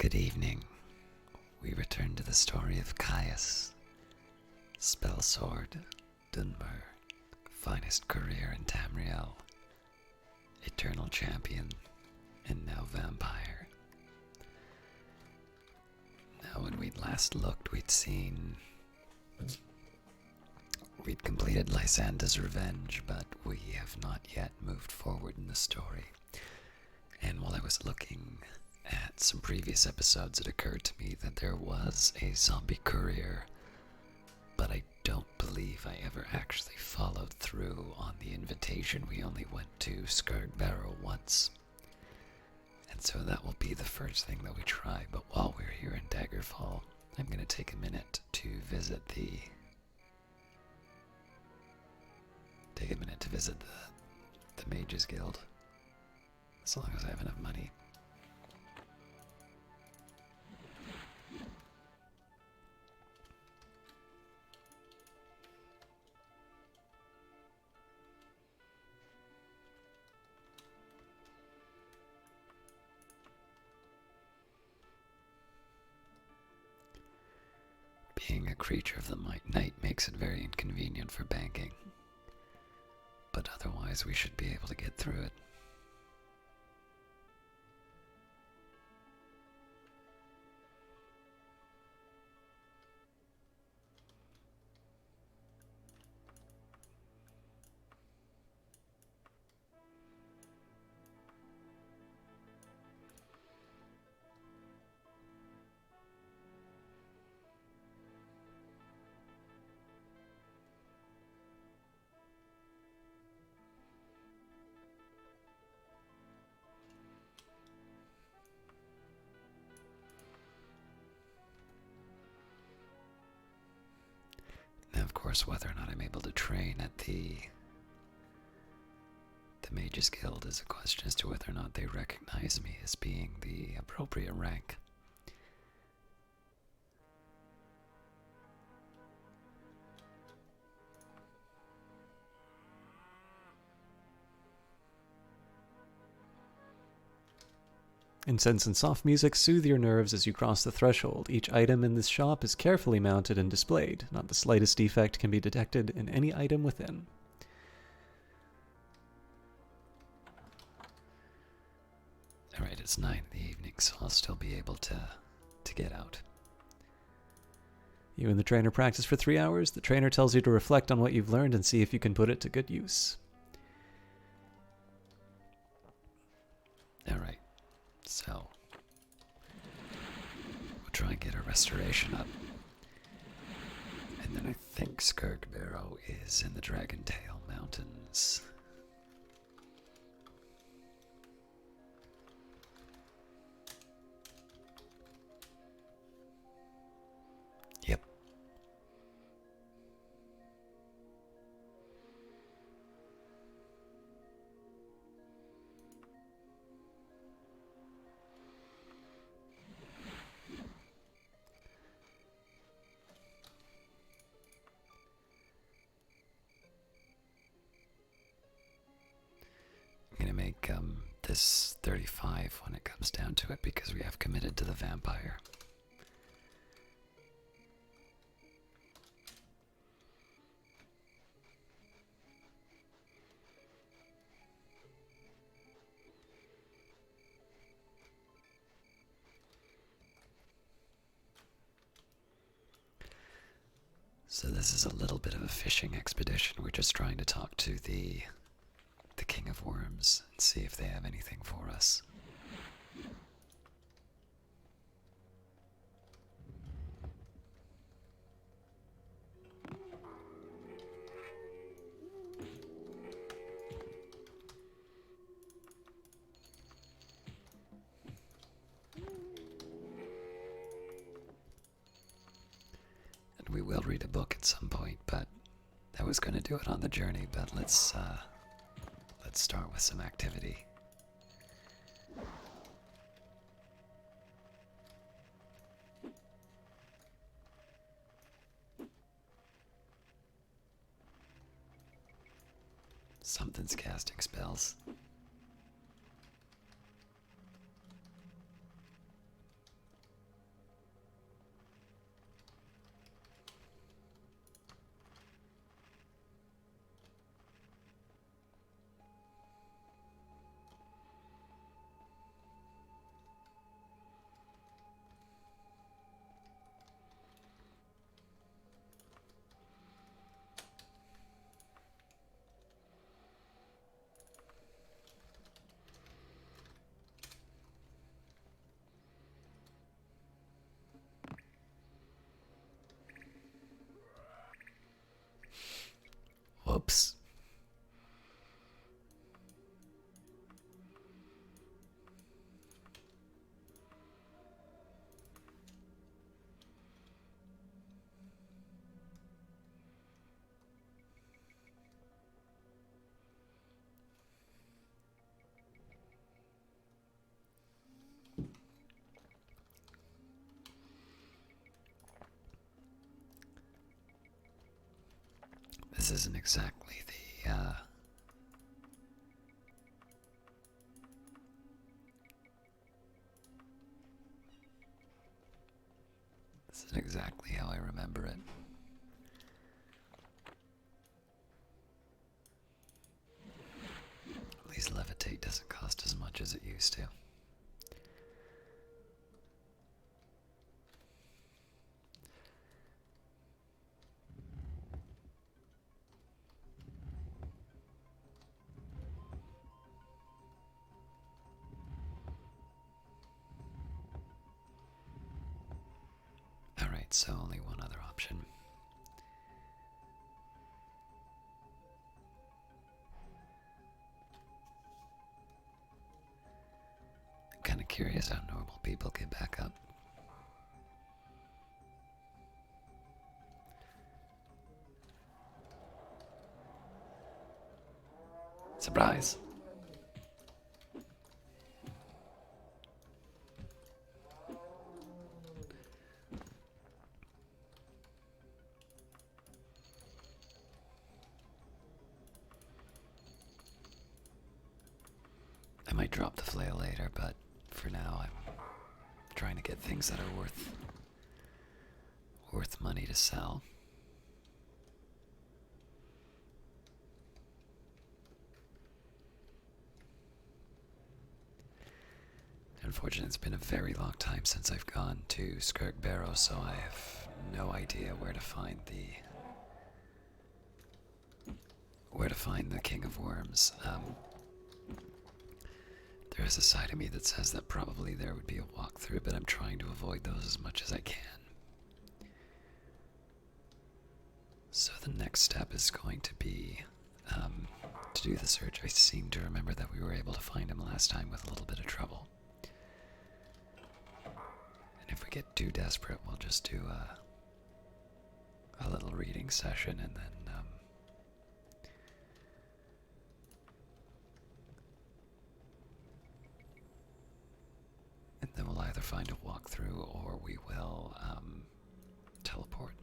Good evening. We return to the story of Caius, Spell Sword, Dunmer, finest courier in Tamriel, eternal champion, and now vampire. Now when we'd last looked, we'd completed Lysandra's revenge, but we have not yet moved forward in the story. And while I was looking at some previous episodes, it occurred to me that there was a zombie courier, but I don't believe I ever actually followed through on the invitation. We only went to Skurg Barrow once. And so that will be the first thing that we try. But while we're here in Daggerfall, I'm going to take a minute to visit the Mage's Guild. As long as I have enough money. Being a creature of the night makes it very inconvenient for banking. But otherwise, we should be able to get through it. Now, of course, whether or not I'm able to train at the Mage's Guild is a question as to whether or not they recognize me as being the appropriate rank. Incense and soft music soothe your nerves as you cross the threshold. Each item in this shop is carefully mounted and displayed. Not the slightest defect can be detected in any item within. Alright, it's 9 in the evening, so I'll still be able to get out. You and the trainer practice for 3 hours. The trainer tells you to reflect on what you've learned and see if you can put it to good use. Alright, so we'll try and get our restoration up. And then I think Skurg Barrow is in the Dragentail Mountains. Yep. I'm going to make this 35 when it comes down to it because we have committed to the vampire. So this is a little bit of a fishing expedition. We're just trying to talk to the King of Worms and see if they have anything for us. And we will read a book at some point, but I was going to do it on the journey, but let's start with some activity. Something's casting spells. This isn't exactly the, this isn't exactly how I remember it. At least levitate doesn't cost as much as it used to. Alright, so only one other option. I'm kind of curious how normal people get back up. Surprise! I might drop the flail later, but for now I'm trying to get things that are worth money to sell. Unfortunately, it's been a very long time since I've gone to Skirk Barrow, so I have no idea where to find the King of Worms. There is a side of me that says that probably there would be a walkthrough, but I'm trying to avoid those as much as I can. So the next step is going to be to do the search. I seem to remember that we were able to find him last time with a little bit of trouble. And if we get too desperate, we'll just do a little reading session and then we'll either find a walkthrough or we will teleport.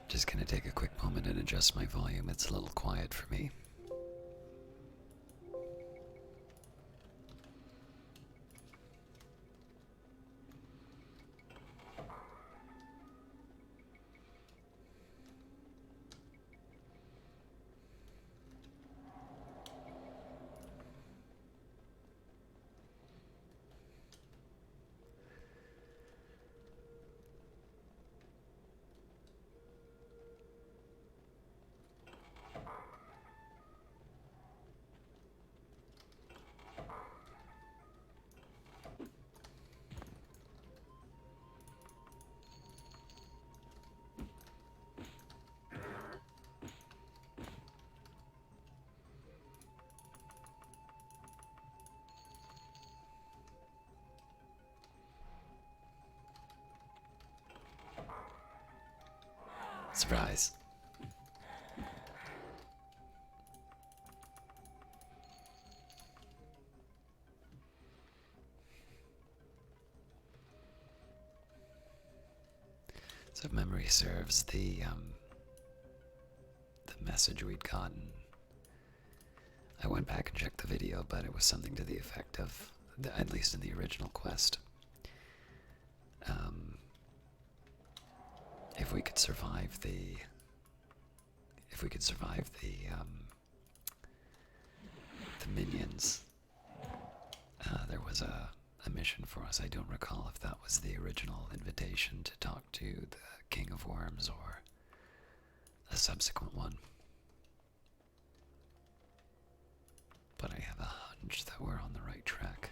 Just gonna take a quick moment and adjust my volume. It's a little quiet for me. Surprise. So if memory serves, the message we'd gotten, I went back and checked the video, but it was something to the effect of, at least in the original quest, if we could survive the the minions. There was a mission for us. I don't recall if that was the original invitation to talk to the King of Worms or a subsequent one. But I have a hunch that we're on the right track.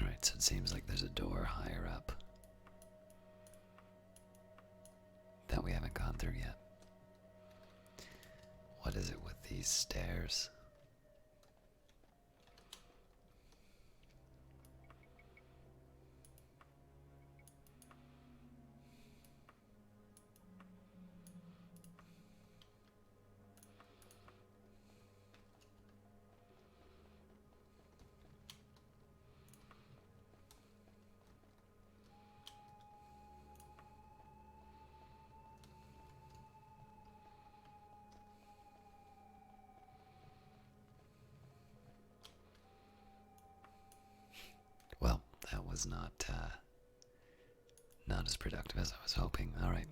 Alright, so it seems like there's a door higher up that we haven't gone through yet. What is it with these stairs? Well, that was not as productive as I was hoping. All right.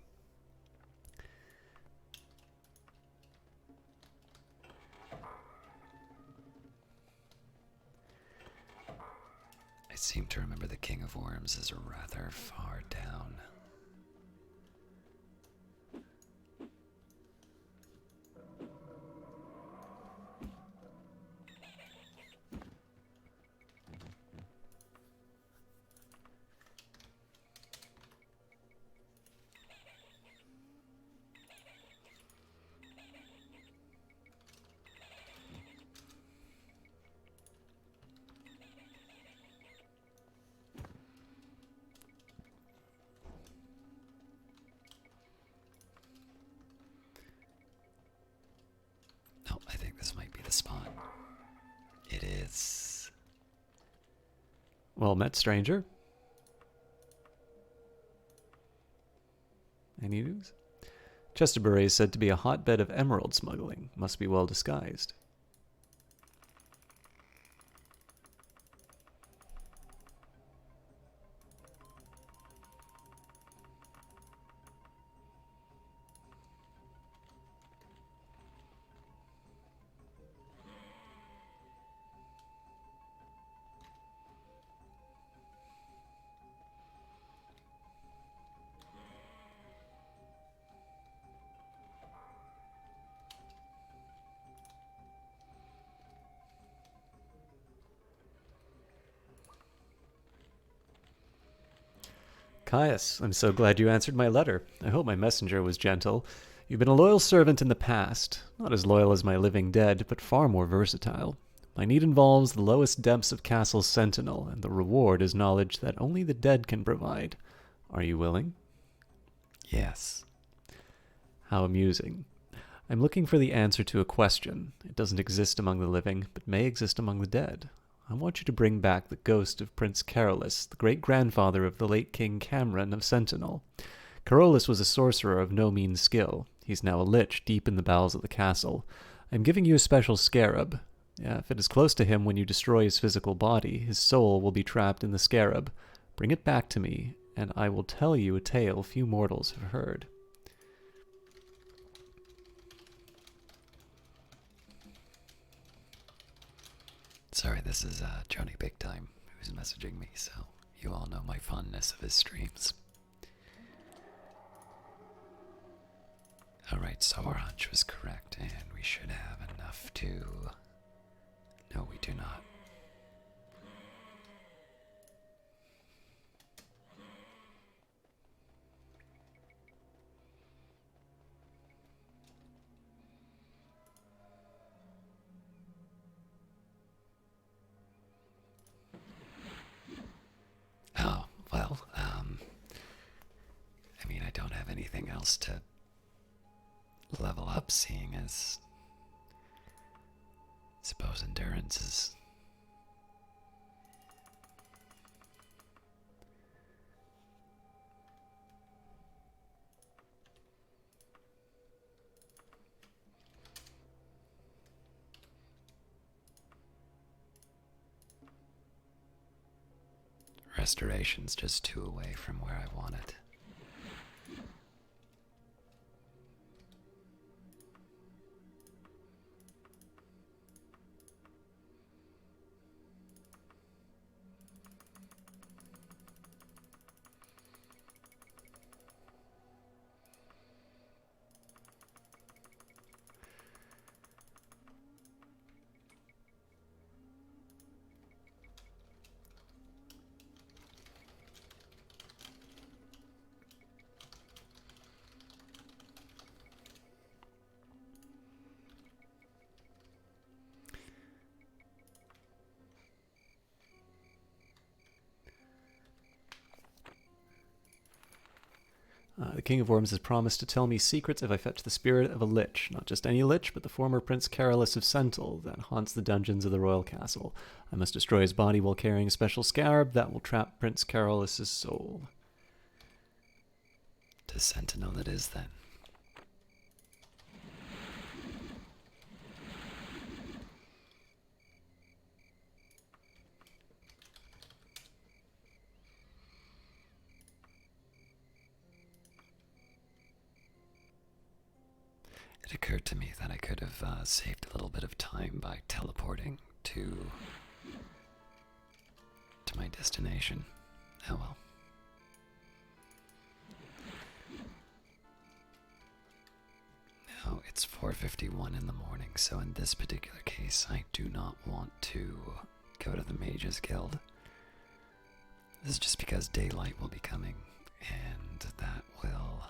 I seem to remember the King of Worms is rather far down. No, I think this might be the spot. It is. Well met, stranger. Any news? Chesterbury is said to be a hotbed of emerald smuggling. Must be well disguised. Caius, I'm so glad you answered my letter. I hope my messenger was gentle. You've been a loyal servant in the past, not as loyal as my living dead, but far more versatile. My need involves the lowest depths of Castle Sentinel, and the reward is knowledge that only the dead can provide. Are you willing? Yes. How amusing. I'm looking for the answer to a question. It doesn't exist among the living, but may exist among the dead. I want you to bring back the ghost of Prince Carolus, the great-grandfather of the late King Cameron of Sentinel. Carolus was a sorcerer of no mean skill. He's now a lich deep in the bowels of the castle. I'm giving you a special scarab. If it is close to him when you destroy his physical body, his soul will be trapped in the scarab. Bring it back to me, and I will tell you a tale few mortals have heard. Sorry, this is Johnny Big Time who's messaging me, so you all know my fondness of his streams. Alright, so our hunch was correct, and we should have enough to... No, we do not. Oh, well, I mean, I don't have anything else to level up, seeing as I suppose endurance is Restoration's just 2 away from where I want it. The King of Worms has promised to tell me secrets if I fetch the spirit of a lich. Not just any lich, but the former Prince Carolus of Sentinel that haunts the dungeons of the royal castle. I must destroy his body while carrying a special scarab that will trap Prince Carolus's soul. To Sentinel it is, then. It occurred to me that I could have saved a little bit of time by teleporting to my destination. Oh well. Now it's 4:51 in the morning, so in this particular case, I do not want to go to the Mage's Guild. This is just because daylight will be coming, and that will,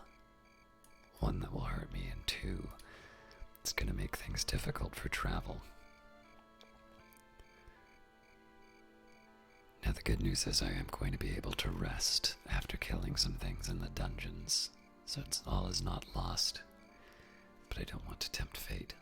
one, that will hurt me, and two, it's going to make things difficult for travel. Now the good news is I am going to be able to rest after killing some things in the dungeons, so all is not lost, but I don't want to tempt fate.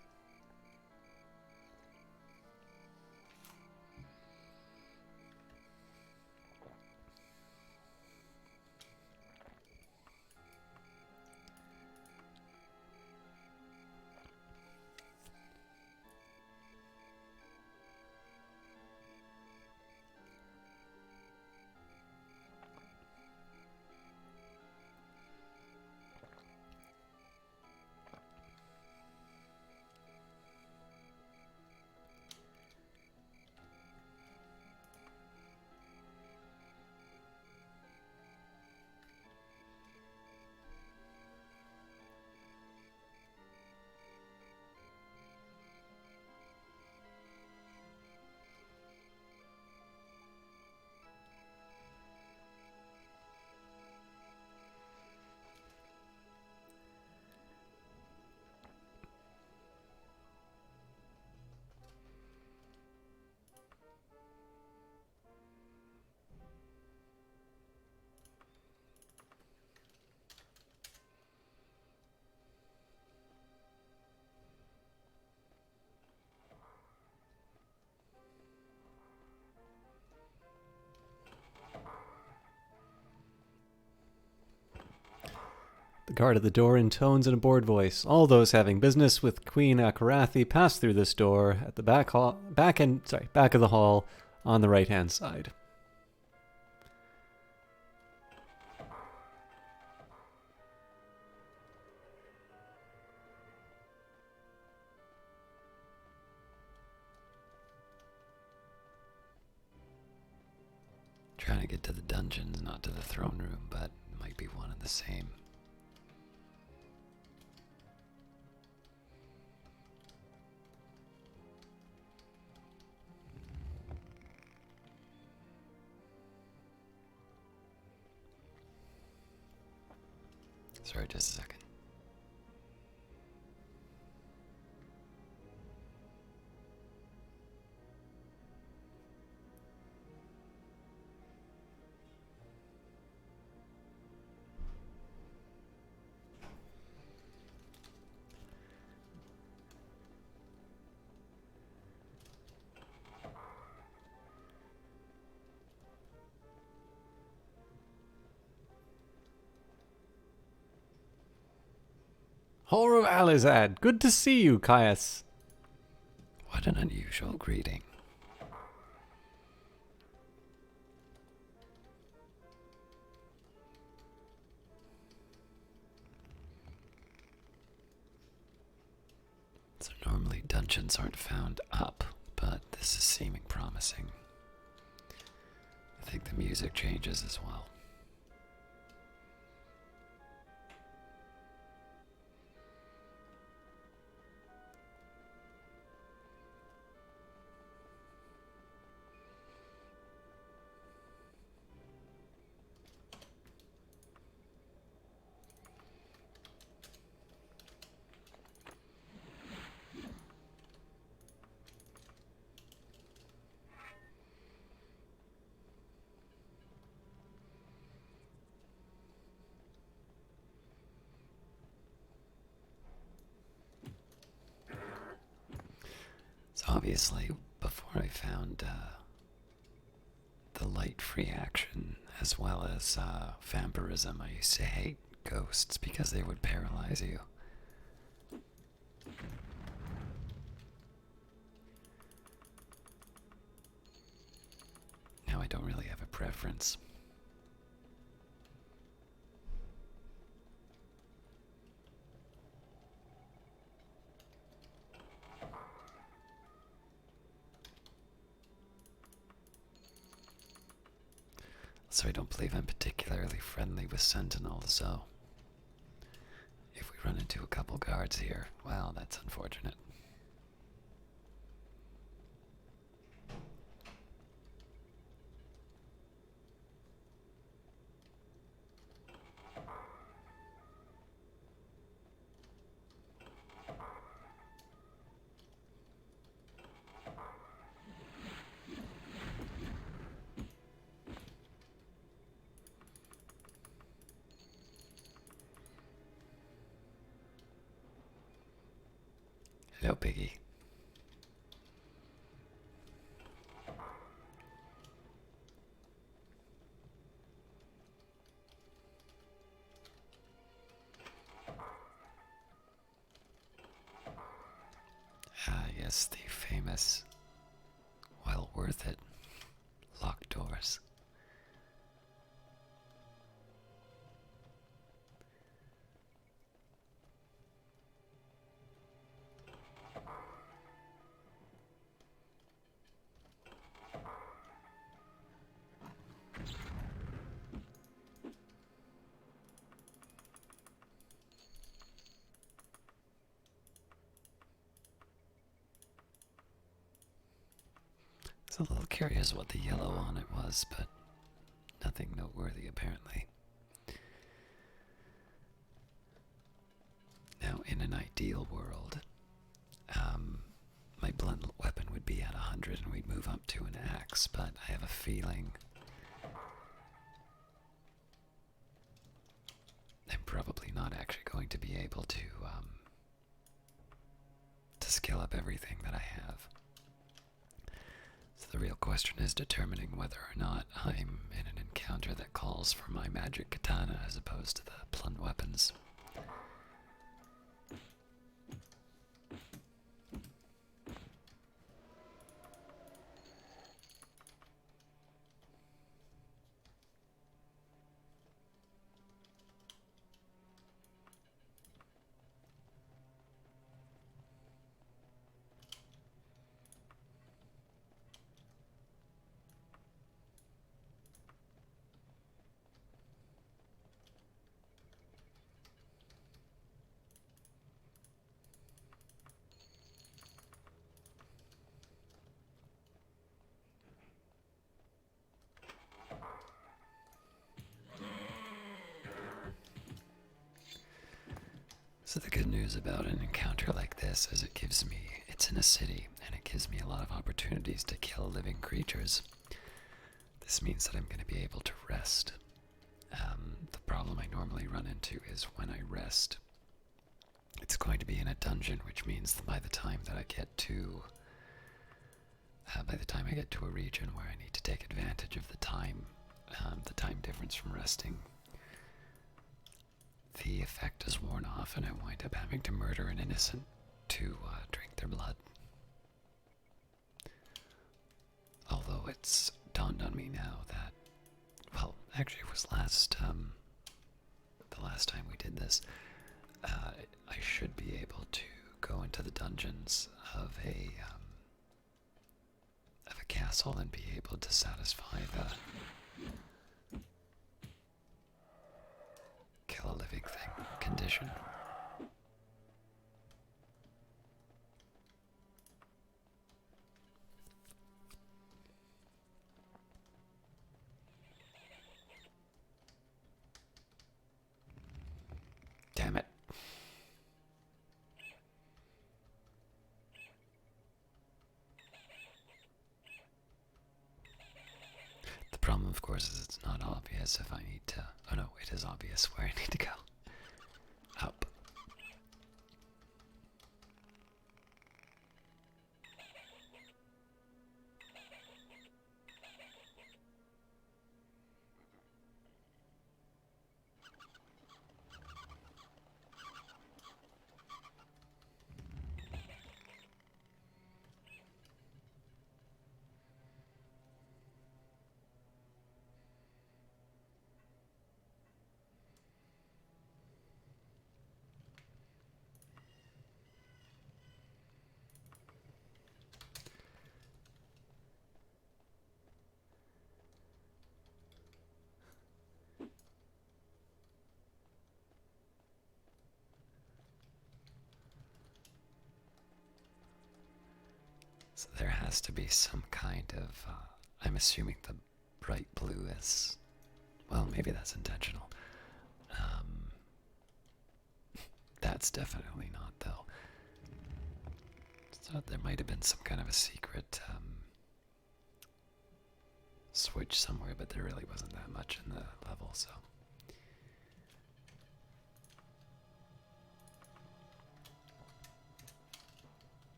The guard at the door intones in a bored voice. All those having business with Queen Akarathi pass through this door at the back of the hall on the right-hand side. Trying to get to the dungeons, not to the throne room, but it might be one and the same. Sorry, just a second. Hor of Alizad, good to see you, Caius. What an unusual greeting. Normally dungeons aren't found up, but this is seeming promising. I think the music changes as well. So obviously, before I found the light-free action as well as vampirism, I used to hate ghosts because they would paralyze you. Now I don't really have a preference. So I don't believe I'm particularly friendly with sentinels, so if we run into a couple guards here, well, that's unfortunate. Hello, Piggy. Ah, yes, the famous, well worth it, locked doors. I was a little curious what the yellow on it was, but nothing noteworthy apparently. Now, in an ideal world, my blunt weapon would be at 100 and we'd move up to an axe, but I have a feeling I'm probably not actually going to be able to skill up everything that I have. So the real question is determining whether or not I'm in an encounter that calls for my magic katana as opposed to the blunt weapons. So the good news about an encounter like this is it's in a city, and it gives me a lot of opportunities to kill living creatures. This means that I'm going to be able to rest. The problem I normally run into is when I rest, it's going to be in a dungeon, which means that by the time I get to a region where I need to take advantage of the time difference from resting, the effect is worn off, and I wind up having to murder an innocent to drink their blood. Although it's dawned on me now that, well, actually it was the last time we did this, I should be able to go into to the dungeons of a castle and be able to satisfy the kill a living thing condition. Damn it. The problem, of course, is it's not obvious if I need to... Oh no, it is obvious where I need to go. Up. So there has to be some kind of, I'm assuming the bright blue is, well, maybe that's intentional. That's definitely not, though. So there might have been some kind of a secret switch somewhere, but there really wasn't that much in the level, so.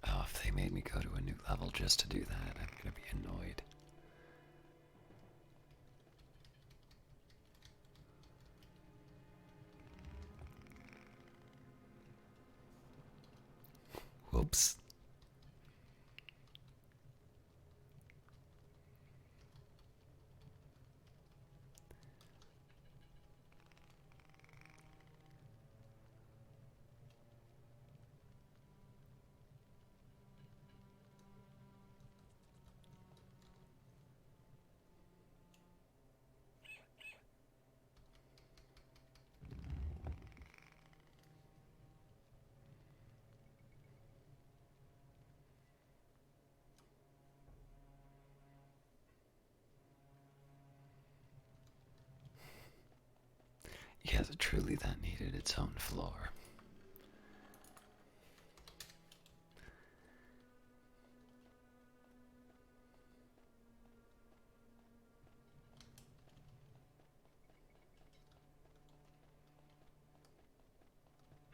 Oh, if they made me go to a new level just to do that, I'm gonna be annoyed. Whoops. Yes, truly that needed its own floor.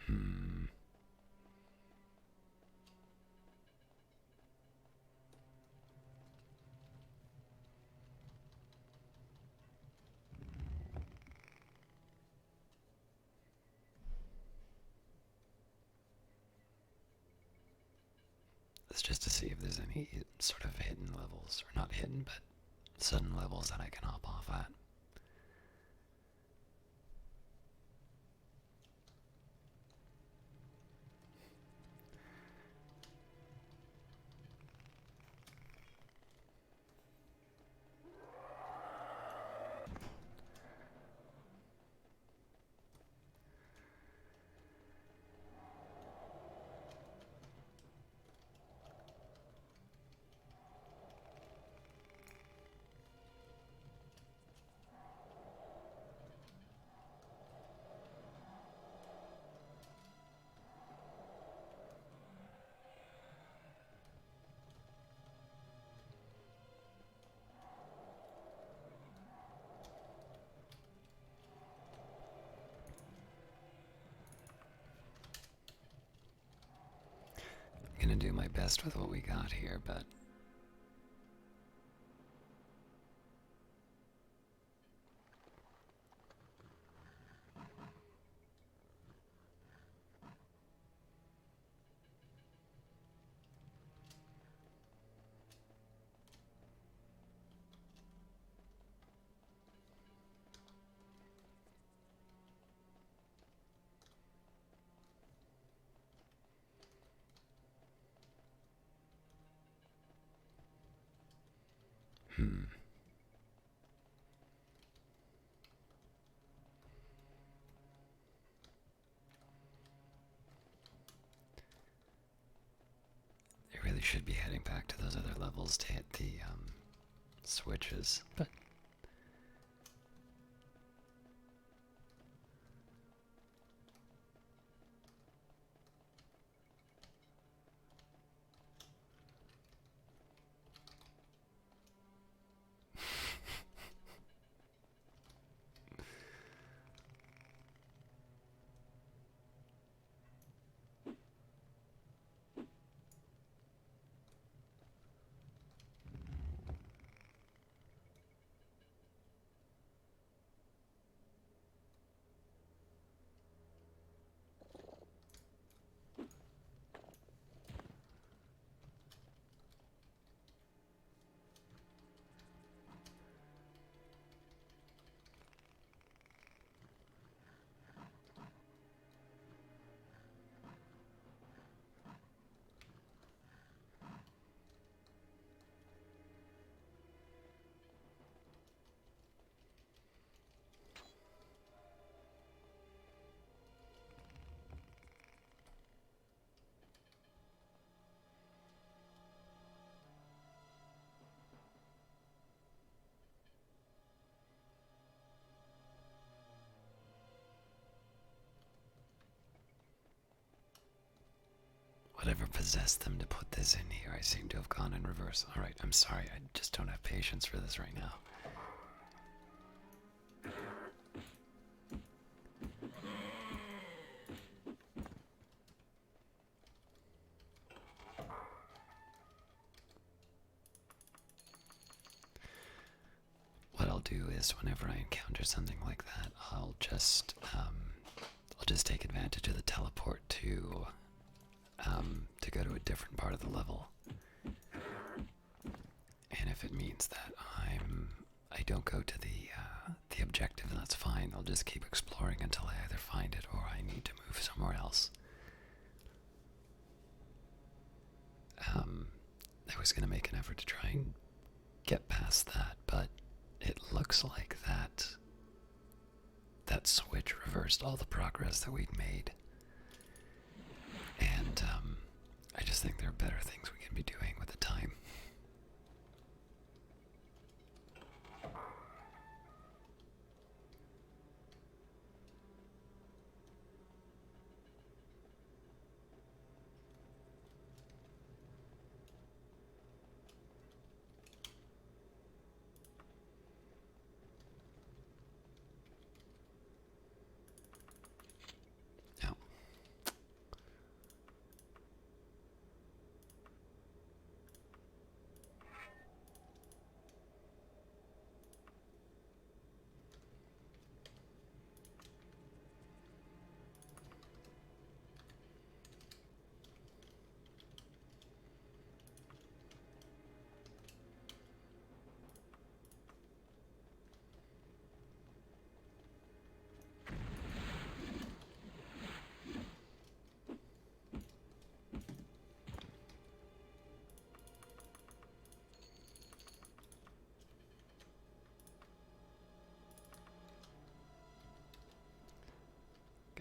Hmm. It's just to see if there's any sort of hidden levels, or not hidden, but sudden levels that I can hop off at. I'm gonna do my best with what we got here, but I really should be heading back to those other levels to hit the switches, but whatever possessed them to put this in here, I seem to have gone in reverse. Alright, I'm sorry, I just don't have patience for this right now. What I'll do is, whenever I encounter something like that, I'll just take advantage of the teleport to go to a different part of the level. And if it means that I don't go to the objective, that's fine. I'll just keep exploring until I either find it or I need to move somewhere else. I was going to make an effort to try and get past that, but it looks like that switch reversed all the progress that we'd made. And I just think there are better things we can be doing with the time. Now,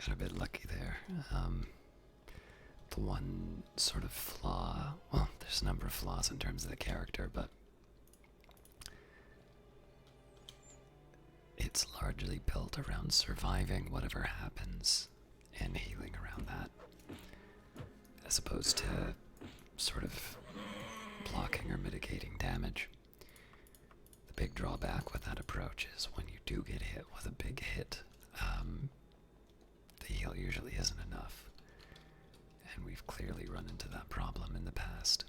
got a bit lucky there. The one sort of flaw, well, there's a number of flaws in terms of the character, but it's largely built around surviving whatever happens and healing around that, as opposed to sort of blocking or mitigating damage. The big drawback with that approach is when you do get hit with a big hit, the heal usually isn't enough, and we've clearly run into that problem in the past.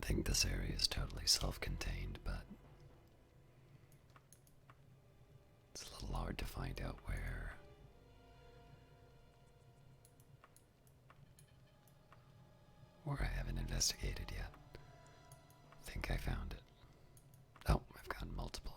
don't think this area is totally self-contained, but it's a little hard to find out where. Or I haven't investigated yet. I think I found it. Oh, I've gotten multiple.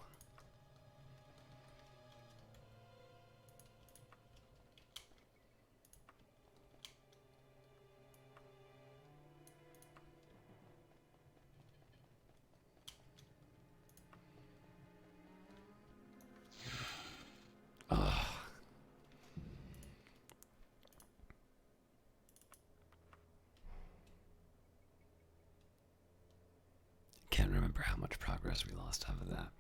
Ugh. Can't remember how much progress we lost off of that.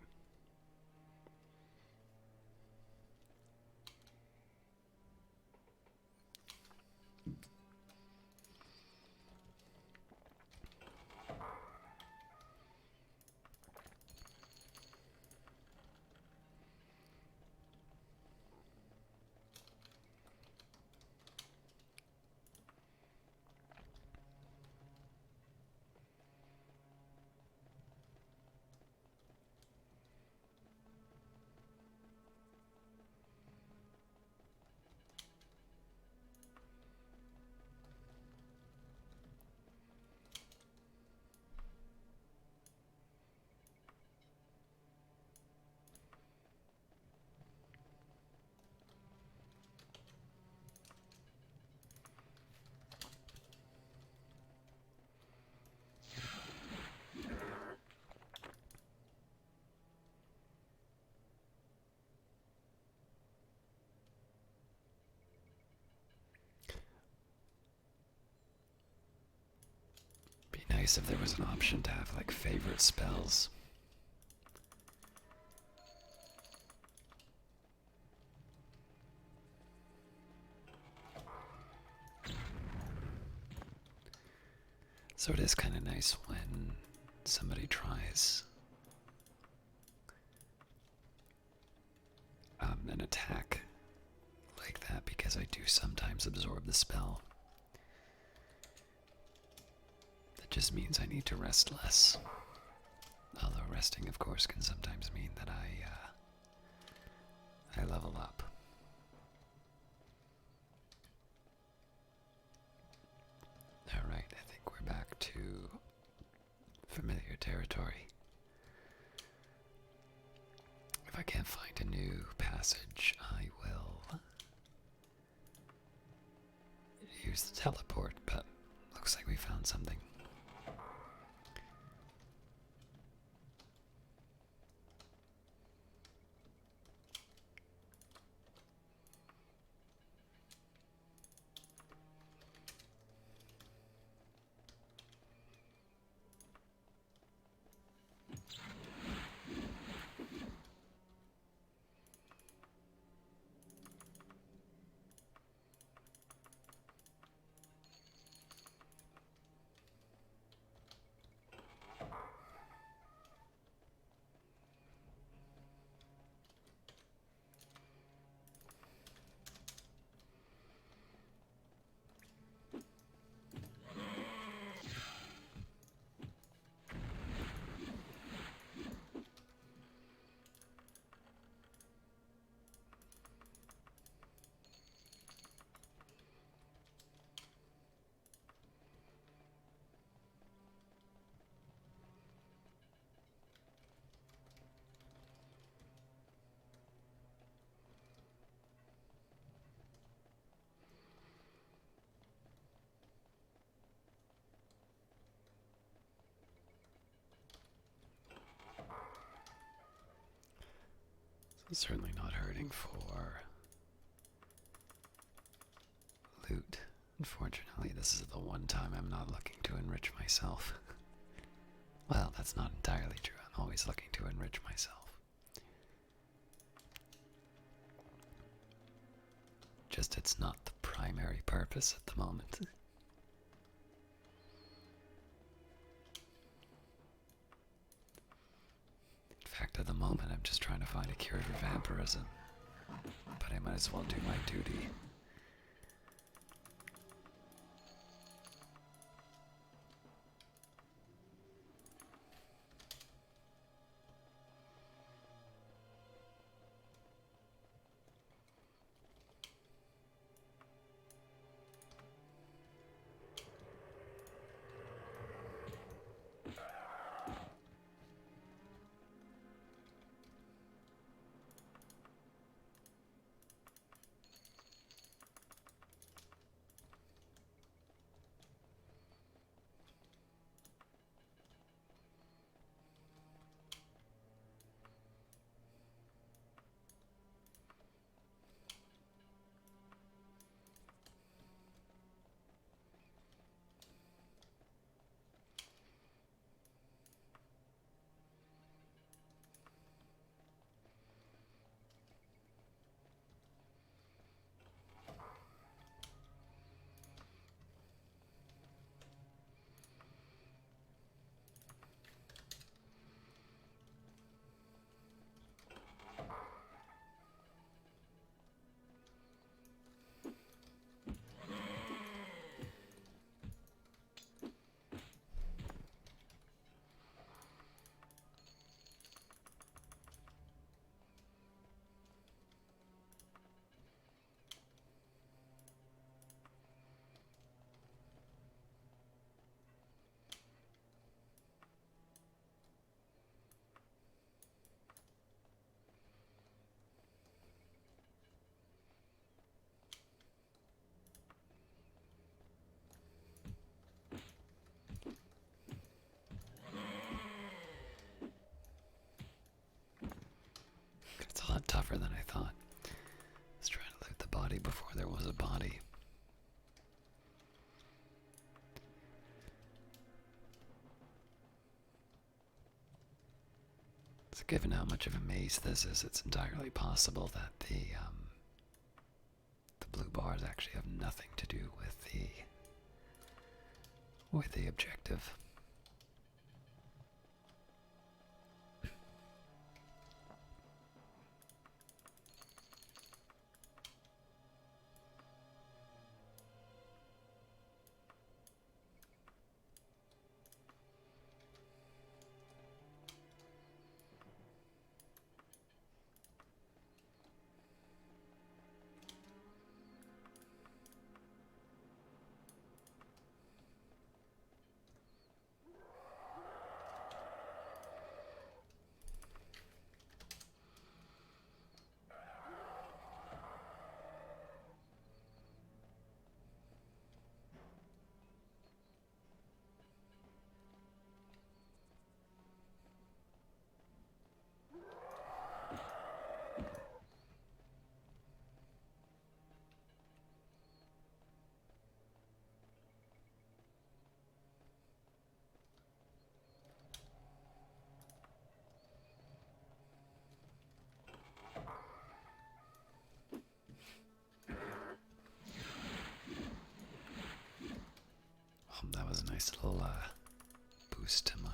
Be nice if there was an option to have like favorite spells. So it is kind of nice when somebody tries an attack like that, because I do sometimes absorb the spell. That just means I need to rest less. Although resting, of course, can sometimes mean that I level up. Alright, I think we're back to familiar territory. If I can't find a new passage, I will use the teleport, but looks like we found something. Certainly not hurting for loot. Unfortunately, this is the one time I'm not looking to enrich myself. Well, that's not entirely true. I'm always looking to enrich myself. Just it's not the primary purpose at the moment. In fact, at the moment, I'm just trying to find a cure for vampirism. But I might as well do my duty. So given how much of a maze this is, it's entirely possible that the blue bars actually have nothing to do with the objective. That was a nice little boost to my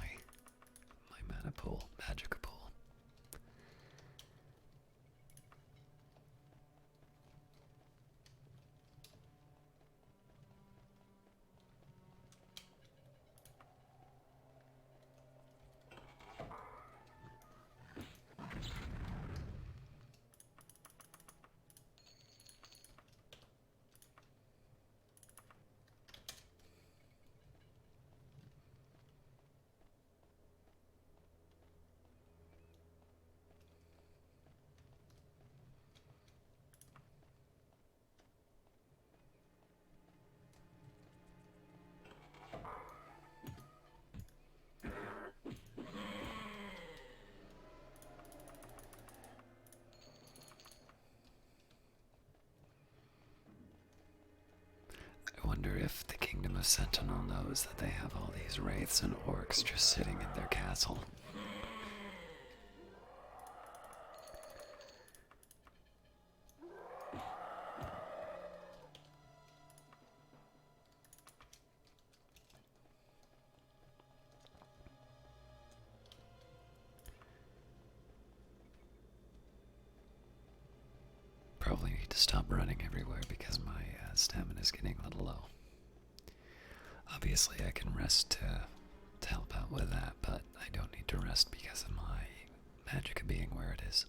mana pool, magic pool. I wonder if the Kingdom of Sentinel knows that they have all these wraiths and orcs just sitting in their castle. Probably need to stop running everywhere because my stamina is getting a little low. Obviously, I can rest to help out with that, but I don't need to rest because of my magic being where it is.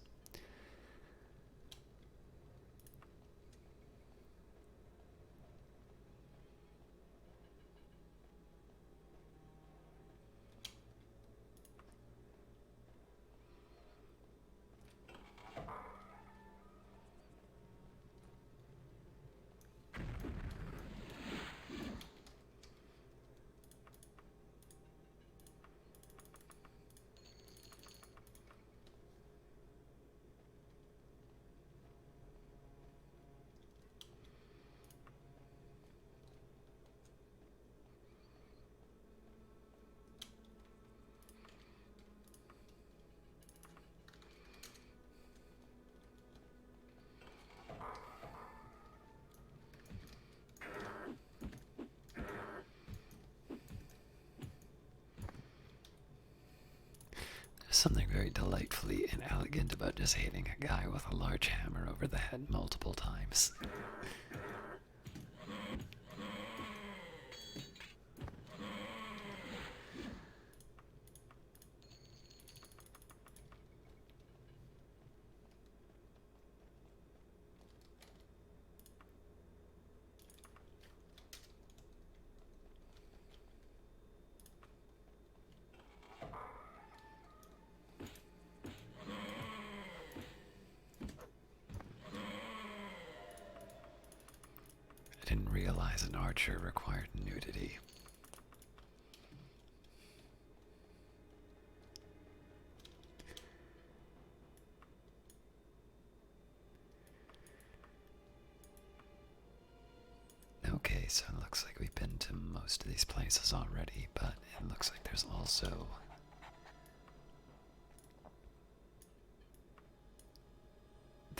Something very delightfully inelegant about just hitting a guy with a large hammer over the head multiple times. I didn't realize an archer required nudity. Okay, so it looks like we've been to most of these places already, but it looks like there's also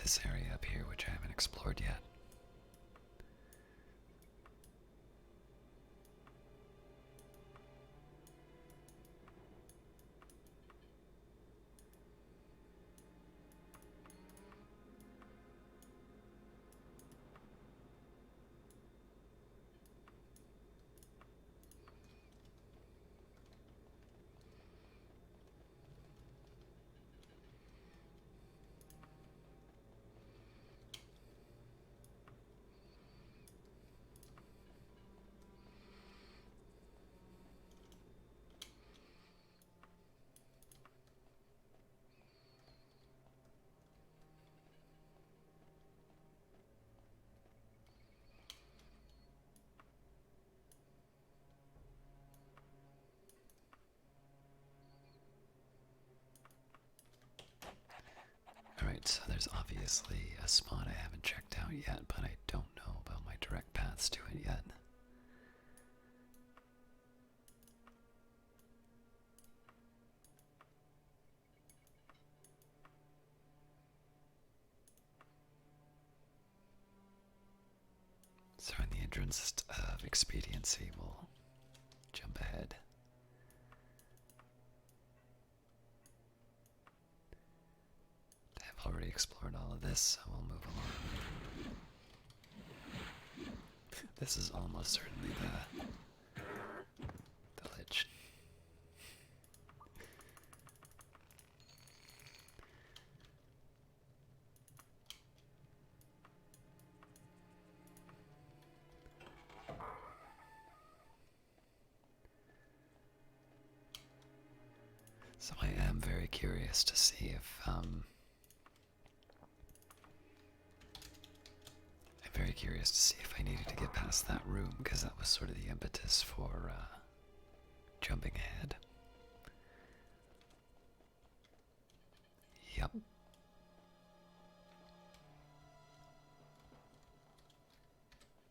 this area up here, which I haven't explored yet. Alright, so there's obviously a spot I haven't checked out yet, but I don't know about my direct paths to it yet. So in the interest of expediency, we'll jump ahead. I've already explored all of this, so we'll move along. This is almost certainly the lich. So I am very curious to see if I'm very curious to see if I needed to get past that room, because that was sort of the impetus for jumping ahead. Yep.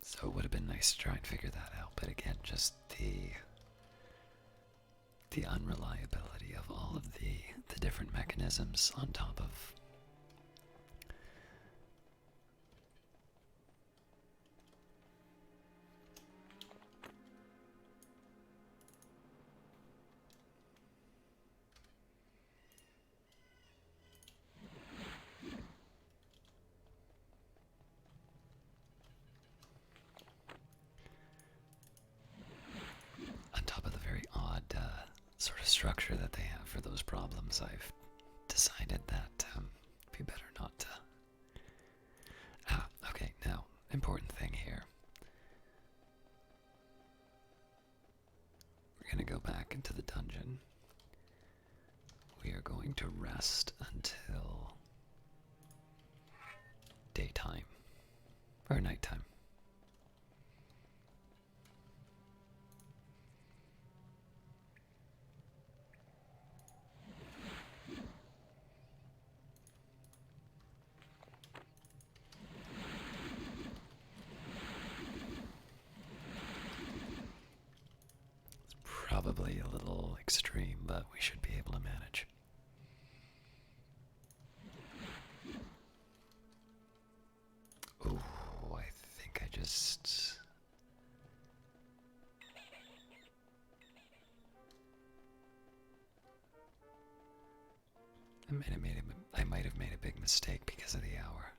So it would have been nice to try and figure that out, but again, just the unreliability of all of the different mechanisms on top of the very odd sort of structure that they have for those problems. I've decided that it'd be better not to. Okay, now, important thing here. We're going to go back into the dungeon. We are going to rest until daytime, or nighttime. Probably a little extreme, but we should be able to manage. Ooh, I think I just... I might have made a big mistake because of the hour.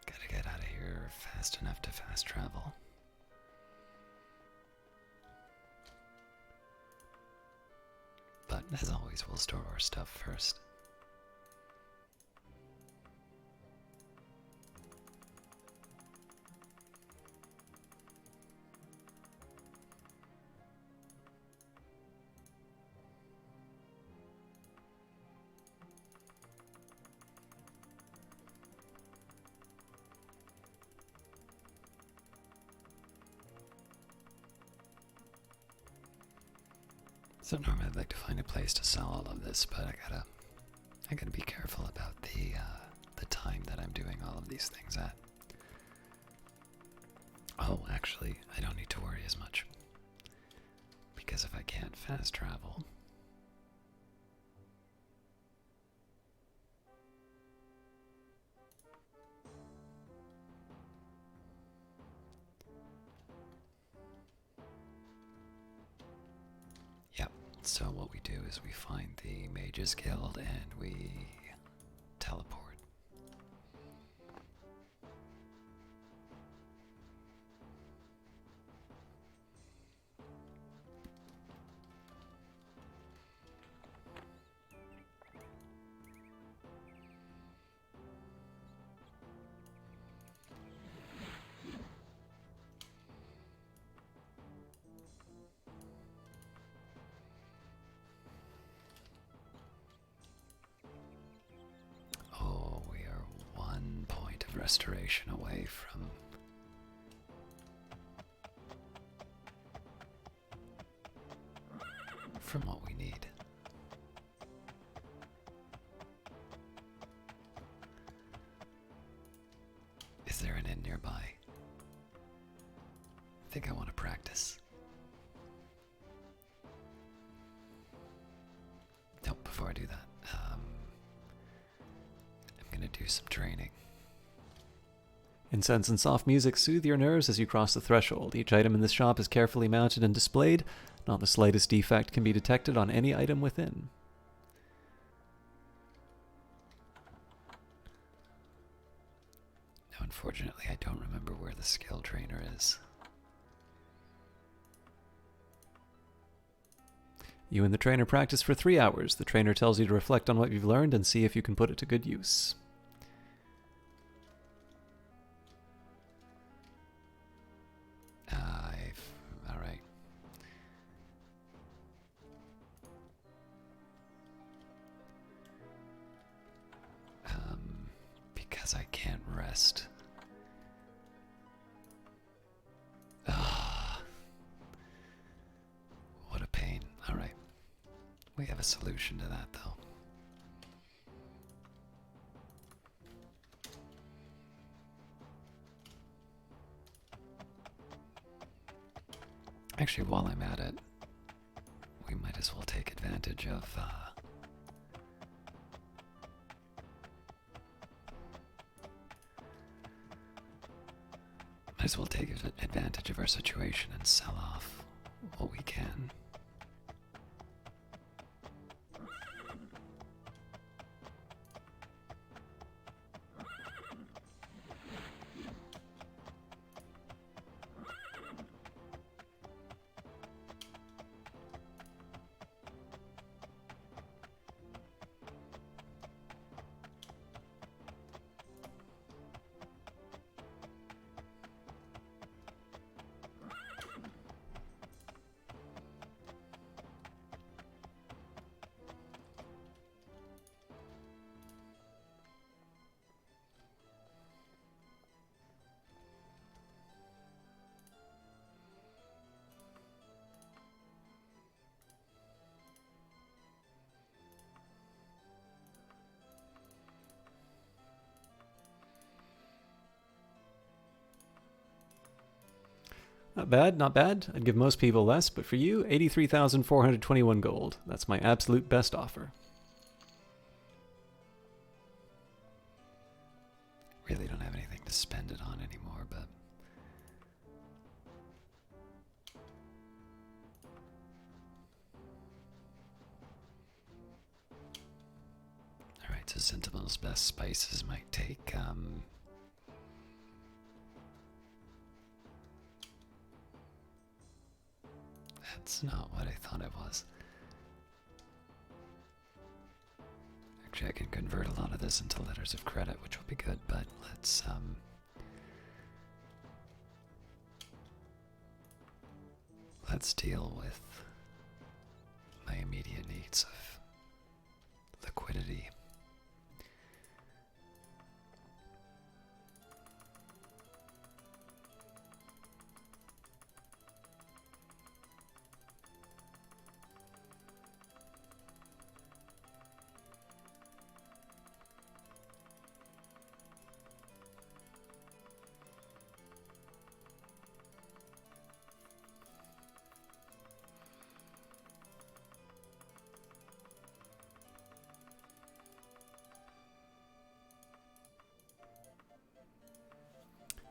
Gotta get out of here fast enough to fast travel. But as always, we'll store our stuff first. So normally I'd like to find a place to sell all of this, but I gotta be careful about the time that I'm doing all of these things at. Oh, actually, I don't need to worry as much. Because if I can't fast travel... Yep, so what we do is we find the Mages Guild and we teleport. Oh, we are 1 point of restoration away from what we need. Is there an inn nearby? I think I want to practice. Nope, before I do that, I'm gonna do some training. Incense and soft music soothe your nerves as you cross the threshold. Each item in this shop is carefully mounted and displayed. Not the slightest defect can be detected on any item within. Now, unfortunately, I don't remember where the skill trainer is. You and the trainer practice for 3 hours. The trainer tells you to reflect on what you've learned and see if you can put it to good use. Alright. Because I can't rest. Ah, what a pain. Alright. We have a solution to that, though. Actually, while I'm at it, we might as well take advantage of, might as well take advantage of our situation and sell off what we can. Not bad, not bad. I'd give most people less, but for you, 83,421 gold. That's my absolute best offer. Really don't have anything to spend it on anymore, but... Alright, so Sentinel's best spices might take, That's not what I thought it was. Actually, I can convert a lot of this into letters of credit, which will be good, but let's deal with my immediate needs of liquidity.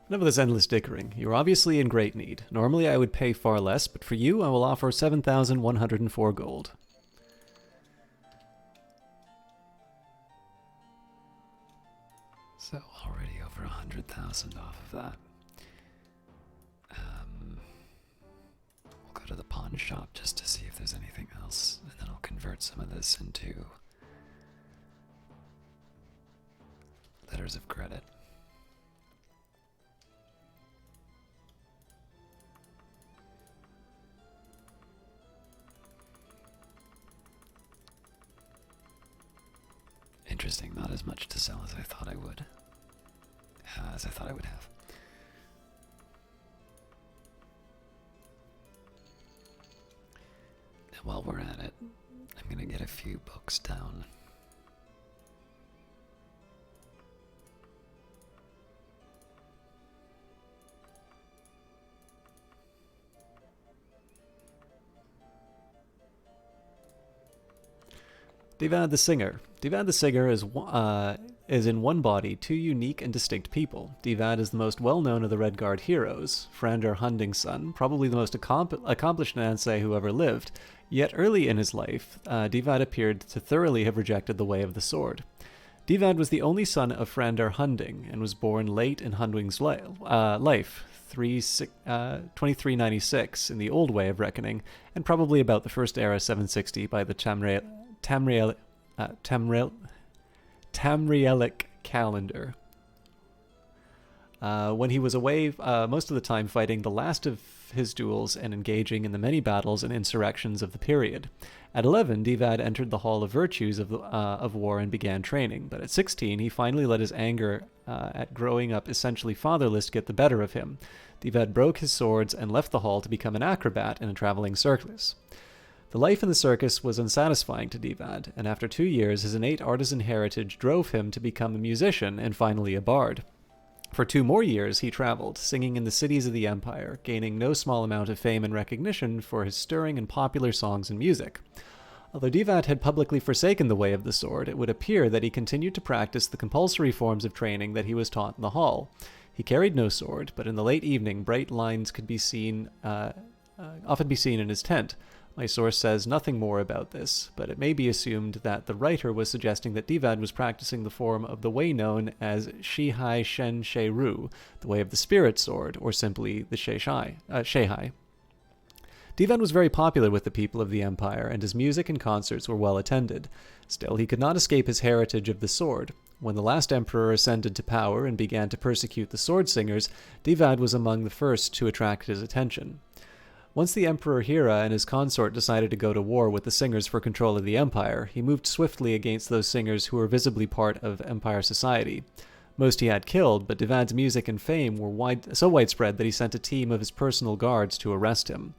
Enough of this endless dickering. You're obviously in great need. Normally I would pay far less, but for you I will offer 7,104 gold. So already over 100,000 off of that. We'll go to the pawn shop just to see if there's anything else, and then I'll convert some of this into letters of credit. Interesting, not as much to sell as I thought I would. As I thought I would have. Now, while we're at it, I'm gonna get a few books down. Divad the Singer. Divad the Singer is in one body two unique and distinct people. Divad is the most well-known of the Red Guard heroes, Frandr Hunding's son, probably the most accomplished Nansei who ever lived. Yet early in his life, Divad appeared to thoroughly have rejected the way of the sword. Divad was the only son of Frandr Hunding and was born late in Hunding's life, 2396 in the old way of reckoning, and probably about the first era 760 by the Tamrielic calendar. When he was away most of the time fighting the last of his duels and engaging in the many battles and insurrections of the period. At 11, Divad entered the Hall of Virtues of war and began training, but at 16 he finally let his anger at growing up essentially fatherless get the better of him. Divad broke his swords and left the hall to become an acrobat in a traveling circus. The life in the circus was unsatisfying to Divad, and after 2 years his innate artisan heritage drove him to become a musician and finally a bard. For 2 more years he traveled, singing in the cities of the Empire, gaining no small amount of fame and recognition for his stirring and popular songs and music. Although Divad had publicly forsaken the way of the sword, it would appear that he continued to practice the compulsory forms of training that he was taught in the hall. He carried no sword, but in the late evening bright lines could often be seen in his tent. My source says nothing more about this, but it may be assumed that the writer was suggesting that Divad was practicing the form of the way known as Shihai Shen Shei-Ru, the way of the spirit sword, or simply the Shehai. Divad was very popular with the people of the Empire, and his music and concerts were well attended. Still, he could not escape his heritage of the sword. When the last emperor ascended to power and began to persecute the sword singers, Divad was among the first to attract his attention. Once the Emperor Hira and his consort decided to go to war with the singers for control of the empire, he moved swiftly against those singers who were visibly part of empire society. Most he had killed, but Divad's music and fame were so widespread that he sent a team of his personal guards to arrest him.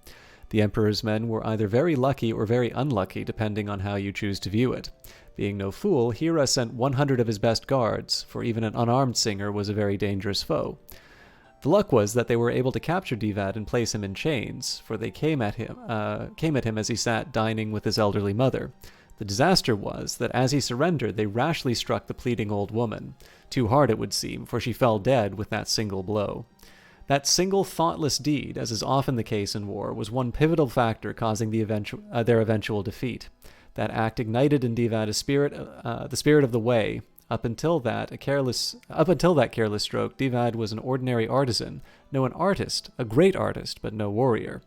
The Emperor's men were either very lucky or very unlucky, depending on how you choose to view it. Being no fool, Hira sent 100 of his best guards, for even an unarmed singer was a very dangerous foe. The luck was that they were able to capture Divad and place him in chains, for they came at him as he sat dining with his elderly mother. The disaster was that as he surrendered, they rashly struck the pleading old woman. Too hard, it would seem, for she fell dead with that single blow. That single thoughtless deed, as is often the case in war, was one pivotal factor causing their eventual defeat. That act ignited in Divad the spirit of the way. Up until that careless stroke, Divad was an ordinary artisan, no an artist, a great artist, but no warrior.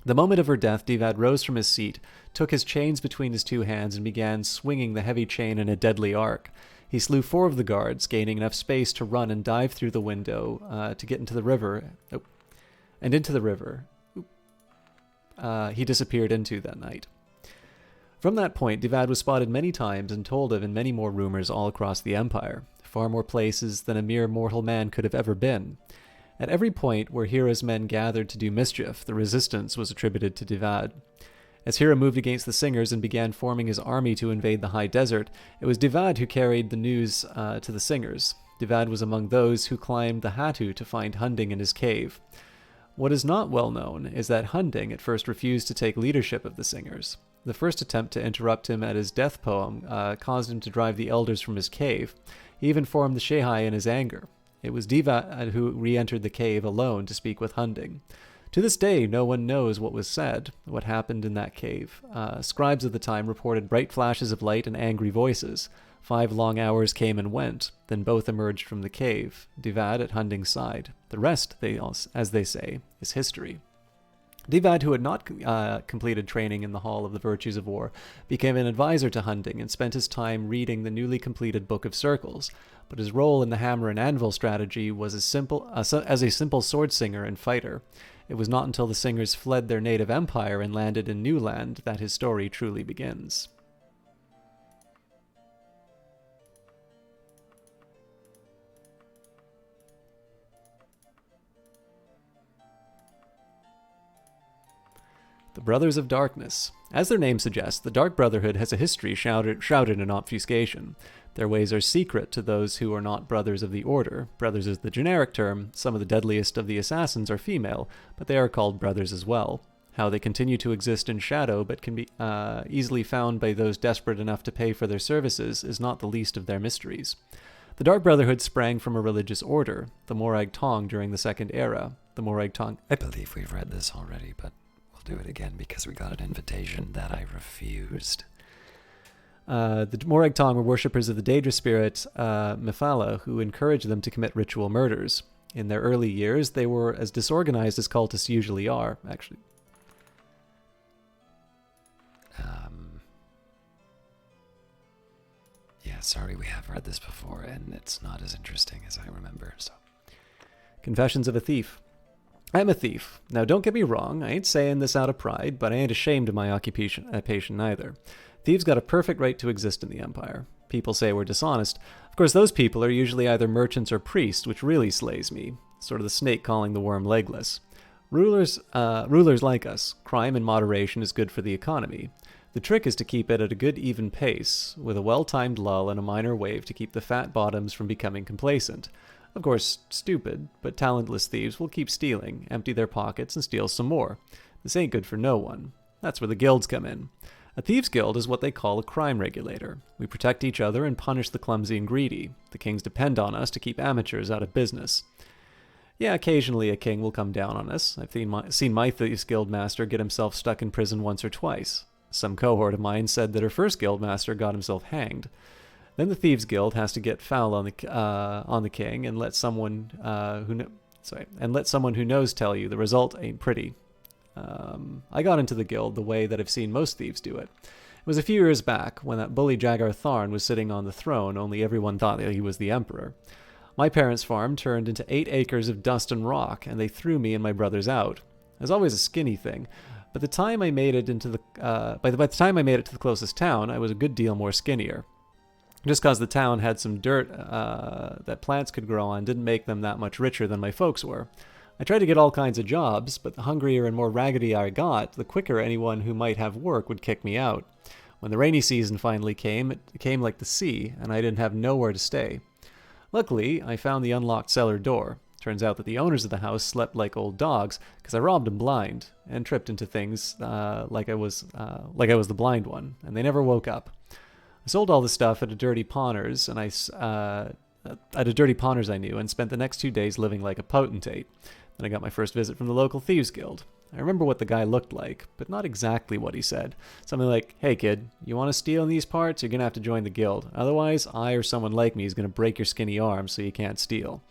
The moment of her death, Divad rose from his seat, took his chains between his 2 hands, and began swinging the heavy chain in a deadly arc. He slew 4 of the guards, gaining enough space to run and dive through the window to get into the river. And into the river he disappeared into that night. From that point, Divad was spotted many times and told of in many more rumors all across the empire, far more places than a mere mortal man could have ever been. At every point where Hira's men gathered to do mischief, the resistance was attributed to Divad. As Hira moved against the singers and began forming his army to invade the high desert, it was Divad who carried the news to the singers. Divad was among those who climbed the Hatu to find Hunding in his cave. What is not well known is that Hunding at first refused to take leadership of the singers. The first attempt to interrupt him at his death poem caused him to drive the elders from his cave. He even formed the Shehai in his anger. It was Divad who re-entered the cave alone to speak with Hunding. To this day, no one knows what was said, what happened in that cave. Scribes of the time reported bright flashes of light and angry voices. 5 long hours came and went, then both emerged from the cave, Divad at Hunding's side. The rest, as they say, is history. Divad, who had not completed training in the Hall of the Virtues of War, became an advisor to Hunding and spent his time reading the newly completed Book of Circles, but his role in the hammer and anvil strategy was as a simple sword singer and fighter. It was not until the singers fled their native empire and landed in new land that his story truly begins. The Brothers of Darkness. As their name suggests, the Dark Brotherhood has a history shrouded in obfuscation. Their ways are secret to those who are not Brothers of the Order. Brothers is the generic term. Some of the deadliest of the assassins are female, but they are called brothers as well. How they continue to exist in shadow but can be easily found by those desperate enough to pay for their services is not the least of their mysteries. The Dark Brotherhood sprang from a religious order, the Morag Tong, during the Second Era. The Morag Tong... I believe we've read this already, but we'll do it again because we got an invitation that I refused. The Morag Tong were worshippers of the Daedra spirit Mephala, who encouraged them to commit ritual murders. In their early years, they were as disorganized as cultists usually are, actually. Yeah, sorry, we have read this before, and it's not as interesting as I remember, so. Confessions of a Thief. I'm a thief. Now, don't get me wrong, I ain't saying this out of pride, but I ain't ashamed of my occupation either. Thieves got a perfect right to exist in the Empire. People say we're dishonest. Of course, those people are usually either merchants or priests, which really slays me. Sort of the snake calling the worm legless. Rulers like us. Crime in moderation is good for the economy. The trick is to keep it at a good even pace, with a well-timed lull and a minor wave to keep the fat bottoms from becoming complacent. Of course, stupid, but talentless thieves will keep stealing, empty their pockets, and steal some more. This ain't good for no one. That's where the guilds come in. A thieves' guild is what they call a crime regulator. We protect each other and punish the clumsy and greedy. The kings depend on us to keep amateurs out of business. Yeah, occasionally a king will come down on us. I've seen my thieves' guild master get himself stuck in prison once or twice. Some cohort of mine said that her first guild master got himself hanged. Then the thieves' guild has to get foul on the king and let someone who knows tell you the result ain't pretty. I got into the guild the way that I've seen most thieves do it. It was a few years back when that bully Jagar Tharn was sitting on the throne, only everyone thought that he was the emperor. My parents' farm turned into 8 acres of dust and rock, and they threw me and my brothers out. I was always a skinny thing, but by the time I made it to the closest town, I was a good deal more skinnier. Just because the town had some dirt that plants could grow on didn't make them that much richer than my folks were. I tried to get all kinds of jobs, but the hungrier and more raggedy I got, the quicker anyone who might have work would kick me out. When the rainy season finally came, it came like the sea, and I didn't have nowhere to stay. Luckily, I found the unlocked cellar door. Turns out that the owners of the house slept like old dogs, because I robbed them blind, and tripped into things like I was the blind one, and they never woke up. I sold all the stuff at a dirty pawners, I knew, and spent the next 2 days living like a potentate. Then I got my first visit from the local thieves guild. I remember what the guy looked like, but not exactly what he said. Something like, "Hey kid, you want to steal in these parts? You're going to have to join the guild. Otherwise, I or someone like me is going to break your skinny arm so you can't steal."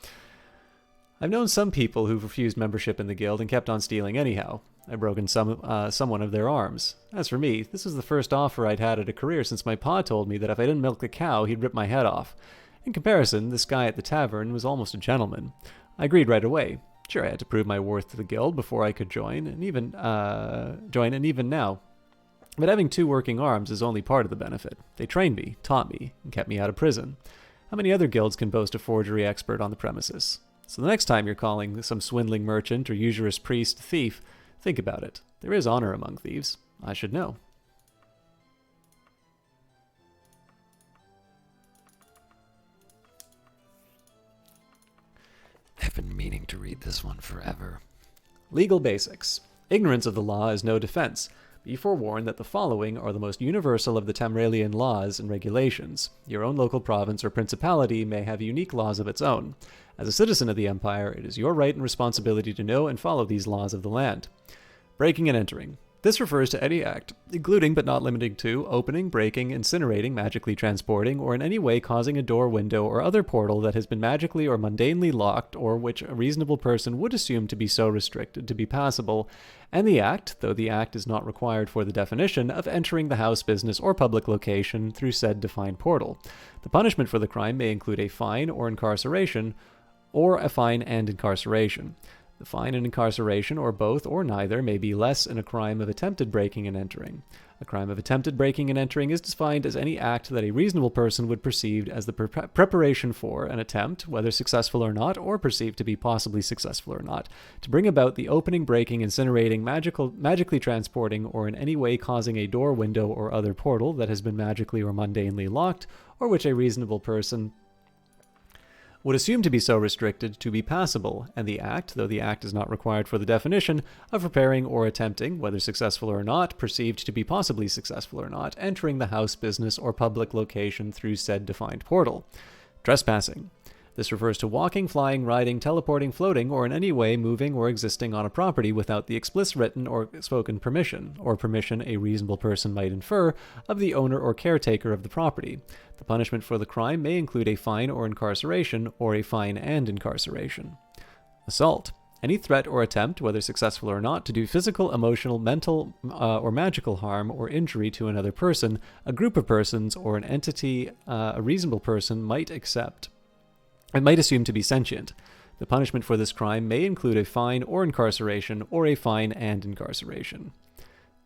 I've known some people who've refused membership in the guild and kept on stealing anyhow. I've broken someone of their arms. As for me, this was the first offer I'd had at a career since my pa told me that if I didn't milk the cow, he'd rip my head off. In comparison, this guy at the tavern was almost a gentleman. I agreed right away. Sure, I had to prove my worth to the guild before I could join, and even now. But having 2 working arms is only part of the benefit. They trained me, taught me, and kept me out of prison. How many other guilds can boast a forgery expert on the premises? So the next time you're calling some swindling merchant or usurious priest a thief, think about it. There is honor among thieves. I should know. I've been meaning to read this one forever. Legal basics. Ignorance of the law is no defense, Be forewarned that the following are the most universal of the Tamralian laws and regulations. Your own local province or principality may have unique laws of its own. As a citizen of the Empire, it is your right and responsibility to know and follow these laws of the land. Breaking and entering. This refers to any act, including but not limited to opening, breaking, incinerating, magically transporting, or in any way causing a door, window, or other portal that has been magically or mundanely locked, or which a reasonable person would assume to be so restricted to be passable, and the act, though the act is not required for the definition, of entering the house, business, or public location through said defined portal. The punishment for the crime may include a fine or incarceration, or a fine and incarceration. The fine and incarceration, or both or neither, may be less in a crime of attempted breaking and entering. A crime of attempted breaking and entering is defined as any act that a reasonable person would perceive as the preparation for an attempt, whether successful or not, or perceived to be possibly successful or not, to bring about the opening, breaking, incinerating, magically transporting, or in any way causing a door, window, or other portal that has been magically or mundanely locked, or which a reasonable person would assume to be so restricted to be passable, and the act, though the act is not required for the definition, of preparing or attempting, whether successful or not, perceived to be possibly successful or not, entering the house, business, or public location through said defined portal. Trespassing. This refers to walking, flying, riding, teleporting, floating, or in any way moving or existing on a property without the explicit written or spoken permission, or permission a reasonable person might infer, of the owner or caretaker of the property. The punishment for the crime may include a fine or incarceration, or a fine and incarceration. Assault. Any threat or attempt, whether successful or not, to do physical, emotional, mental, or magical harm or injury to another person, a group of persons, or an entity a reasonable person might accept. It might assume to be sentient. The punishment for this crime may include a fine or incarceration, or a fine and incarceration.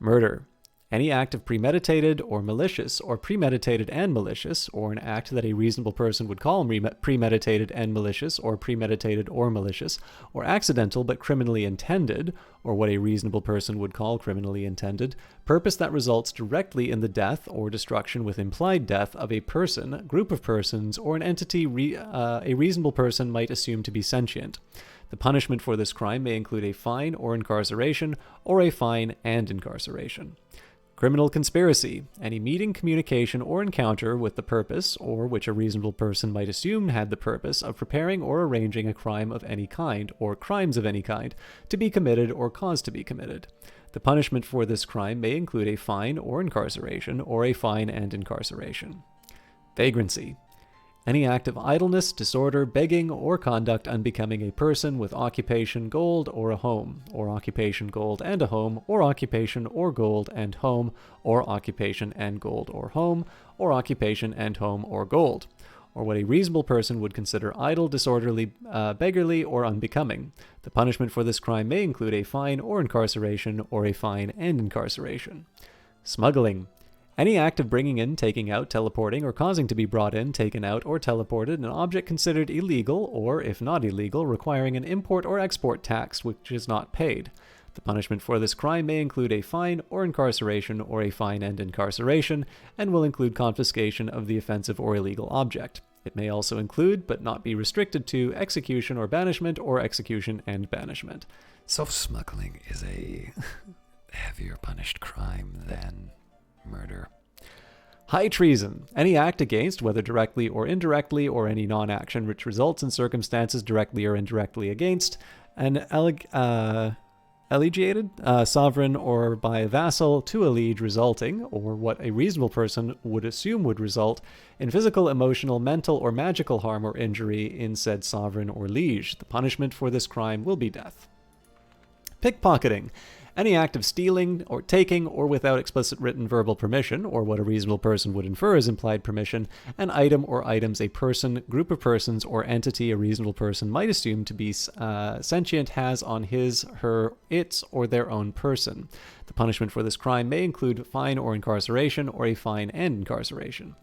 Murder. Any act of premeditated or malicious, or premeditated and malicious, or an act that a reasonable person would call premeditated and malicious, or premeditated or malicious, or accidental but criminally intended, or what a reasonable person would call criminally intended, purpose that results directly in the death or destruction with implied death of a person, group of persons, or an entity a reasonable person might assume to be sentient. The punishment for this crime may include a fine or incarceration, or a fine and incarceration. Criminal conspiracy. Any meeting, communication, or encounter with the purpose, or which a reasonable person might assume had the purpose, of preparing or arranging a crime of any kind, or crimes of any kind, to be committed or caused to be committed. The punishment for this crime may include a fine or incarceration, or a fine and incarceration. Vagrancy. Any act of idleness, disorder, begging, or conduct unbecoming a person with occupation, gold, or a home, or occupation, gold, and a home, or occupation, or gold, and home, or occupation, and gold, or home, or occupation, and home, or gold, or what a reasonable person would consider idle, disorderly, beggarly, or unbecoming. The punishment for this crime may include a fine or incarceration, or a fine and incarceration. Smuggling. Any act of bringing in, taking out, teleporting, or causing to be brought in, taken out, or teleported an object considered illegal, or, if not illegal, requiring an import or export tax which is not paid. The punishment for this crime may include a fine or incarceration, or a fine and incarceration, and will include confiscation of the offensive or illegal object. It may also include, but not be restricted to, execution or banishment, or execution and banishment. So smuggling is a heavier punished crime than murder. High treason. Any act against, whether directly or indirectly, or any non-action which results in circumstances directly or indirectly against, an allegiated sovereign or by a vassal to a liege resulting, or what a reasonable person would assume would result, in physical, emotional, mental, or magical harm or injury in said sovereign or liege. The punishment for this crime will be death. Pickpocketing. Any act of stealing or taking, or without explicit written verbal permission, or what a reasonable person would infer as implied permission, an item or items a person, group of persons, or entity a reasonable person might assume to be sentient has on his, her, its, or their own person. The punishment for this crime may include fine or incarceration, or a fine and incarceration.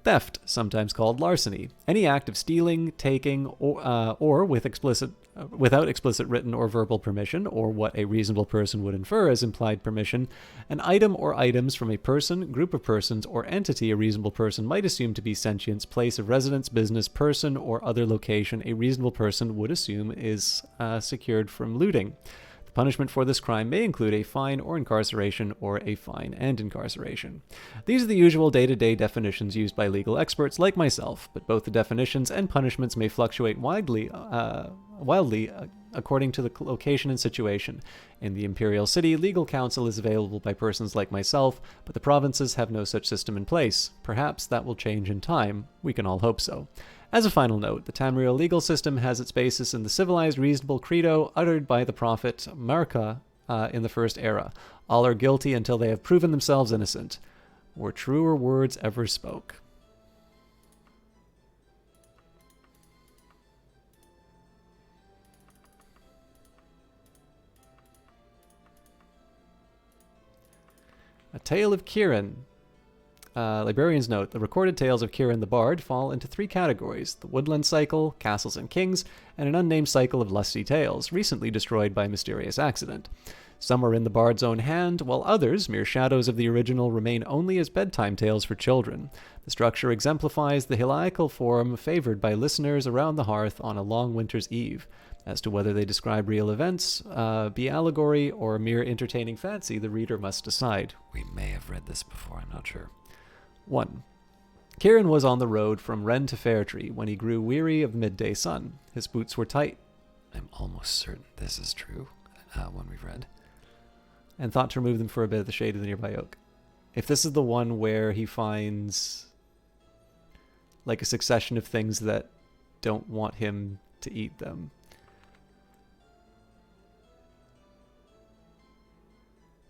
Theft, sometimes called larceny. Any act of stealing, taking, or without explicit written or verbal permission, or what a reasonable person would infer as implied permission, an item or items from a person, group of persons, or entity a reasonable person might assume to be sentience, place of residence, business, person, or other location a reasonable person would assume is secured from looting. The Punishment for this crime may include a fine or incarceration, or a fine and incarceration. These are the usual day-to-day definitions used by legal experts like myself, but both the definitions and punishments may fluctuate wildly according to the location and situation. In the Imperial City, legal counsel is available by persons like myself, but the provinces have no such system in place. Perhaps that will change in time. We can all hope so. As a final note, the Tamriel legal system has its basis in the civilized, reasonable credo uttered by the prophet Marka in the First Era. All are guilty until they have proven themselves innocent. Were truer words ever spoke? A Tale of Kieran. Librarian's note: the recorded tales of Kieran the Bard fall into three categories: the Woodland Cycle, Castles and Kings, and an unnamed cycle of lusty tales, recently destroyed by mysterious accident. Some are in the Bard's own hand, while others, mere shadows of the original, remain only as bedtime tales for children. The structure exemplifies the hilaical form favored by listeners around the hearth on a long winter's eve. As to whether they describe real events, be allegory, or mere entertaining fancy, the reader must decide. We may have read this before, I'm not sure. 1. Kieran was on the road from Wren to Fairtree when he grew weary of the midday sun. His boots were tight. I'm almost certain this is true, one we've read. And thought to remove them for a bit of the shade of the nearby oak. If this is the one where he finds like a succession of things that don't want him to eat them.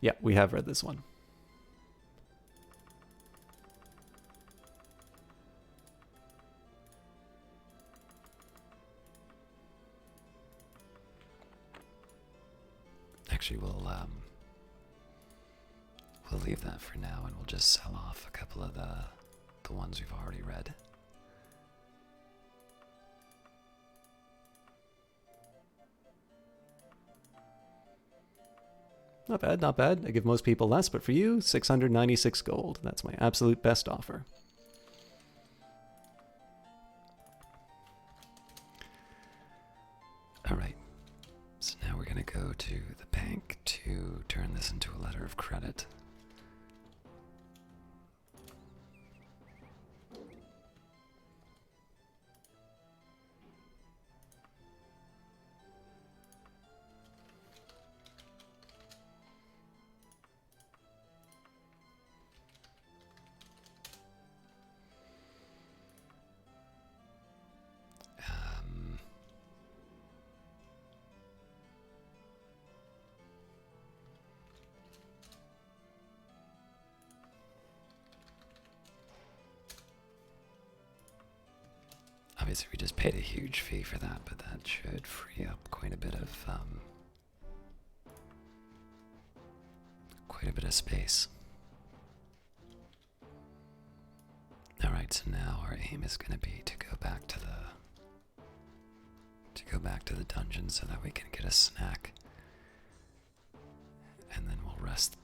Yeah, we have read this one. Actually, we'll leave that for now, and we'll just sell off a couple of the ones we've already read. Not bad, not bad. I give most people less, but for you, 696 gold. That's my absolute best offer. All right. So now we're going to go to the bank to turn this into a letter of credit. Obviously, we just paid a huge fee for that, but that should free up quite a bit of space. All right, so now our aim is going to be to go back to the dungeon so that we can get a snack, and then we'll rest.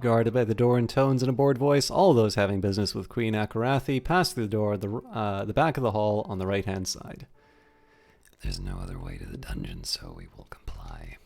Guarded by the door in tones in a bored voice, all those having business with Queen Akarathi pass through the door at the back of the hall on the right-hand side. There's no other way to the dungeon, so we will comply.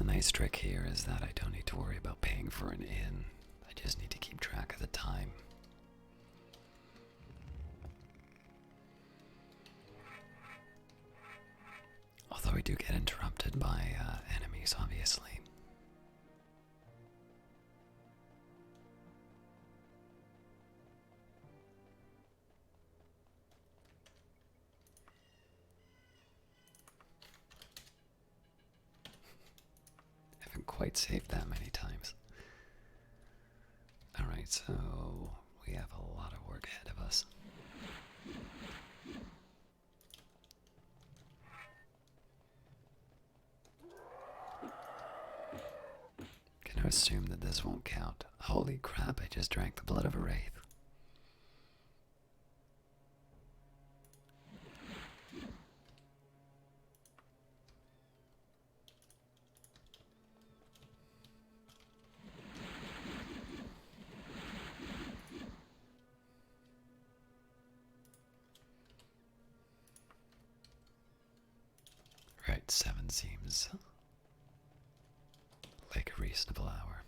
nice trick here is that I don't need to worry about paying for an inn. I just need to keep track of the time. Although we do get interrupted by enemies, obviously. Haven't quite saved that many times. Alright, so we have a lot of work ahead of us. Gonna assume that this won't count. Holy crap, I just drank the blood of a wraith. Right, 7 seems like a reasonable hour.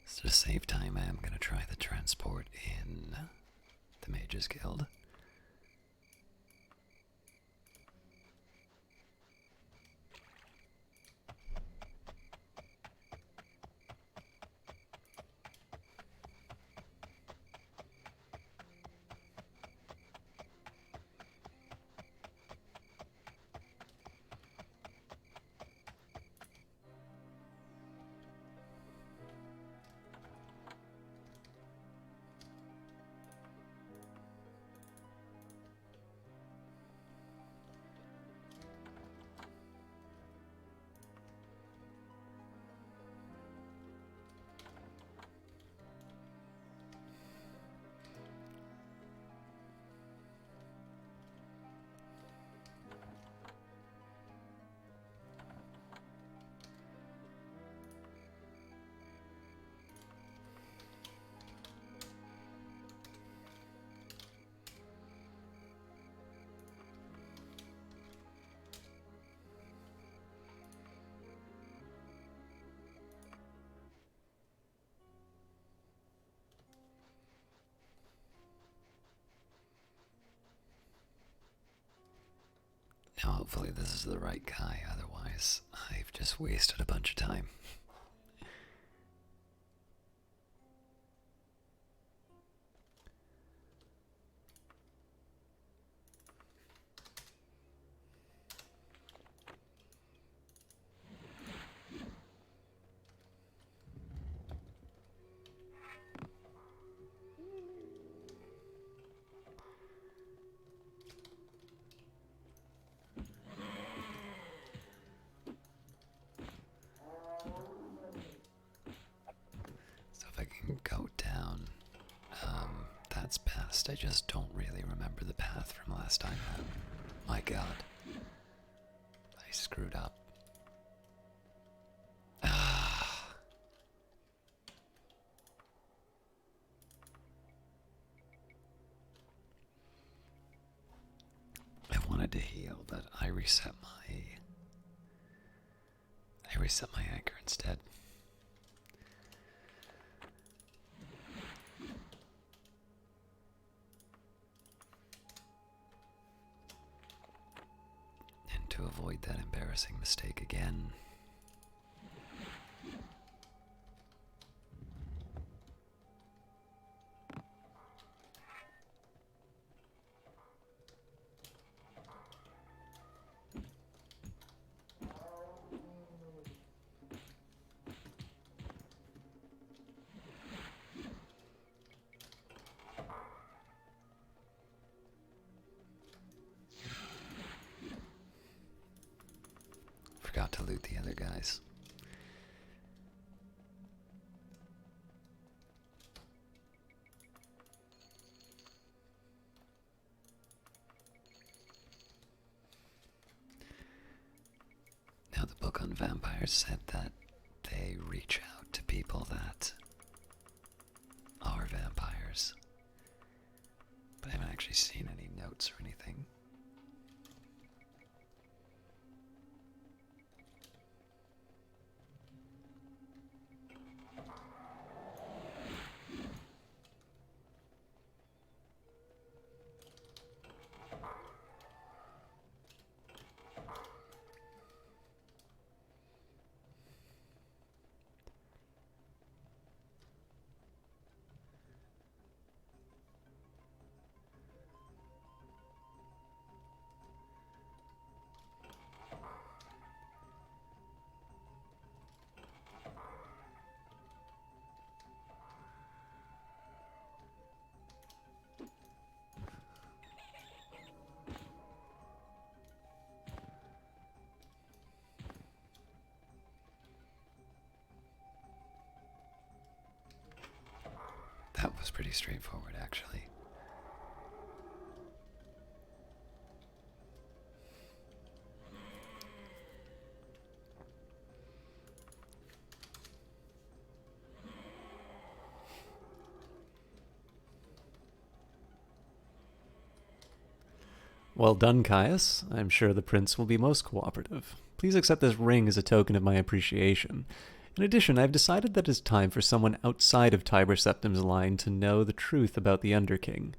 So to save time, I am going to try the transport in the Mage's Guild. Now hopefully this is the right guy, otherwise I've just wasted a bunch of time. So if I can go down, that's past. I just don't really remember the path from last time. My god. I screwed up. Ah. I wanted to heal, but I reset my anchor instead. embarrassing mistake again. Forgot to loot the other guys. Now, the book on vampires said that they reach out to people that are vampires, but I haven't actually seen any notes or anything. That was pretty straightforward, actually. Well done, Caius. I'm sure the prince will be most cooperative. Please accept this ring as a token of my appreciation. In addition, I've decided that it's time for someone outside of Tiber Septim's line to know the truth about the Underking.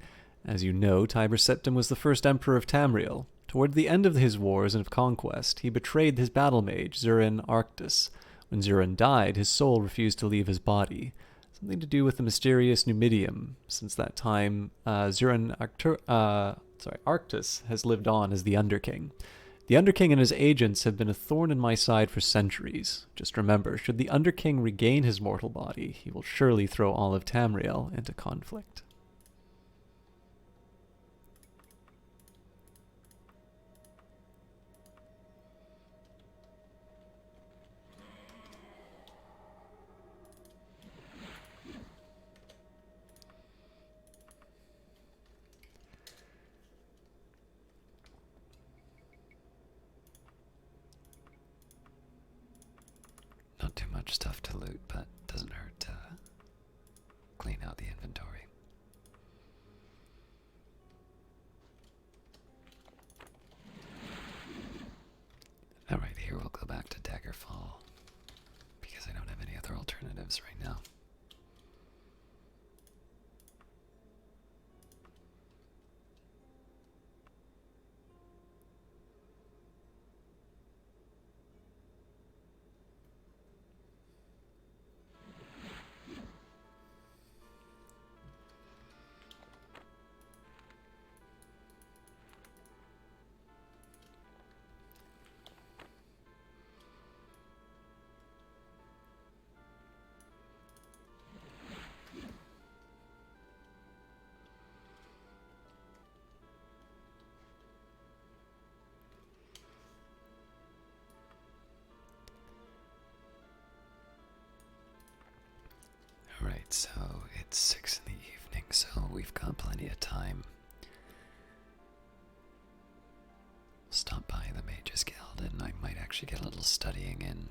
As you know, Tiber Septim was the first emperor of Tamriel. Toward the end of his wars and of conquest, he betrayed his battle mage, Zurin Arctus. When Zurin died, his soul refused to leave his body. Something to do with the mysterious Numidium. Since that time, Arctus has lived on as the Underking. The Underking and his agents have been a thorn in my side for centuries. Just remember, should the Underking regain his mortal body, he will surely throw all of Tamriel into conflict. Not too much stuff to loot, but doesn't hurt to clean out the inventory. Alright, here we'll go back to Daggerfall, because I don't have any other alternatives right now. Alright, so it's 6 in the evening, so we've got plenty of time. Stop by the Mage's Guild and I might actually get a little studying in.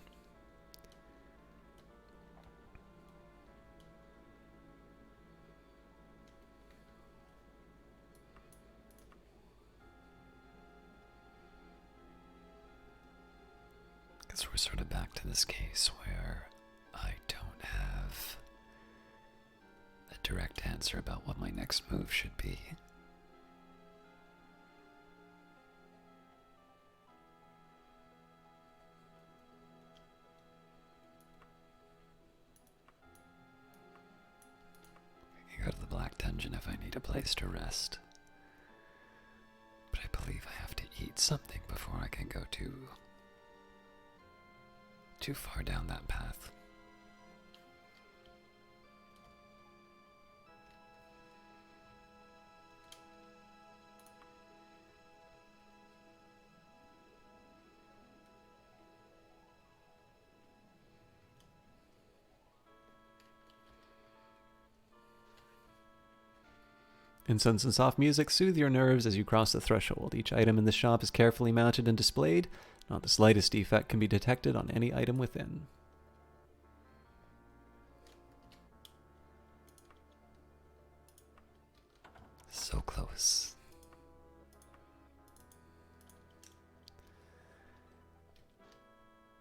Because we're sort of back to this case where I don't have a direct answer about what my next move should be. need a place to rest. But I believe I have to eat something before I can go too far down that path. Incense and soft music soothe your nerves as you cross the threshold. Each item in the shop is carefully mounted and displayed. Not the slightest defect can be detected on any item within. So close.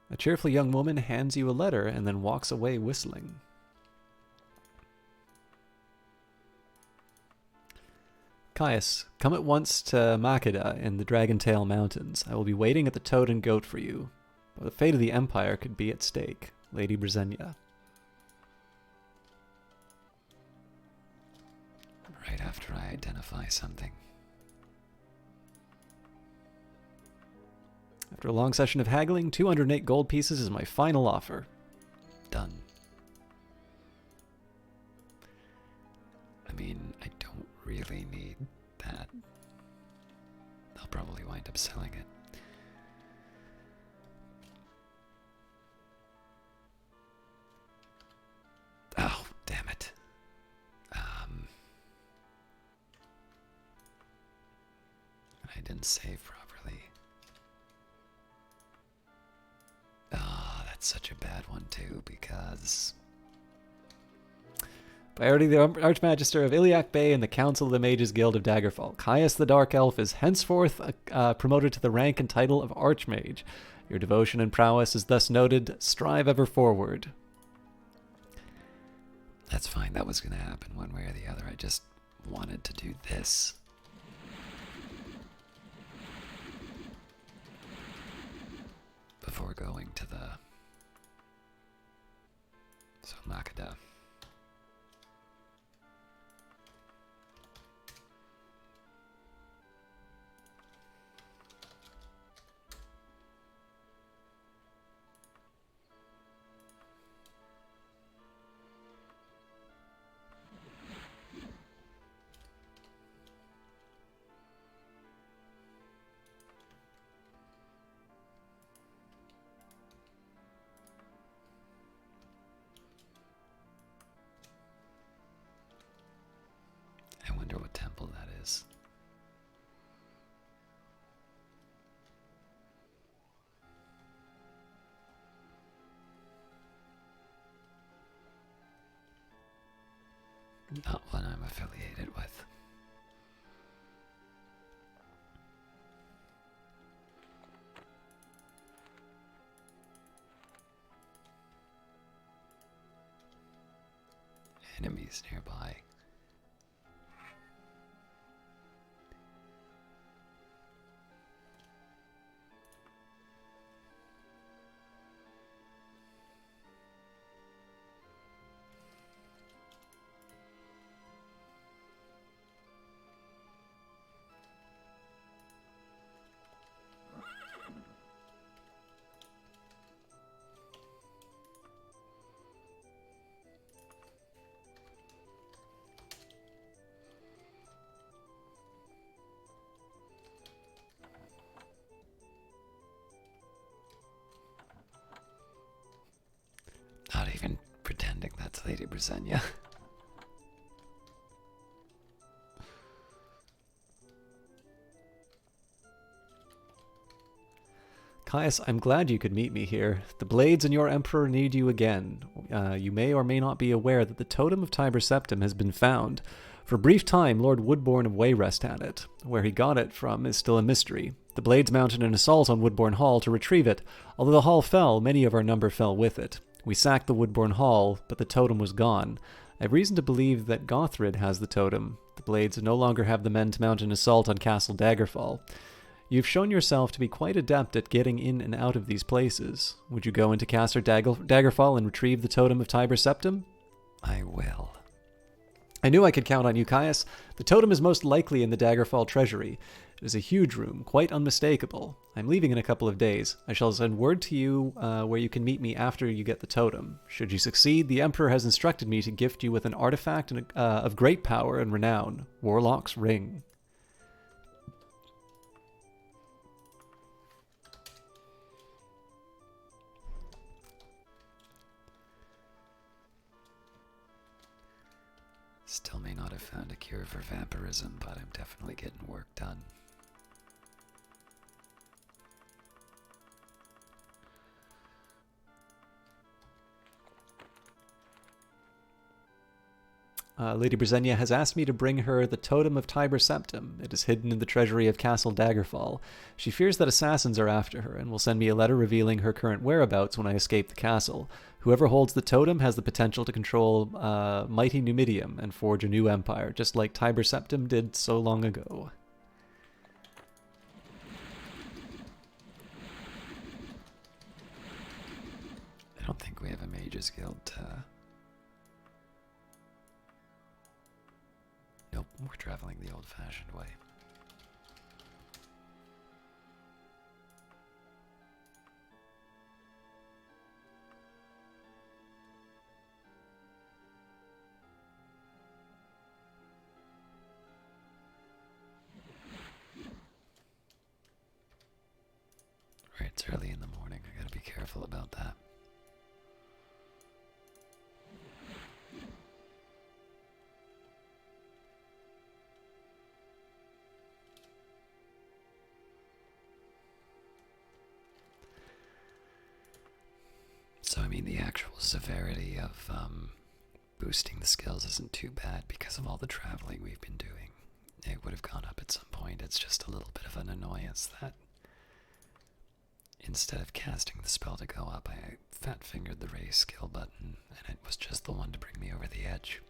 A cheerful young woman hands you a letter and then walks away whistling. Caius, come at once to Makeda in the Dragontail Mountains. I will be waiting at the Toad and Goat for you. But the fate of the Empire could be at stake. Lady Brezenia. Right after I identify something. After a long session of haggling, 208 gold pieces is my final offer. Done. I mean, I don't really need that. I'll probably wind up selling it. Oh, damn it. I didn't save properly. Ah, that's such a bad one too, because By order of the Archmagister of Iliac Bay and the Council of the Mages Guild of Daggerfall, Caius the Dark Elf is henceforth promoted to the rank and title of Archmage. Your devotion and prowess is thus noted. Strive ever forward. that's fine. That was going to happen one way or the other. I just wanted to do this. Before going to the Makeda. I wonder what temple that is. Not one I'm affiliated with. Enemies nearby. Not even pretending that's Lady Brezenia. Caius, I'm glad you could meet me here. The Blades and your Emperor need you again. You may or may not be aware that the Totem of Tiber Septim has been found. For a brief time, Lord Woodbourne of Wayrest had it. Where he got it from is still a mystery. The Blades mounted an assault on Woodbourne Hall to retrieve it. Although the hall fell, many of our number fell with it. We sacked the Woodbourne Hall, but the totem was gone. I have reason to believe that Gothrid has the totem. The Blades no longer have the men to mount an assault on Castle Daggerfall. You've shown yourself to be quite adept at getting in and out of these places. Would you go into Castle Daggerfall and retrieve the totem of Tiber Septim? I will. I knew I could count on you, Caius. The totem is most likely in the Daggerfall treasury. It is a huge room, quite unmistakable. I'm leaving in a couple of days. I shall send word to you where you can meet me after you get the totem. Should you succeed, the Emperor has instructed me to gift you with an artifact of great power and renown, Warlock's Ring. Still may not have found a cure for vampirism, but I'm definitely getting work done. Lady Brisenia has asked me to bring her the Totem of Tiber Septim. It is hidden in the treasury of Castle Daggerfall. She fears that assassins are after her, and will send me a letter revealing her current whereabouts when I escape the castle. Whoever holds the totem has the potential to control mighty Numidium and forge a new empire, just like Tiber Septim did so long ago. I don't think we have a Mage's Guild. Nope, we're traveling the old-fashioned way. Right, it's early in the morning. I gotta be careful about that. So, I mean, the actual severity of boosting the skills isn't too bad because of all the traveling we've been doing. It would have gone up at some point. It's just a little bit of an annoyance that instead of casting the spell to go up, I fat-fingered the raise skill button, and it was just the one to bring me over the edge.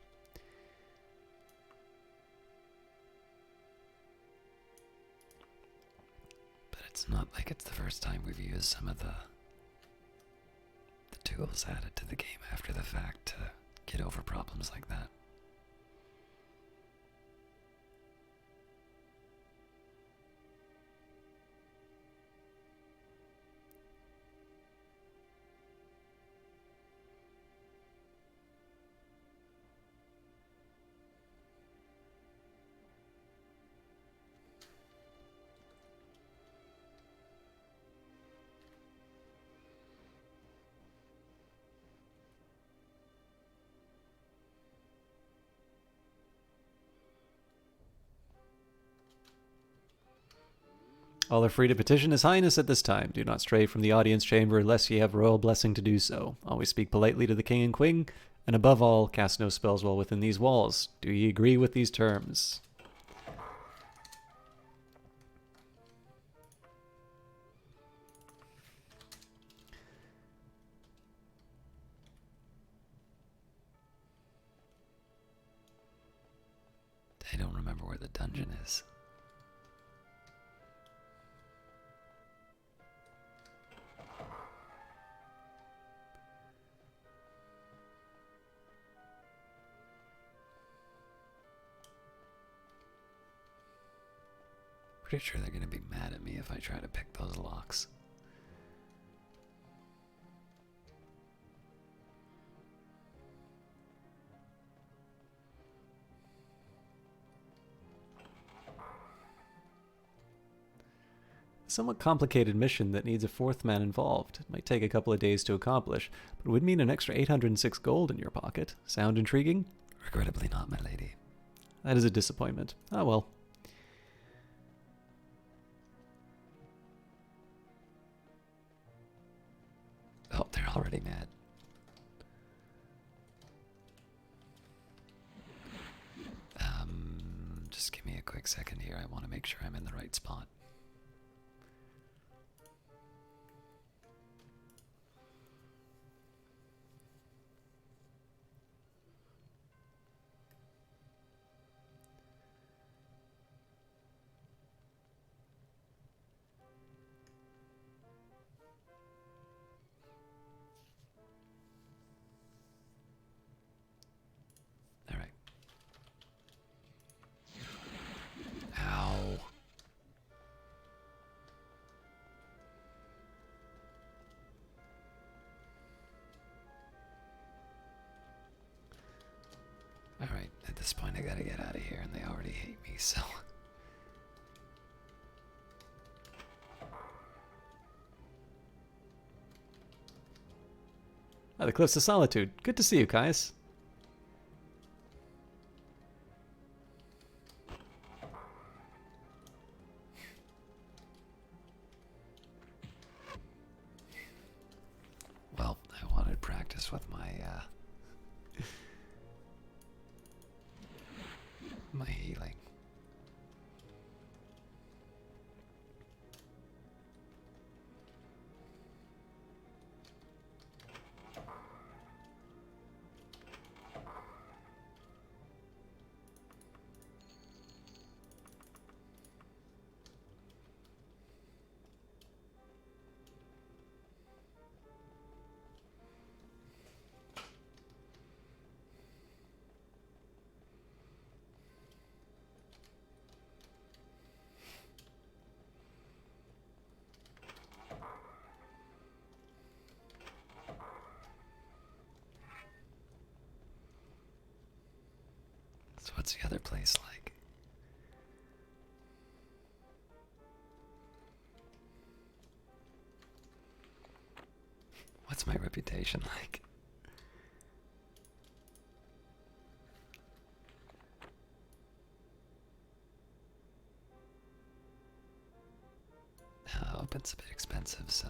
But it's not like it's the first time we've used some of the tools added to the game after the fact to get over problems like that. All are free to petition His Highness at this time. Do not stray from the audience chamber unless ye have royal blessing to do so. Always speak politely to the king and queen, and above all, cast no spells while within these walls. Do ye agree with these terms? I don't remember where the dungeon is. Pretty sure they're going to be mad at me if I try to pick those locks. Somewhat complicated mission that needs a fourth man involved. It might take a couple of days to accomplish, but would mean an extra 806 gold in your pocket. Sound intriguing? Regrettably not, my lady. That is a disappointment. Ah well. Oh, they're already mad. Just give me a quick second here. I want to make sure I'm in the right spot. All right. this point, I gotta get out of here, and they already hate me, so. The Cliffs of Solitude. Good to see you, Kais. Well, I wanted practice with my, my healing. So what's the other place like? What's my reputation like? It's a bit expensive, so.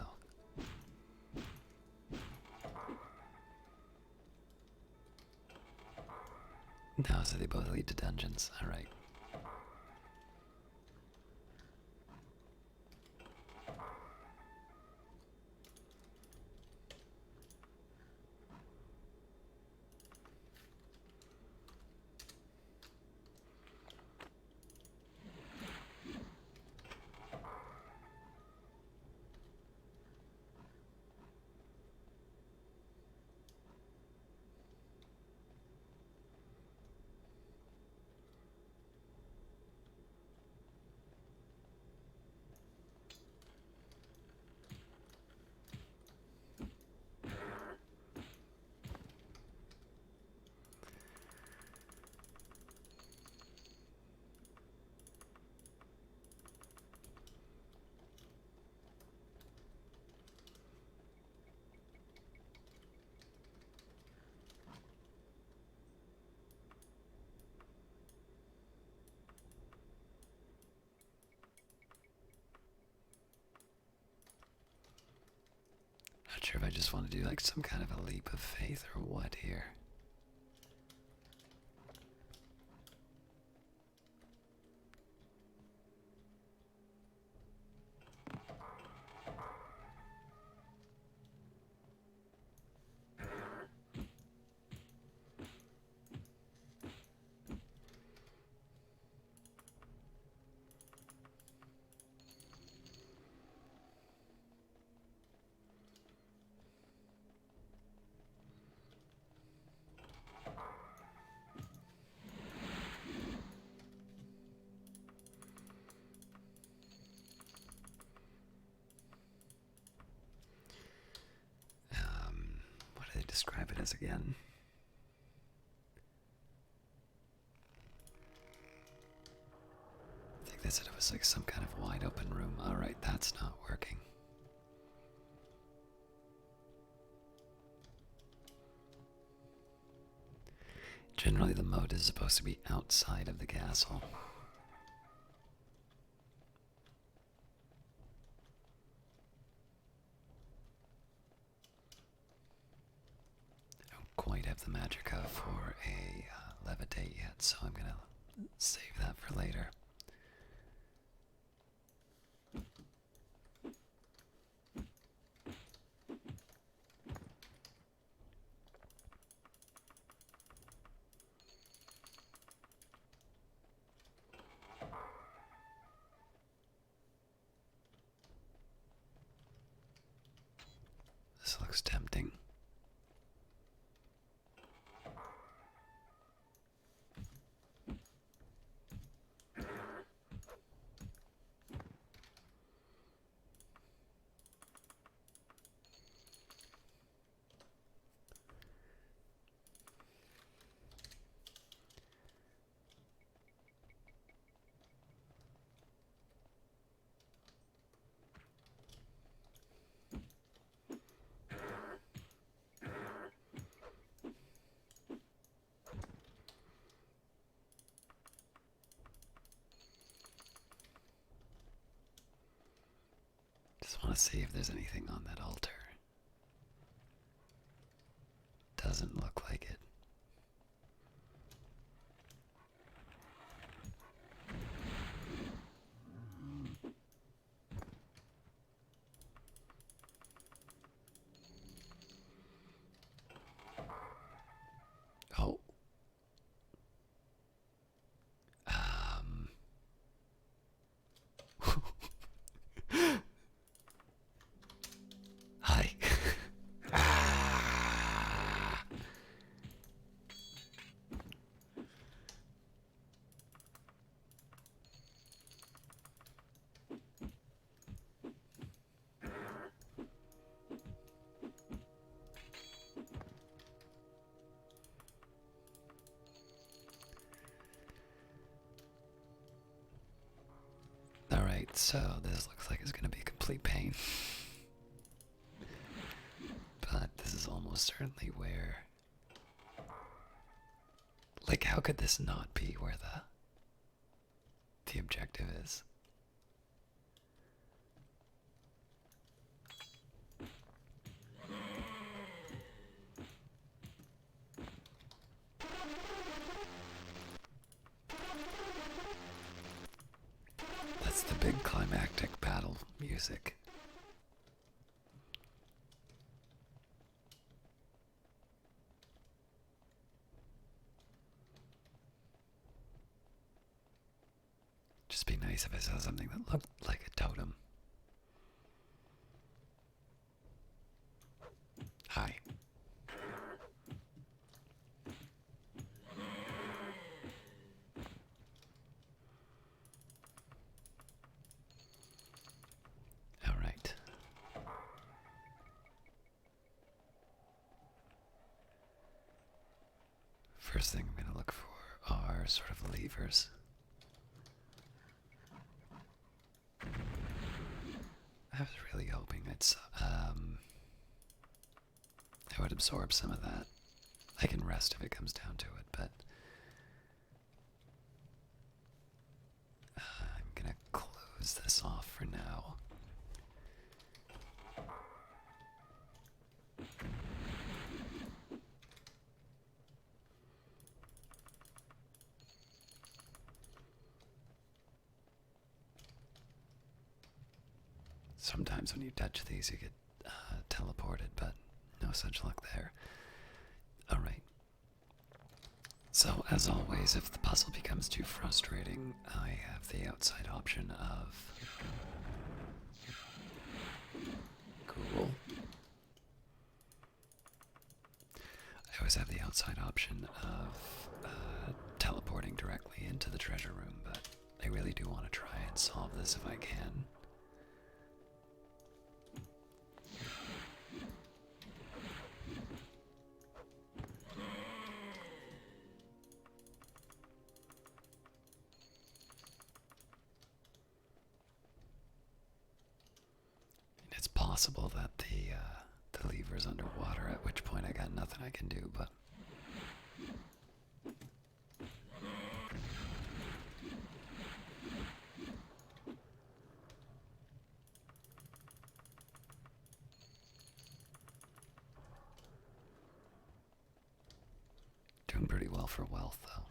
No, so they both lead to dungeons. Alright. Not sure if I just want to do like some kind of a leap of faith or what here. What do they describe it as again? I think they said it was like some kind of wide open room. Alright, that's not working. Generally, the moat is supposed to be outside of the castle. I don't quite have the magicka for a levitate yet, so I'm gonna save that for later. This looks tempting. Just want to see if there's anything on that altar. Doesn't look like it. Oh. Hi. Ah. Alright, so this looks like it's going to be a complete pain. But this is almost certainly where... Like, how could this not be where the objective is? That's the big climactic battle music. Just be nice if I saw something that looked like a totem. Hi. All right. First thing I'm going to look for are sort of levers. I was really hoping I would absorb some of that. I can rest if it comes down to it, but I'm gonna close this off for now. Sometimes when you touch these, you get teleported, but no such luck there. Alright. So, as always, if the puzzle becomes too frustrating, I have the outside option of... Cool. I always have the outside option of teleporting directly into the treasure room, but I really do want to try and solve this if I can. It's possible that the lever's underwater, at which point I got nothing I can do, but... Doing pretty well for wealth, though.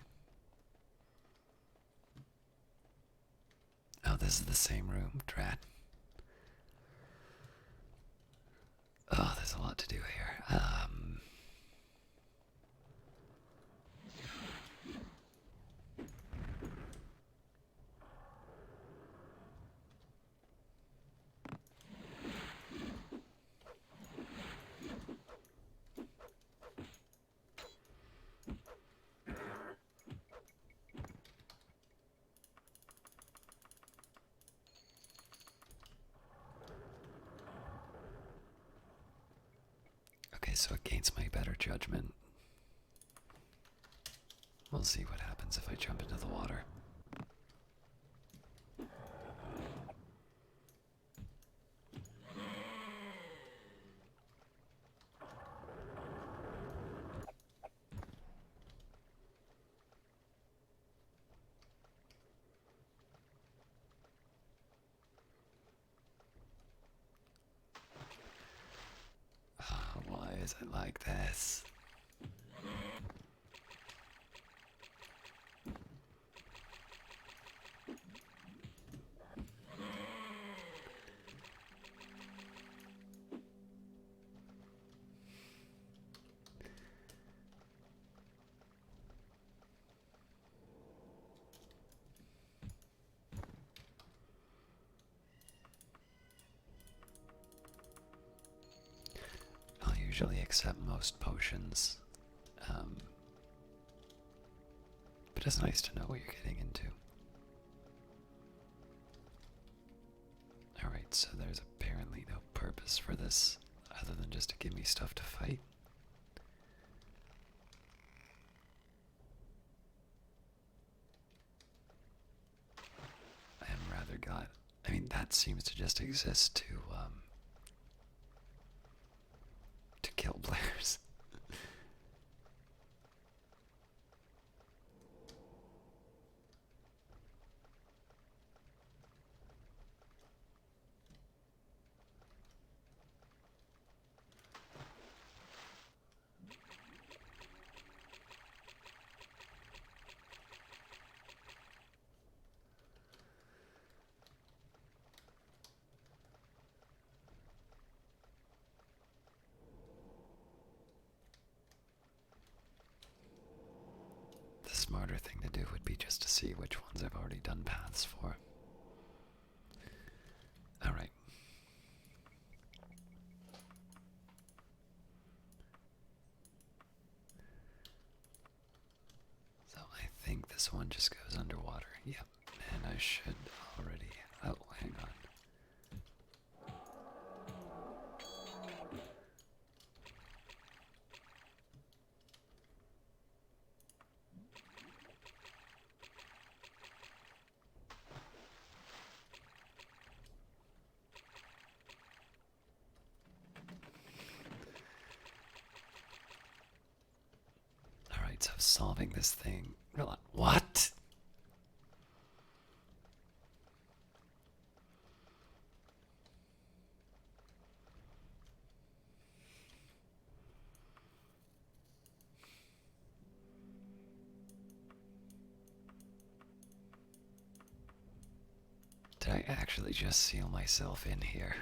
Oh, this is the same room, drat. Oh, there's a lot to do here. Okay, so against my better judgment, we'll see what happens if I jump into the water. is it like this? I'll usually accept most potions, but it's nice to know what you're getting into. Alright, so there's apparently no purpose for this other than just to give me stuff to fight. I am rather got. I mean, that seems to just exist to kill players. The smarter thing to do would be just to see which ones I've already done paths for. Alright. So I think this one just goes underwater. Yep. And I should already... Oh, hang on. Alright, so solving this thing... What? Did I actually just seal myself in here?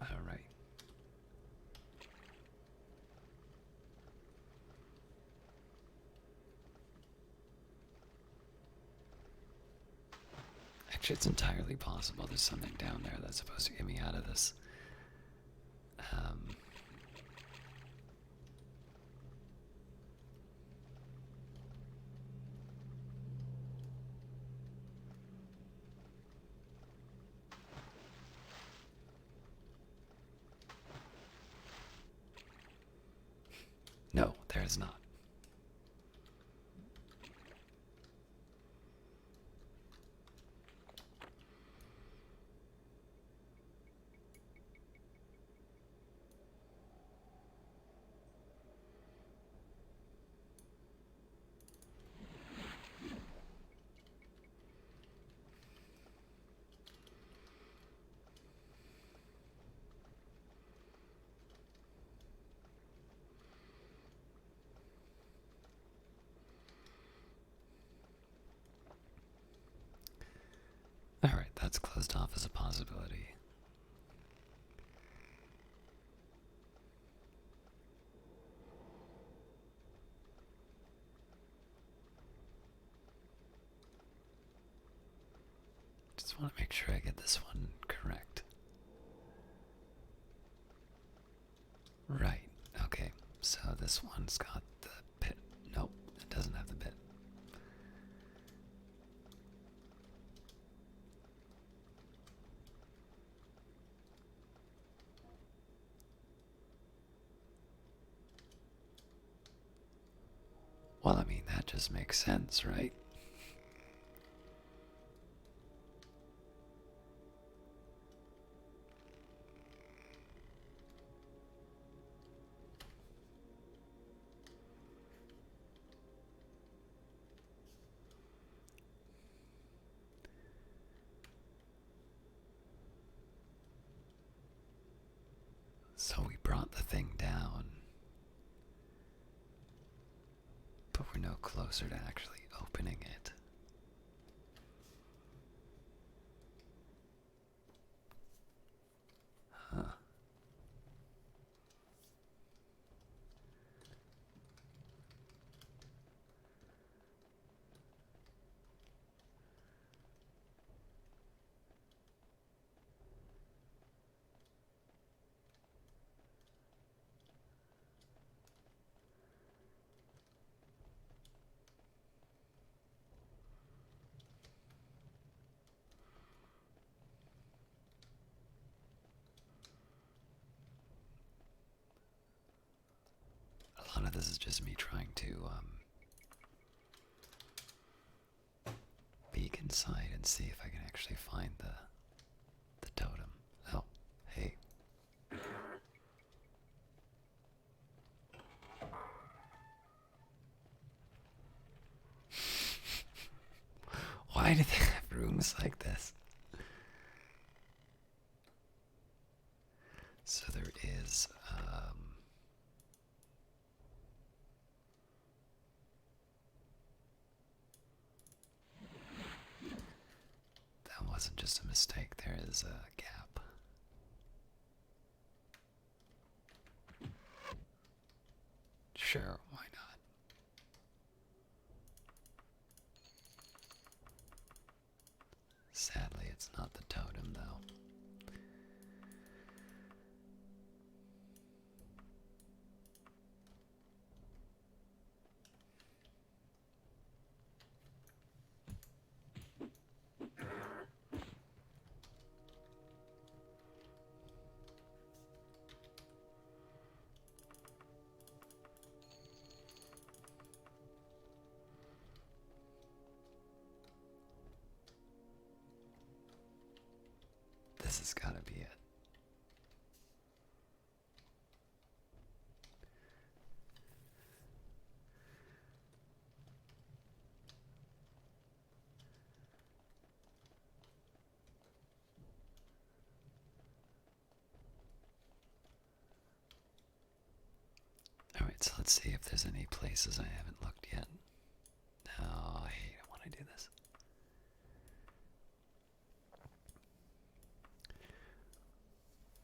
Alright. Actually, it's entirely possible there's something down there that's supposed to get me out of this. No, there is not. Alright, that's closed off as a possibility. Just want to make sure I get this one correct. Right, okay, so this one's got the bit. Nope, it doesn't have the bit. Well, I mean, that just makes sense, right? So we brought the thing down, but we're no closer to actually opening it. Huh. A lot of this is just me trying to peek inside and see if I can actually find the totem. Oh, hey. Why do they have rooms like this? So there is, that wasn't just a mistake, there is a gap. Sure, why not? Sadly, it's not the totem, though. This has got to be it. Alright, so let's see if there's any places I haven't looked yet. No, I hate it when I do this.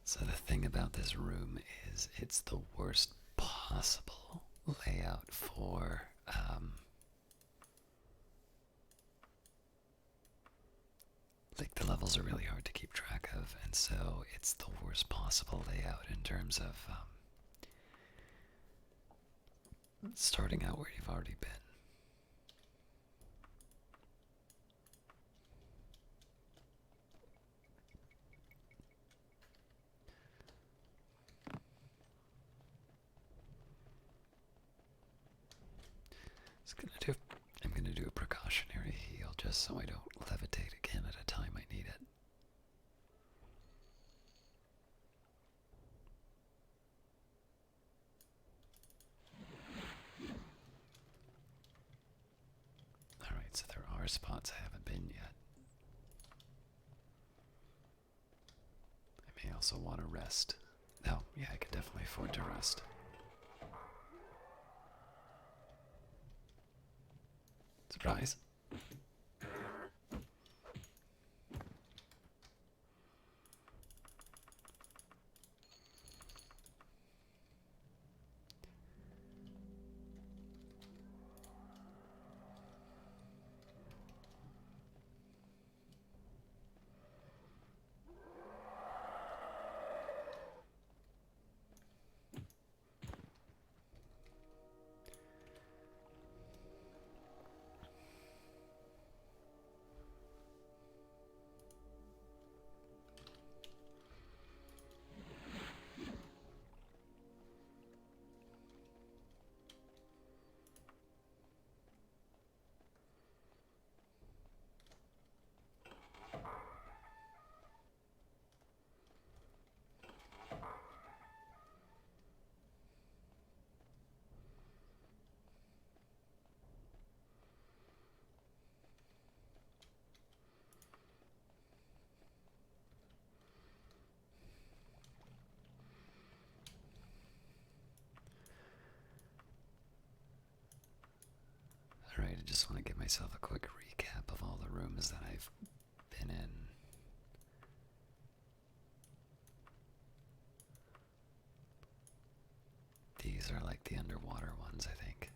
So the thing about this room is it's the worst possible layout for like the levels are really hard to keep track of, and so it's the worst possible layout in terms of starting out where you've already been. I'm gonna do a precautionary heal just so I don't levitate again at a time I need it. Alright, so there are spots I haven't been yet. I may also want to rest. Oh, yeah, I can definitely afford to rest. Surprise. I just want to give myself a quick recap of all the rooms that I've been in. These are like the underwater ones, I think.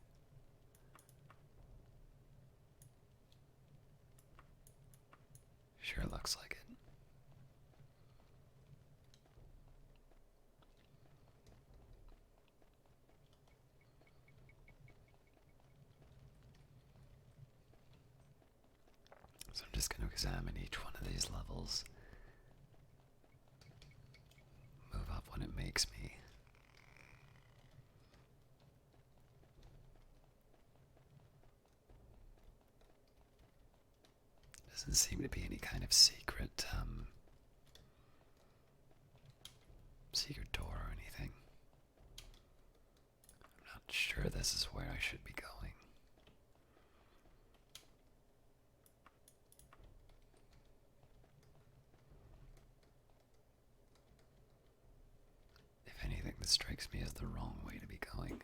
Sure looks like it. So I'm just going to examine each one of these levels. Move up when it makes me. Doesn't seem to be any kind of secret door or anything. I'm not sure this is where I should be going. If anything, this strikes me as the wrong way to be going.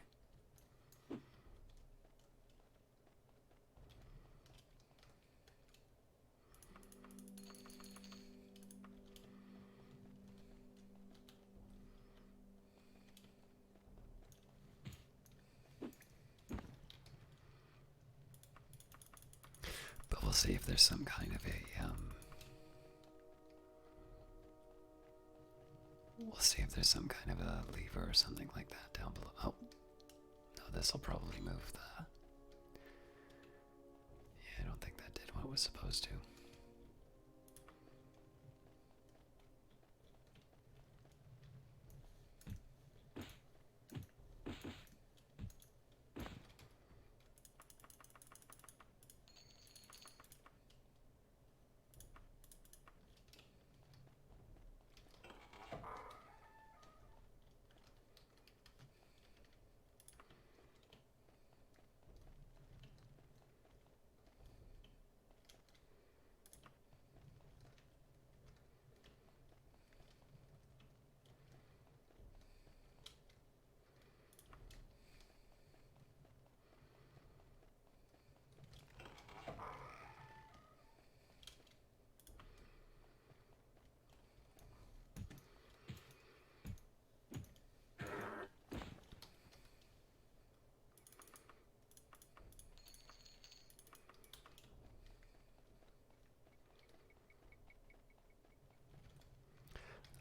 But we'll see if there's some kind of a, we'll see if there's some kind of a lever or something like that down below. Oh, no, this will probably move the... Yeah, I don't think that did what it was supposed to.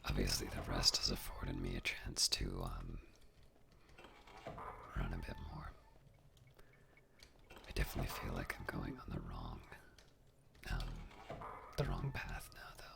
Obviously, the rest has afforded me a chance to run a bit more. I definitely feel like I'm going on the wrong path now, though.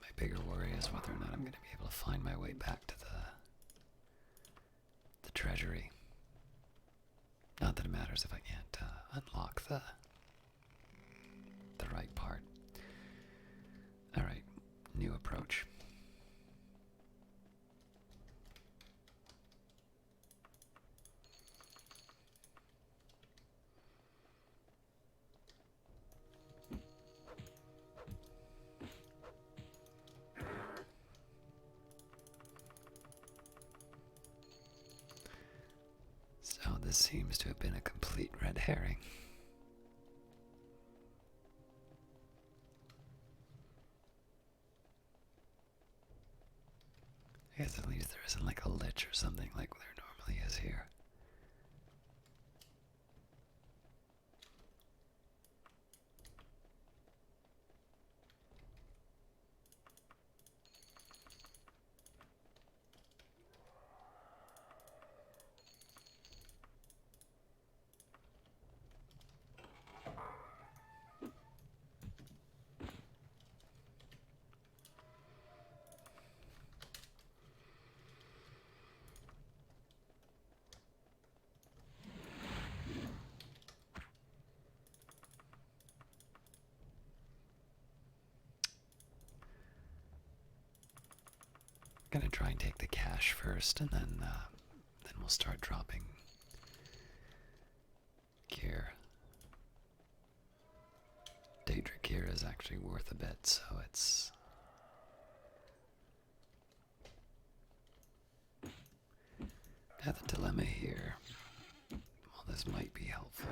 My bigger worry is whether or not I'm going to be able to find my way back to the treasury. Not that it matters if I can't unlock the right part. Alright, new approach. So this seems to have been a complete red herring. I guess at least there isn't like a lich or something like there normally is here. gonna try and take the cash first, and then we'll start dropping gear. Daedric gear is actually worth a bit, so it's... Now the dilemma here, well, this might be helpful.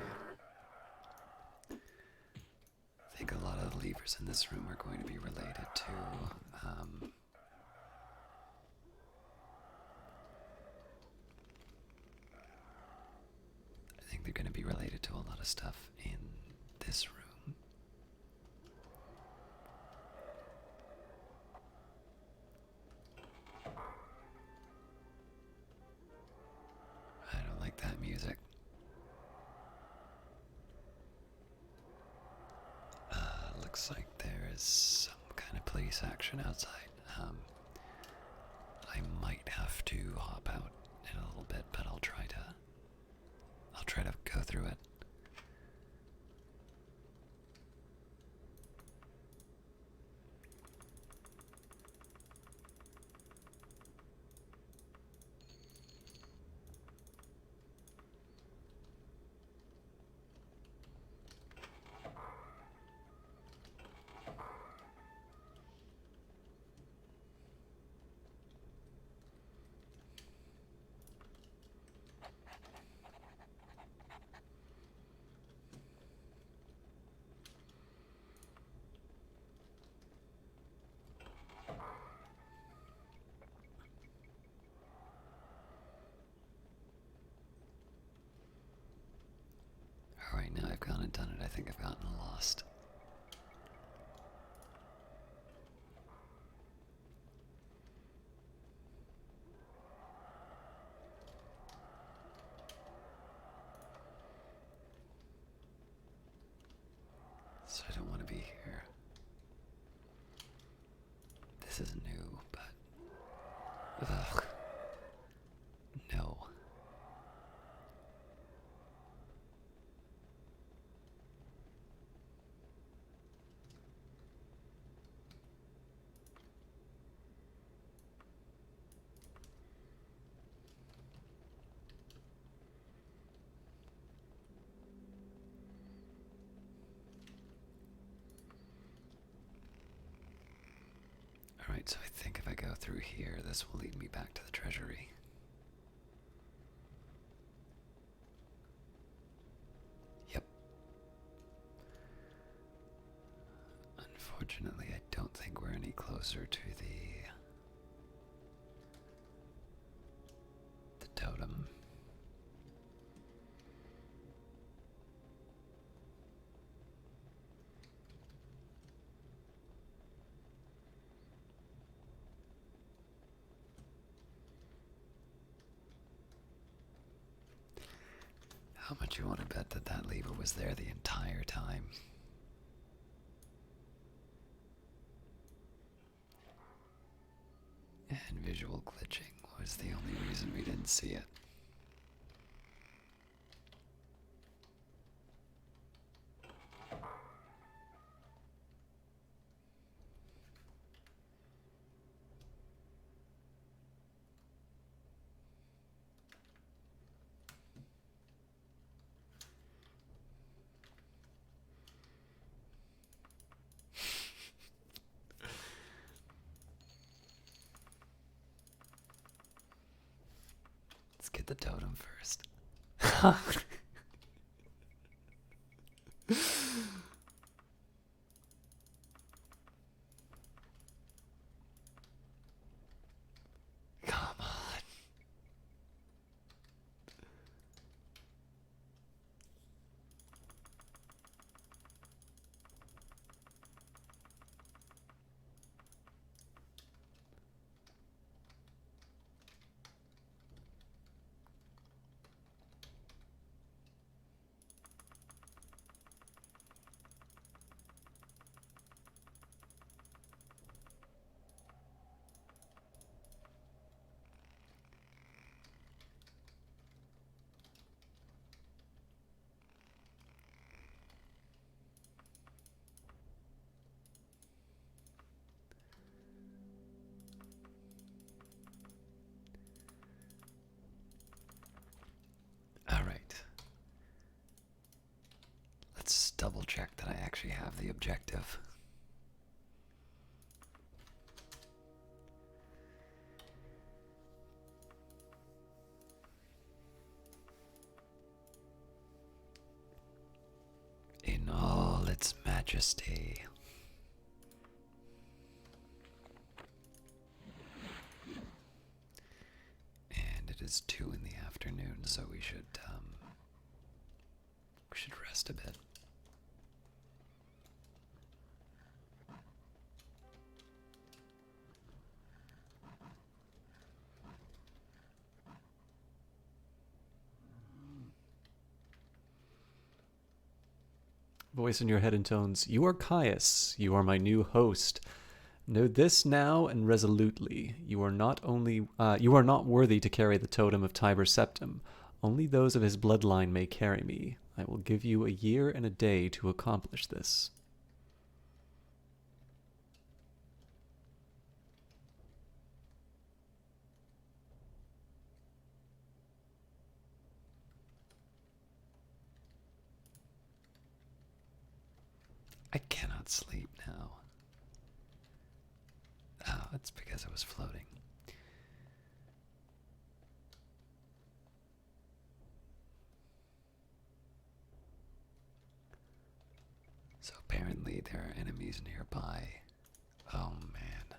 I think a lot of the levers in this room are going to be related to, I think they're going to be related to a lot of stuff in this room. I don't like that music. Looks like there is some kind of police action outside. I might have to hop out in a little bit, but I'll try to go through it. Alright, now I've gone and done it. I think I've gotten lost. So I don't want to be here. This is new, but... Ugh. No. Alright, so I think if I go through here, this will lead me back to the treasury. Yep. Unfortunately, I don't think we're any closer to the totem. How much you want to bet that that lever was there the entire time? And visual glitching was the only reason we didn't see it. Let's get the totem first. Come on. double check that I actually have the objective. In all its majesty. And it is 2 in the afternoon, so we should rest a bit. Voice in your head intones, "You are Caius. You are my new host. Know this now and resolutely. You are not worthy to carry the totem of Tiber Septim. Only those of his bloodline may carry me. I will give you a year and a day to accomplish this." I cannot sleep now. Oh, it's because I was floating. So apparently there are enemies nearby. Oh man.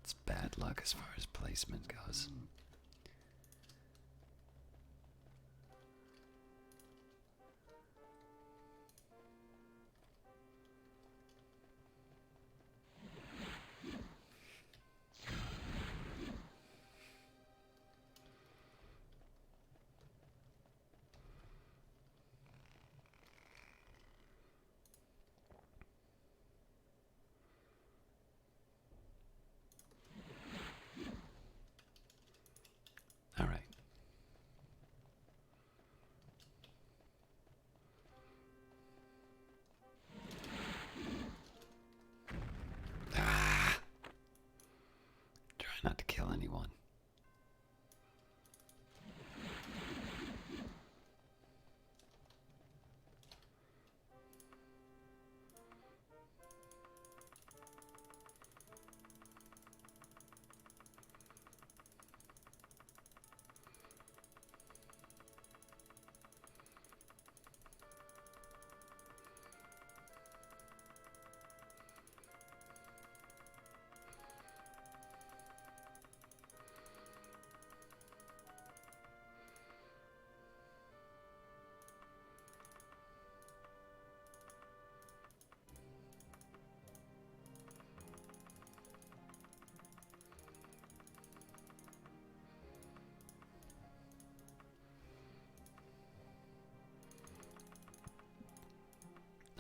It's bad luck as far as placement goes. All right. Ah! Try not to kill anyone.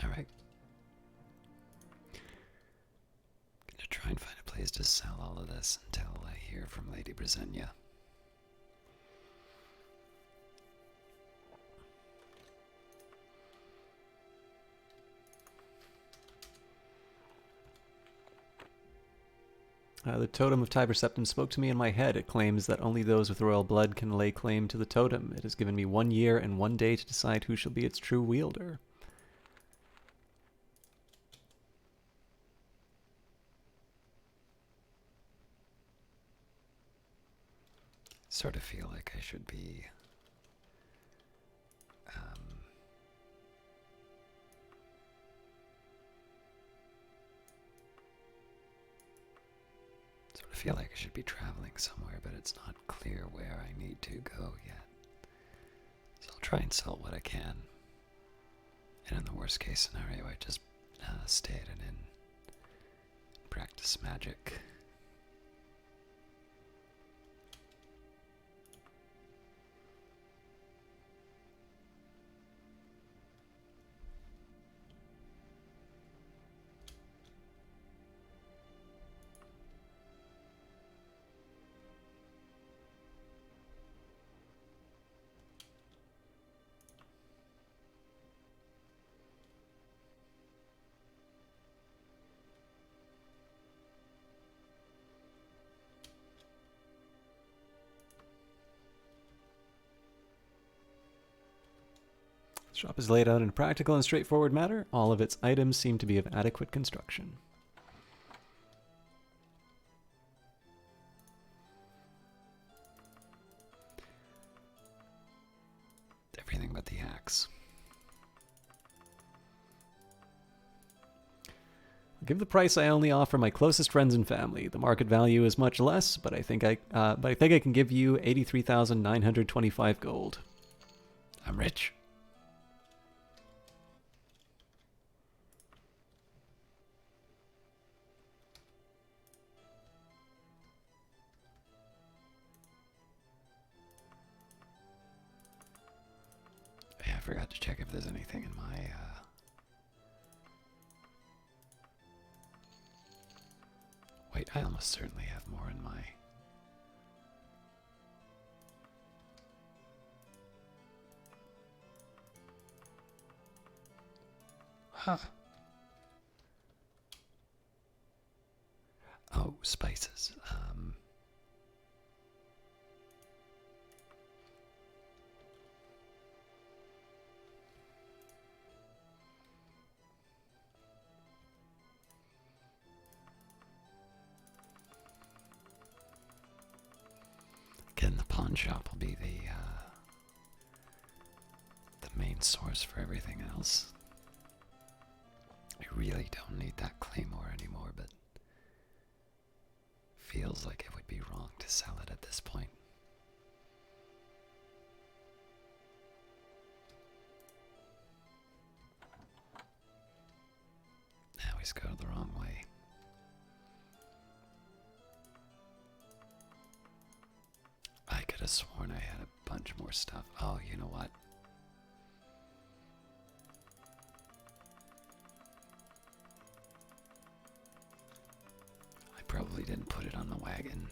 All right. Gonna try and find a place to sell all of this until I hear from Lady Brisenia. The totem of Tiber Septim spoke to me in my head. It claims that only those with royal blood can lay claim to the totem. It has given me 1 year and 1 day to decide who shall be its true wielder. Sort of feel like I should be traveling somewhere, but it's not clear where I need to go yet. So I'll try and sell what I can. And in the worst case scenario, I just stay at an inn and practice magic. Shop is laid out in a practical and straightforward manner. All of its items seem to be of adequate construction. Everything but the axe. I'll give the price I only offer my closest friends and family. The market value is much less, but I think I can give you 83,925 gold. I'm rich. Yeah, I forgot to check if there's anything in my Wait, I almost certainly have more in my... Huh. Oh, spices. Again, the pawn shop will be the main source for everything else. I really don't need that claymore anymore, but feels like it would be wrong to sell it at this point. Now he's go the wrong way. I could have sworn I had a bunch more stuff. Oh, you know what? I probably didn't put it on the wagon.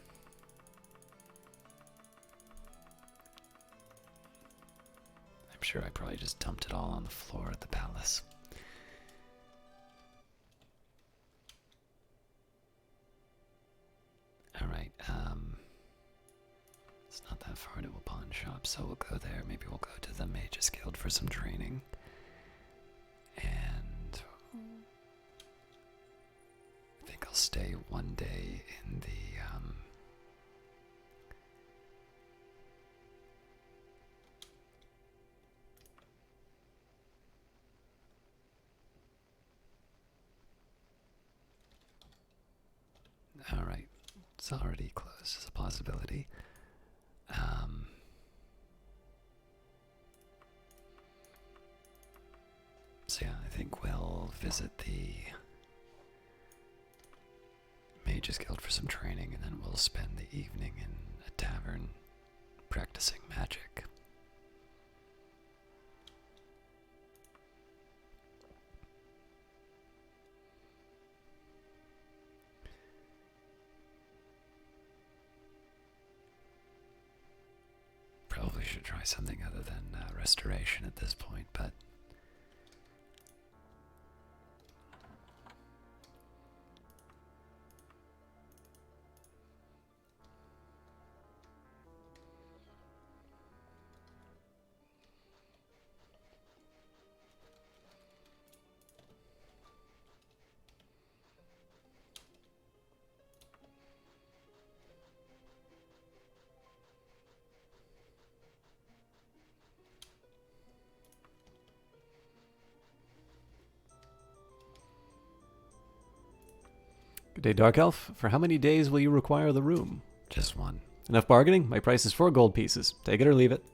I'm sure I probably just dumped it all on the floor at the palace. Alright, it's not that far to a pawn shop, so we'll go there. Maybe we'll go to the Mage's Guild for some training. And I think I'll stay one day in the Alright, it's already closed as a possibility. So yeah, I think we'll visit the Mage's Guild for some training, and then we'll spend the evening in a tavern practicing magic. Probably should try something other than restoration at this point, but Good day, Dark Elf. For how many days will you require the room? just one. Enough bargaining? My price is 4 gold pieces. Take it or leave it.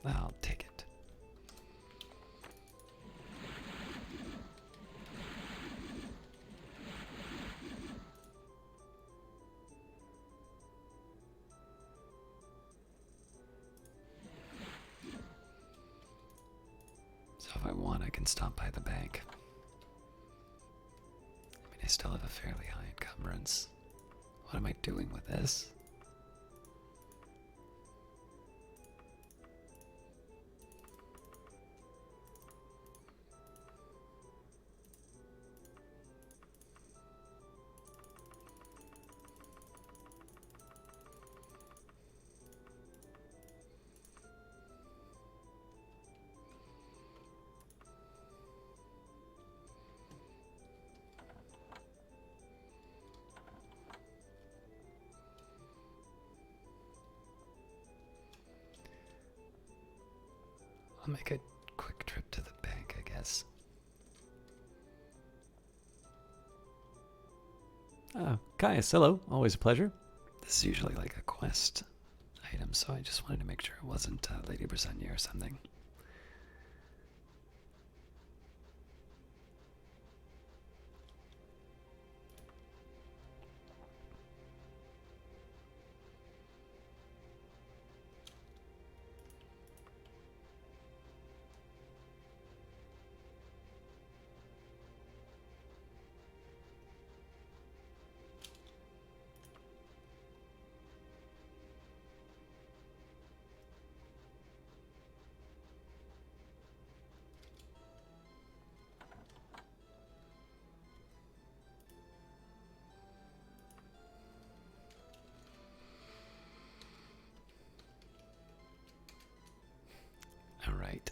I'll take it. So if I want, I can stop by the bank. I mean, I still have a fairly high encumbrance. What am I doing with this? I'll make a quick trip to the bank, I guess. Caius, hello. Always a pleasure. This is usually like a quest item, so I just wanted to make sure it wasn't Lady Brasenia or something. All right.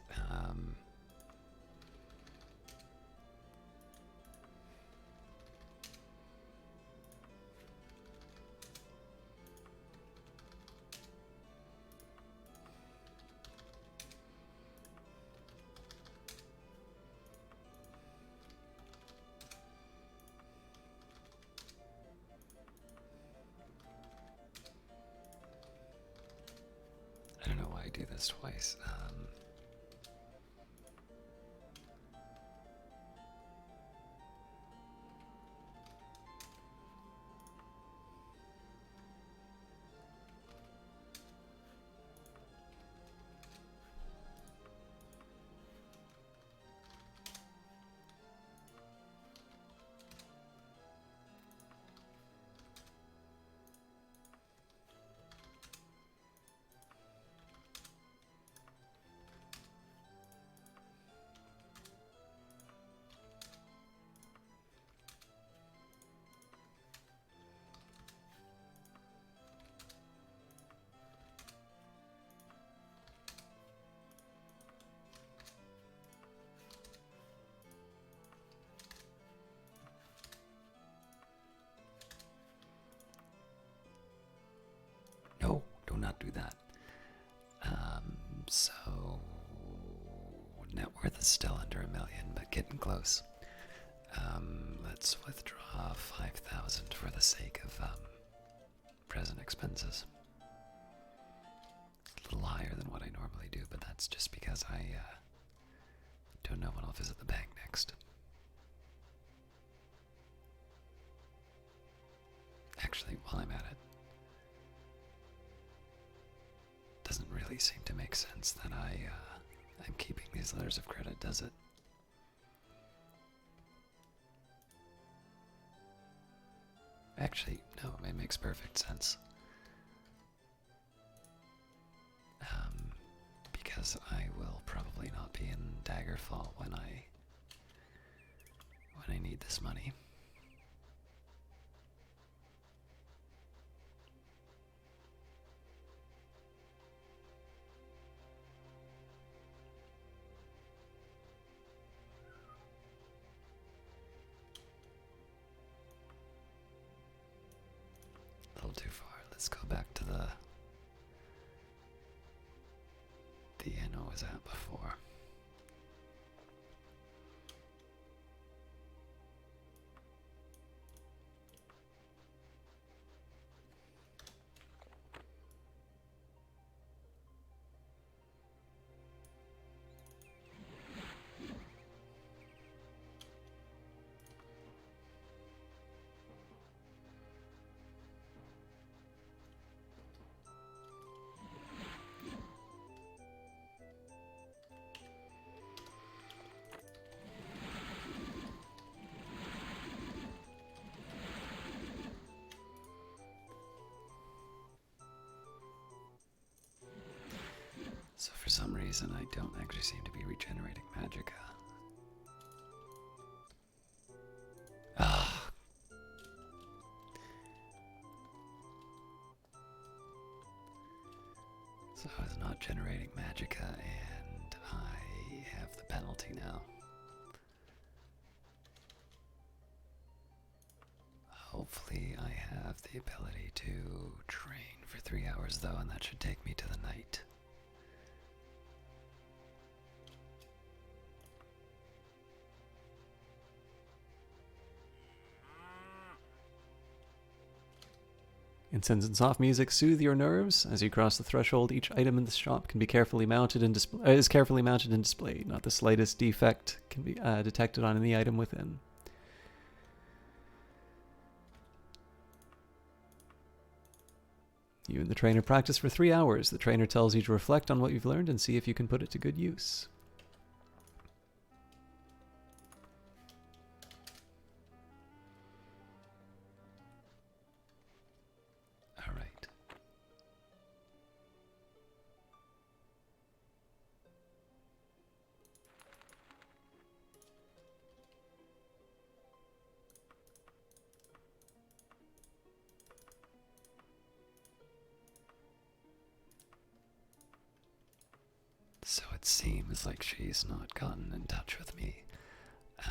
I don't know why I do this twice. No, do not do that. So net worth is still under $1 million, but getting close. Let's withdraw 5,000 for the sake of present expenses. It's a little higher than what I normally do, but that's just because I don't know when I'll visit the bank next. Actually, while I'm at it, doesn't really seem to make sense that I'm keeping these letters of credit, does it? Actually, no, it makes perfect sense. Because I will probably not be in Daggerfall when I need this money. A little too far. Let's go back to the inn I was at before. So for some reason, I don't actually seem to be regenerating magicka. Ah. So I was not generating magicka, and I have the penalty now. Hopefully I have the ability to train for 3 hours though, and that should take me to the night. Incense and soft music soothe your nerves. As you cross the threshold, each item in the shop can be carefully mounted and is carefully mounted and displayed. Not the slightest defect can be detected on any item within. You and the trainer practice for 3 hours. The trainer tells you to reflect on what you've learned and see if you can put it to good use. All right. So it seems like she's not gotten in touch with me. I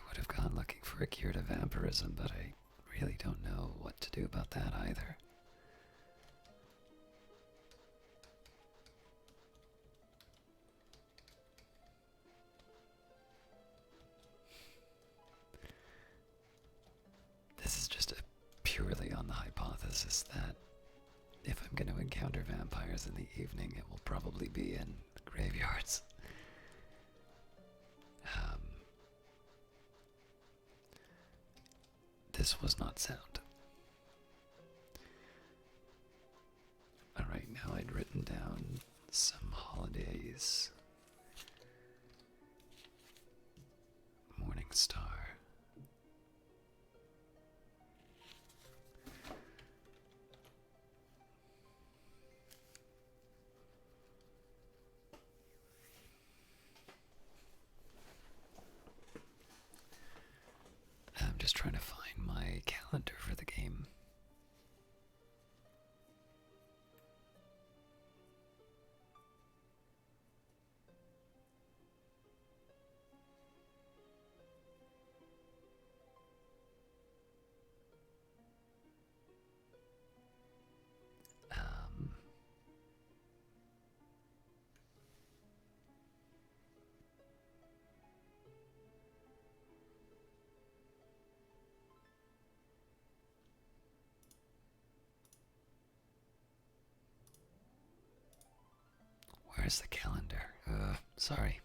would have gone looking for a cure to vampirism, but I really don't know what to do about that either. This is just purely on the hypothesis that if I'm going to encounter vampires in the evening, it will probably be in graveyards. This was not sound. Alright, now I'd written down some holidays. Morning Star. I'm just trying to find my calendar for the game. Where's the calendar? Sorry.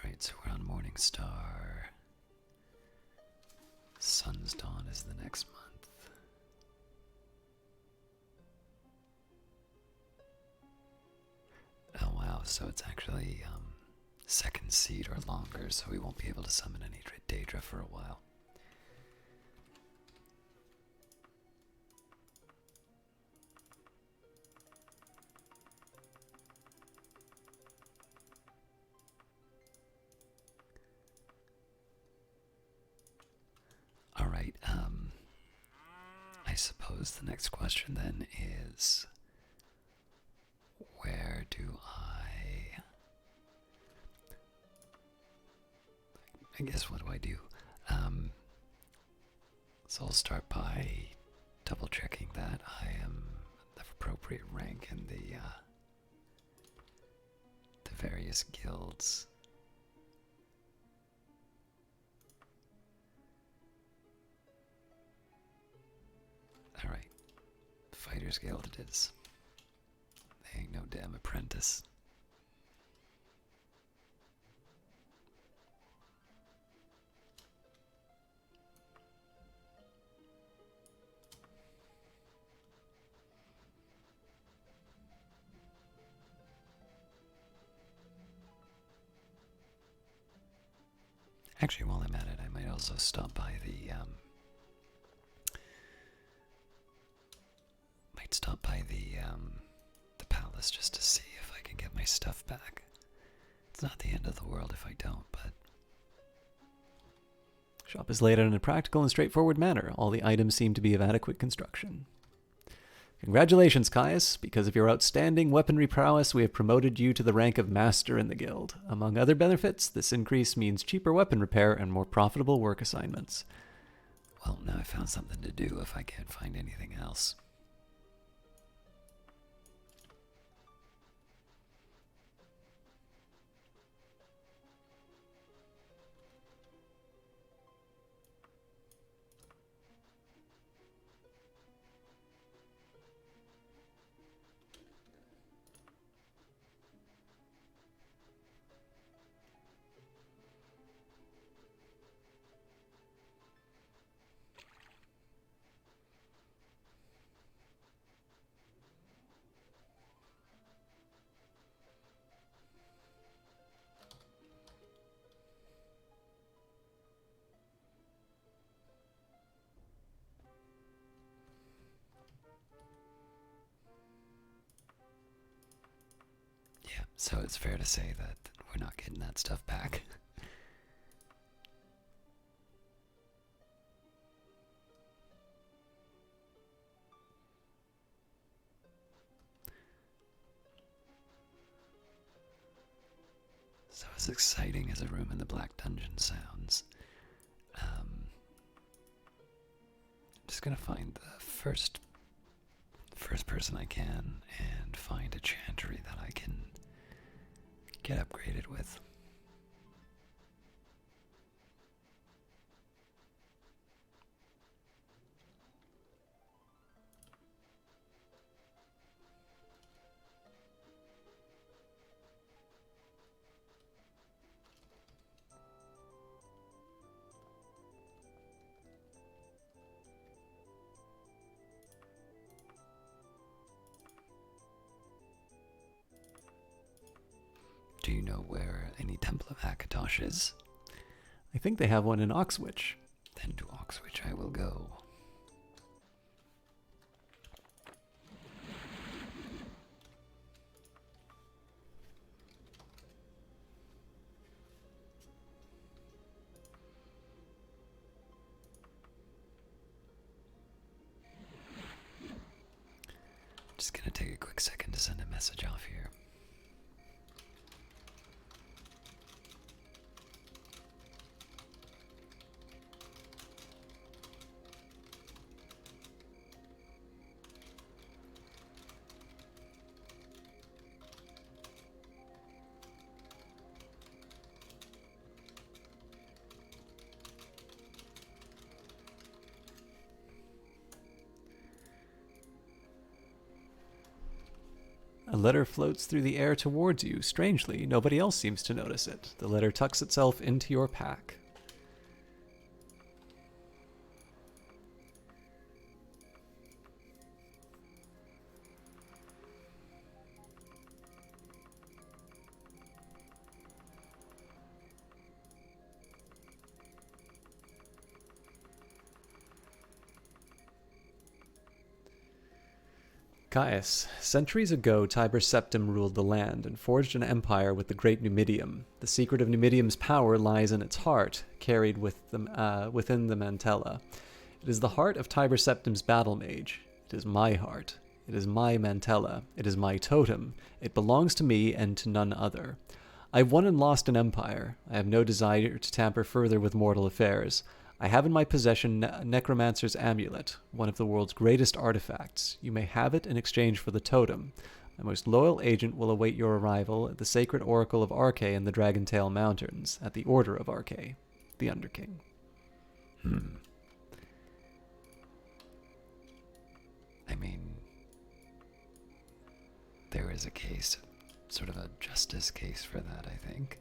Alright, so we're on Morning Star. Sun's Dawn is the next month. Oh wow, so it's actually second seed or longer, so we won't be able to summon any Daedra for a while. Alright, I suppose the next question then is, where do I guess, what do I do? So I'll start by double checking that I am of appropriate rank in the various guilds. Alright, Fighters Guild it is. They ain't no damn apprentice. Actually, while I'm at it, I might also stop by the palace just to see if I can get my stuff back. It's not the end of the world if I don't, but Shop is laid out in a practical and straightforward manner. All the items seem to be of adequate construction. Congratulations, Caius. Because of your outstanding weaponry prowess, we have promoted you to the rank of Master in the Guild. Among other benefits, this increase means cheaper weapon repair and more profitable work assignments. Well, now I found something to do if I can't find anything else. Yeah, so it's fair to say that we're not getting that stuff back. So as exciting as a room in the Black Dungeon sounds, I'm just gonna find the first person I can and find a chantry that I can get upgraded with. Do you know where any Temple of Akatosh is? I think they have one in Oxwich. Then to Oxwich I will go. Just gonna take a quick second to send a message off here. A letter floats through the air towards you. Strangely, nobody else seems to notice it. The letter tucks itself into your pack. Caius, centuries ago Tiber Septim ruled the land and forged an empire with the great Numidium. The secret of Numidium's power lies in its heart, carried within the Mantella. It is the heart of Tiber Septim's battle mage. It is my heart. It is my Mantella. It is my totem. It belongs to me and to none other. I have won and lost an empire. I have no desire to tamper further with mortal affairs. I have in my possession Necromancer's Amulet, one of the world's greatest artifacts. You may have it in exchange for the totem. My most loyal agent will await your arrival at the sacred oracle of Arkay in the Dragontail Mountains, at the Order of Arkay, the Underking. I mean, there is a case, sort of a justice case for that, I think.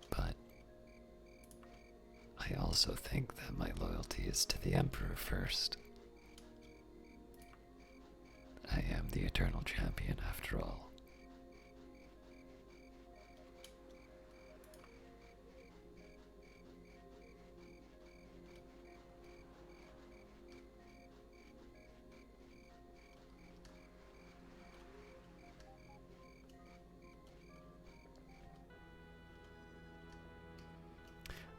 But I also think that my loyalty is to the Emperor first. I am the eternal champion after all.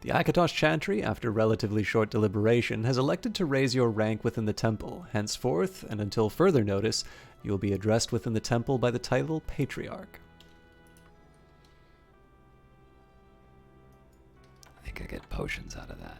The Akatosh Chantry, after relatively short deliberation, has elected to raise your rank within the temple. Henceforth, and until further notice, you will be addressed within the temple by the title Patriarch. I think I get potions out of that.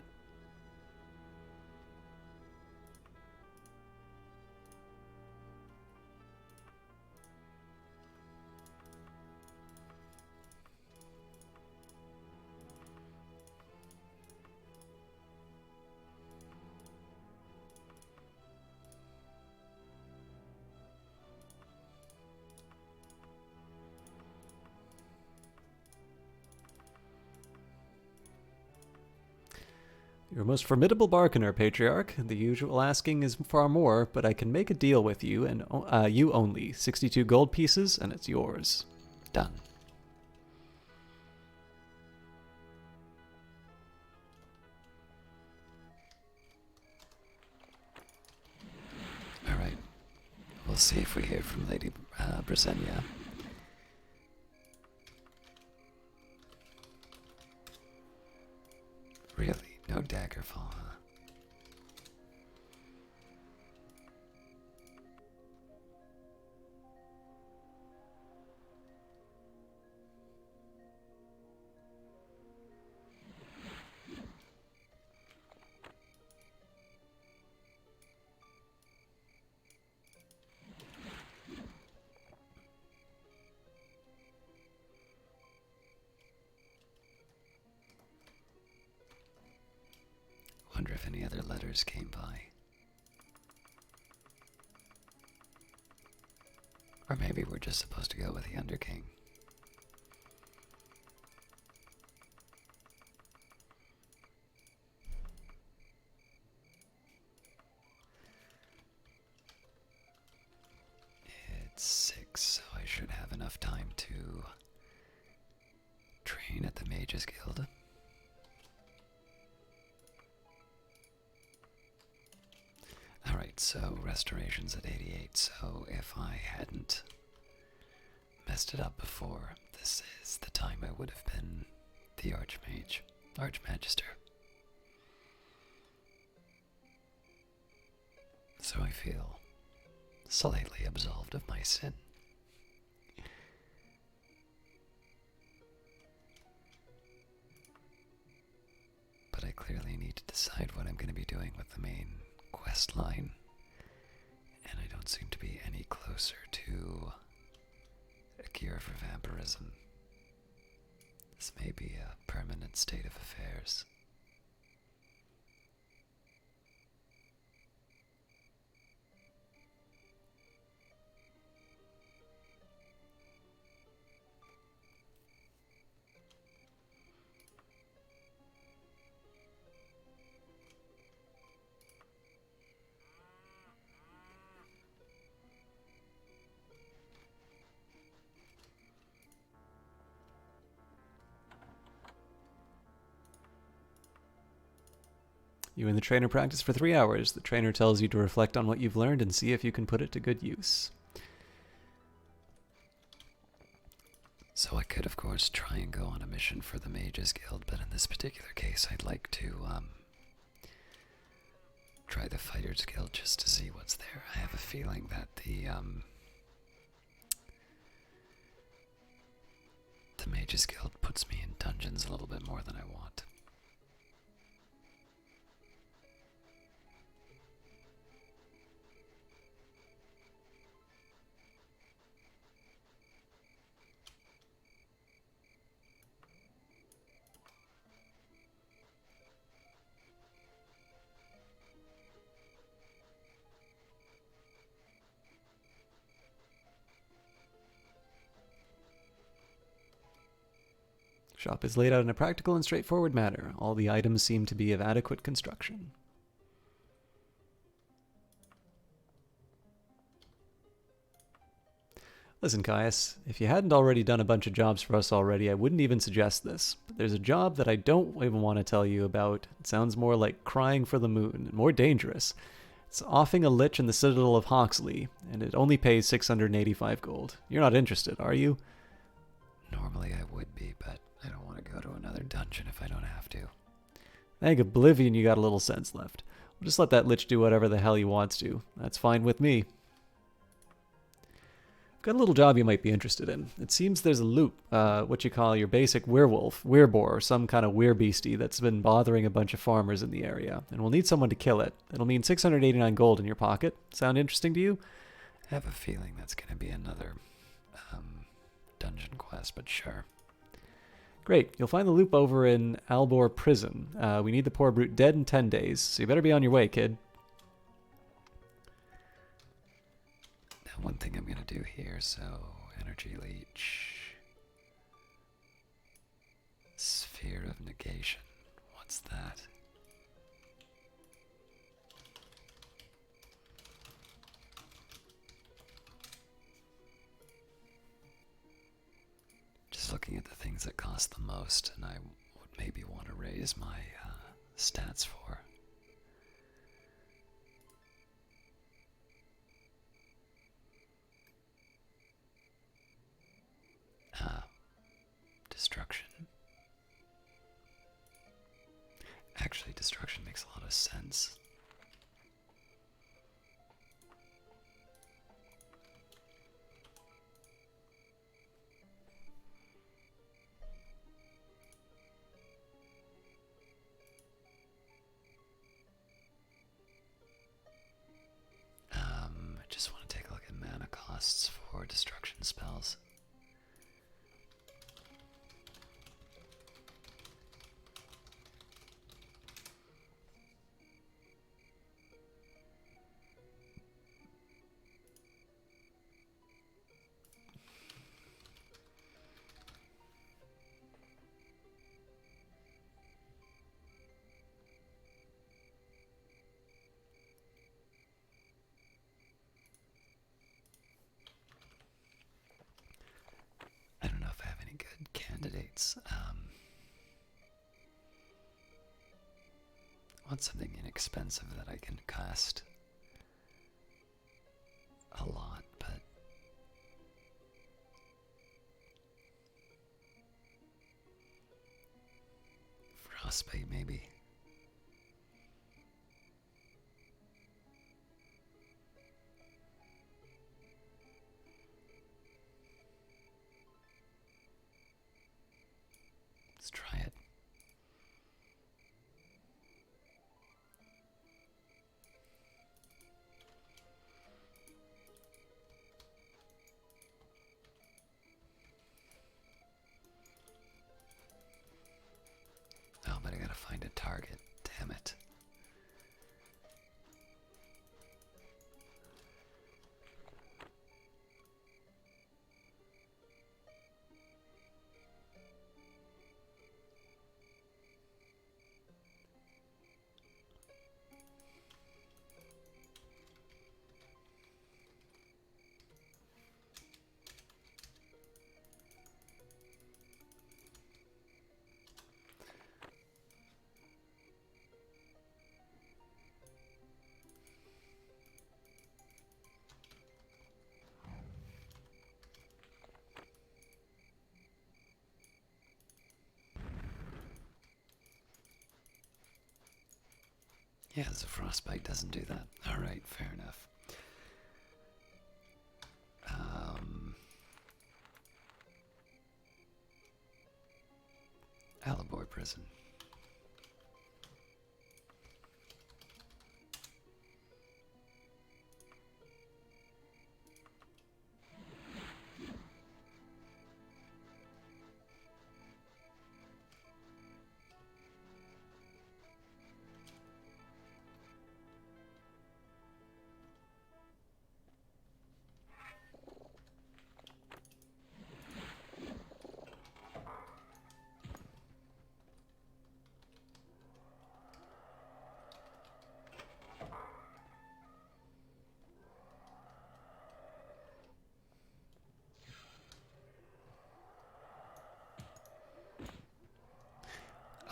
Your most formidable bargainer, Patriarch. The usual asking is far more, but I can make a deal with you, and you only. 62 gold pieces, and it's yours. Done. Alright. We'll see if we hear from Lady Brasenia. Really? No Daggerfall, huh? Wonder if any other letters came by. Or maybe we're just supposed to go with the Underking. It's 6, so I should have enough time to train at the Mage's Guild. Alright, so restoration's at 88, so if I hadn't messed it up before, this is the time I would have been the Archmagister. So I feel slightly absolved of my sin. But I clearly need to decide what I'm going to be doing with the main quest line, and I don't seem to be any closer to a cure for vampirism. This may be a permanent state of affairs. You and the trainer practice for 3 hours. The trainer tells you to reflect on what you've learned and see if you can put it to good use. So I could, of course, try and go on a mission for the Mage's Guild, but in this particular case, I'd like to try the Fighter's Guild just to see what's there. I have a feeling that the Mage's Guild puts me in dungeons a little bit more than I want. Shop is laid out in a practical and straightforward manner. All the items seem to be of adequate construction. Listen, Caius, if you hadn't already done a bunch of jobs for us already, I wouldn't even suggest this. But there's a job that I don't even want to tell you about. It sounds more like crying for the moon, and more dangerous. It's offing a lich in the Citadel of Hawksley, and it only pays 685 gold. You're not interested, are you? Normally I would be, but I don't want to go to another dungeon if I don't have to. Thank Oblivion you got a little sense left. We'll just let that lich do whatever the hell he wants to. That's fine with me. Got a little job you might be interested in. It seems there's a loop, what you call your basic werewolf, weirboar, or some kind of weirbeastie that's been bothering a bunch of farmers in the area, and we'll need someone to kill it. It'll mean 689 gold in your pocket. Sound interesting to you? I have a feeling that's going to be another dungeon quest, but sure. Great. You'll find the loop over in Albor Prison. We need the poor brute dead in 10 days, so you better be on your way, kid. Now, one thing I'm going to do here, so energy leech, sphere of negation. What's that? Just looking at the things that cost the most, and I would maybe want to raise my stats for. Destruction. Actually, destruction makes a lot of sense. I just want to take a look at mana costs for destruction spells. I don't know if I have any good candidates. I want something inexpensive that I can cast a lot, but frostbite maybe. Let's try it. Oh, but I gotta find a target. Damn it. Yeah, the frostbite doesn't do that. Alright, fair enough. Alabor Prison.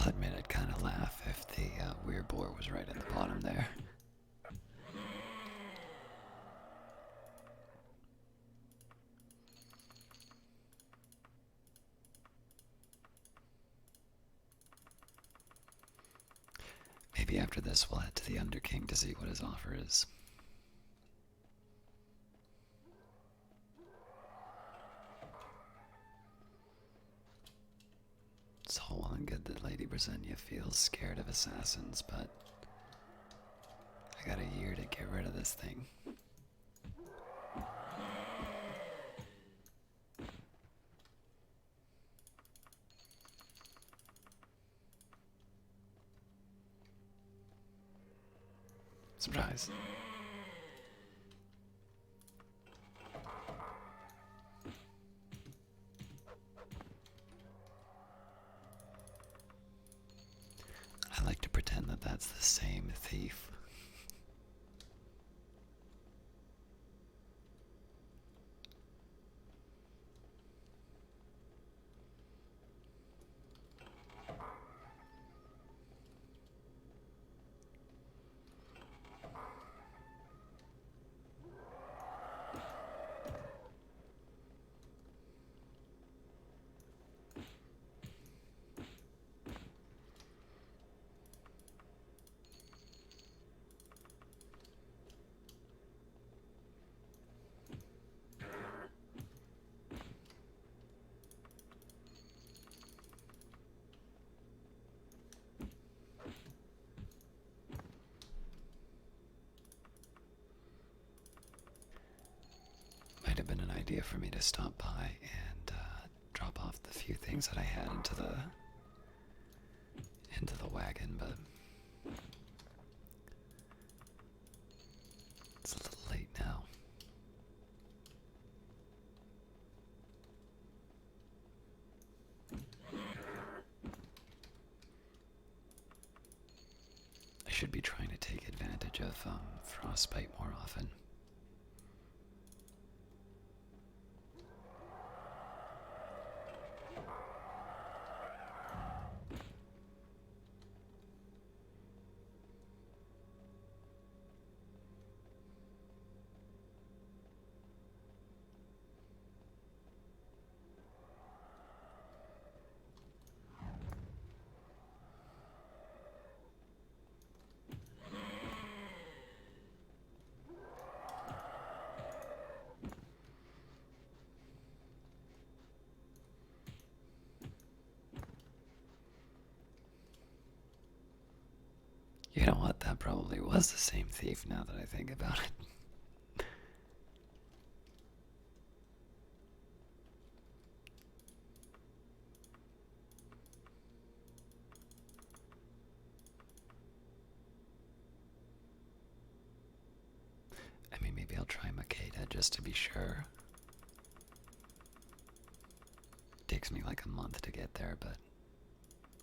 I'll admit I'd kind of laugh if the weird boar was right at the bottom there. maybe after this we'll head to the Underking to see what his offer is. It's all well and good that Lady Brezenia feels scared of assassins, but I got a year to get rid of this thing. Surprise. I like to pretend that that's the same thief. Might have been an idea for me to stop by and drop off the few things that I had into the wagon, but it's a little late now. I should be trying to take advantage of frostbite more often. You know what? That probably was the same thief now that I think about it. I mean, maybe I'll try Makeda just to be sure. It takes me like a month to get there, but,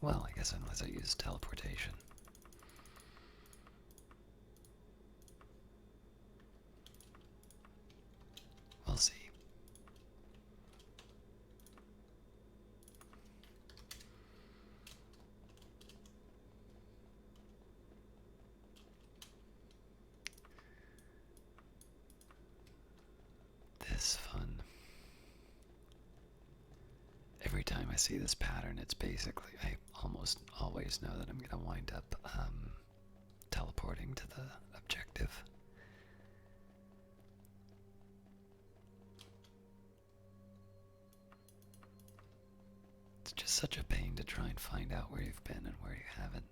well, I guess unless I use teleportation. We'll see. This fun. Every time I see this pattern, it's basically, I almost always know that I'm going to wind up teleporting to the objective. It's just such a pain to try and find out where you've been and where you haven't.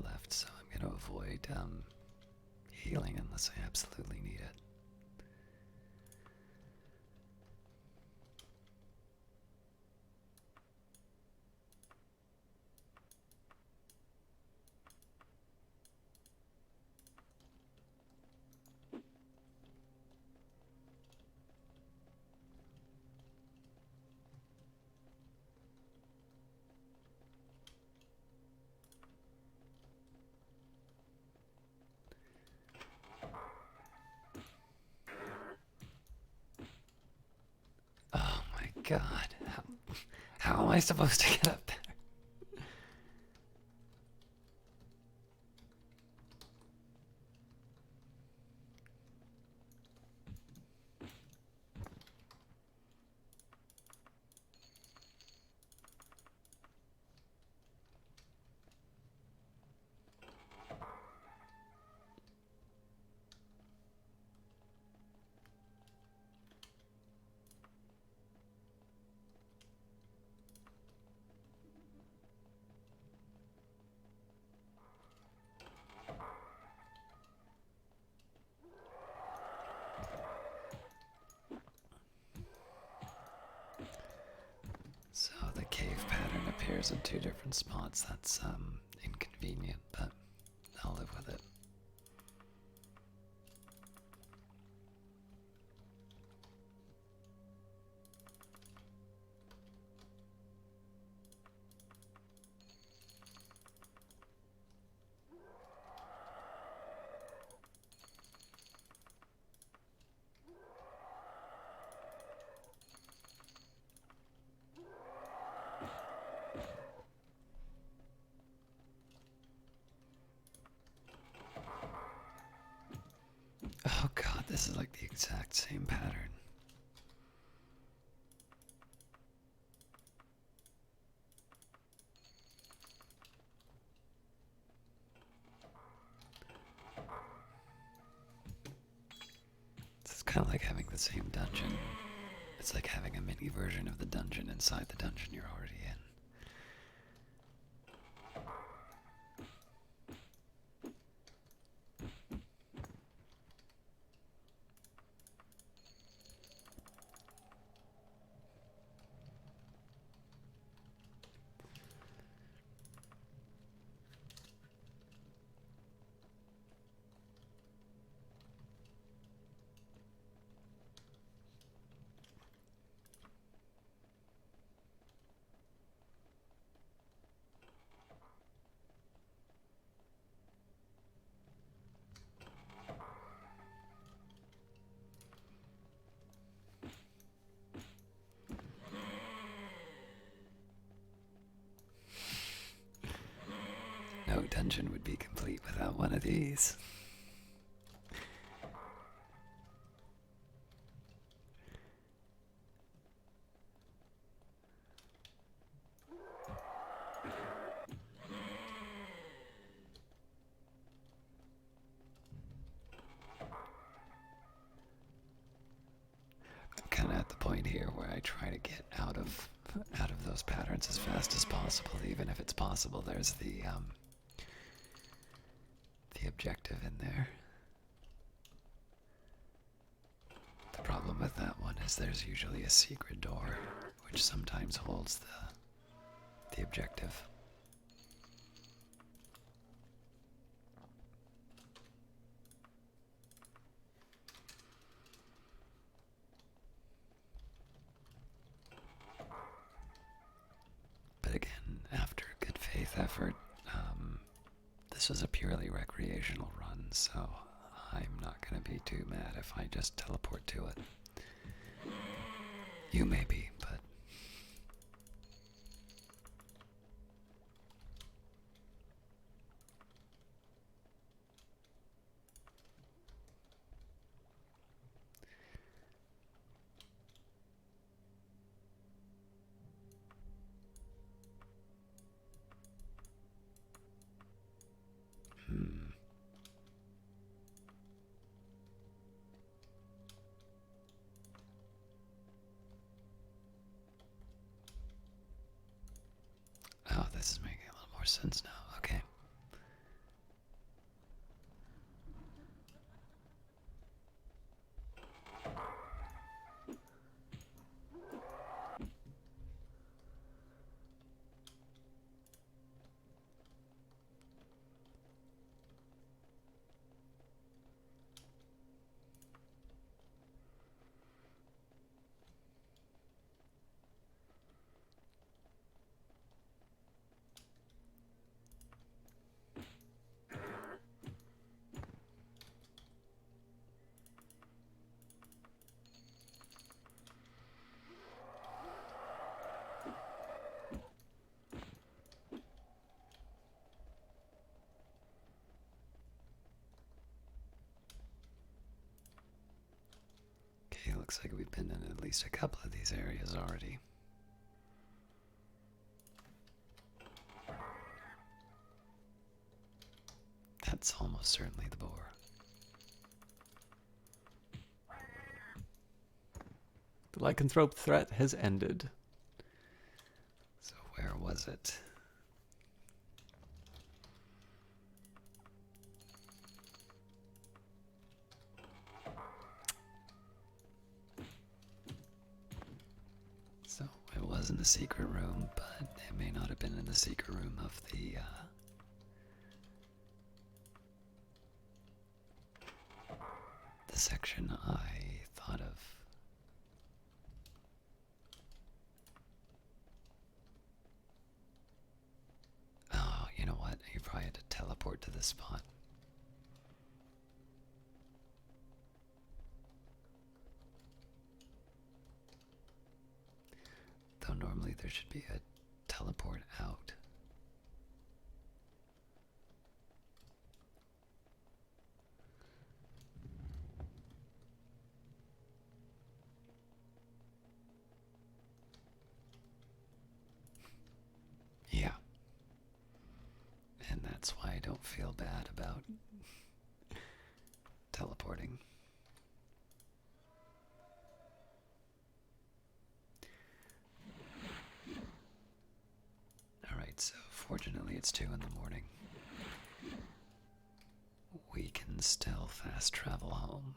left, so I'm going to avoid healing unless I absolutely need it. Oh my god. How am I supposed to get up there? So the cave pattern appears in two different spots. That's inconvenient, but I'll live with it. Oh god, this is like the exact same pattern. It's kind of like having the same dungeon. It's like having a mini version of the dungeon inside the dungeon you're already in. No dungeon would be complete without one of these. I'm kind of at the point here where I try to get out of those patterns as fast as possible, even if it's possible. There's the objective in there. The problem with that one is there's usually a secret door, which sometimes holds the objective. But again, after good faith effort, this was a purely recreational run, so I'm not going to be too mad if I just teleport to it. You may be, but... Oh, this is making a little more sense now. Okay. Okay, looks like we've been in at least a couple of these areas already. That's almost certainly the boar. The lycanthrope threat has ended. So where was it? So it was in the secret room, but it may not have been in the secret room of the section I thought of. Oh, you know what? You probably had to teleport to this spot. Though normally there should be a teleport out. Yeah. And that's why I don't feel bad about teleporting. Alright, so fortunately it's 2 in the morning. We can still fast travel home.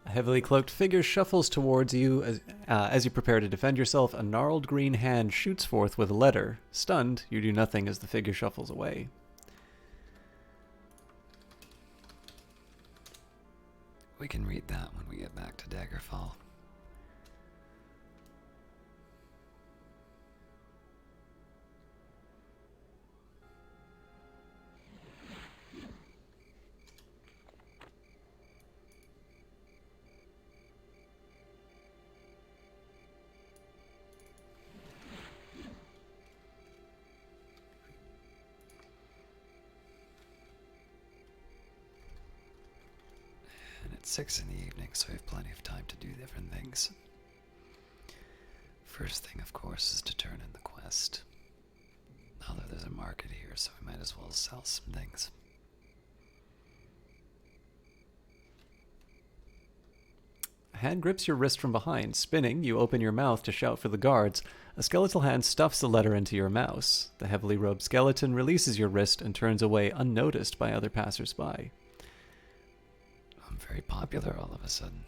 A heavily cloaked figure shuffles towards you as you prepare to defend yourself. A gnarled green hand shoots forth with a letter. Stunned, you do nothing as the figure shuffles away. We can read that when we get back to Daggerfall. And it's 6 in the evening, so we have plenty of time to do different things. First thing, of course, is to turn in the quest. Although there's a market here, so we might as well sell some things. A hand grips your wrist from behind. Spinning, you open your mouth to shout for the guards. A skeletal hand stuffs the letter into your mouse. The heavily robed skeleton releases your wrist and turns away unnoticed by other passers-by. I'm very popular all of a sudden.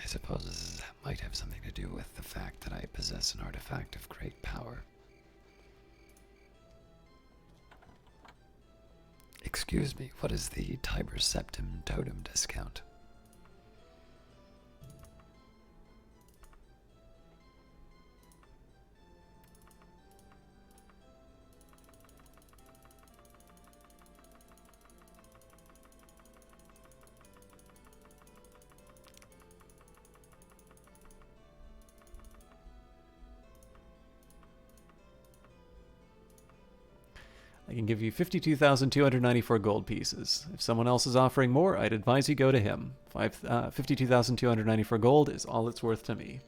I suppose this might have something to do with the fact that I possess an artifact of great power. Excuse me, what is the Tiber Septim totem discount? I can give you 52,294 gold pieces. If someone else is offering more, I'd advise you go to him. 52,294 gold is all it's worth to me.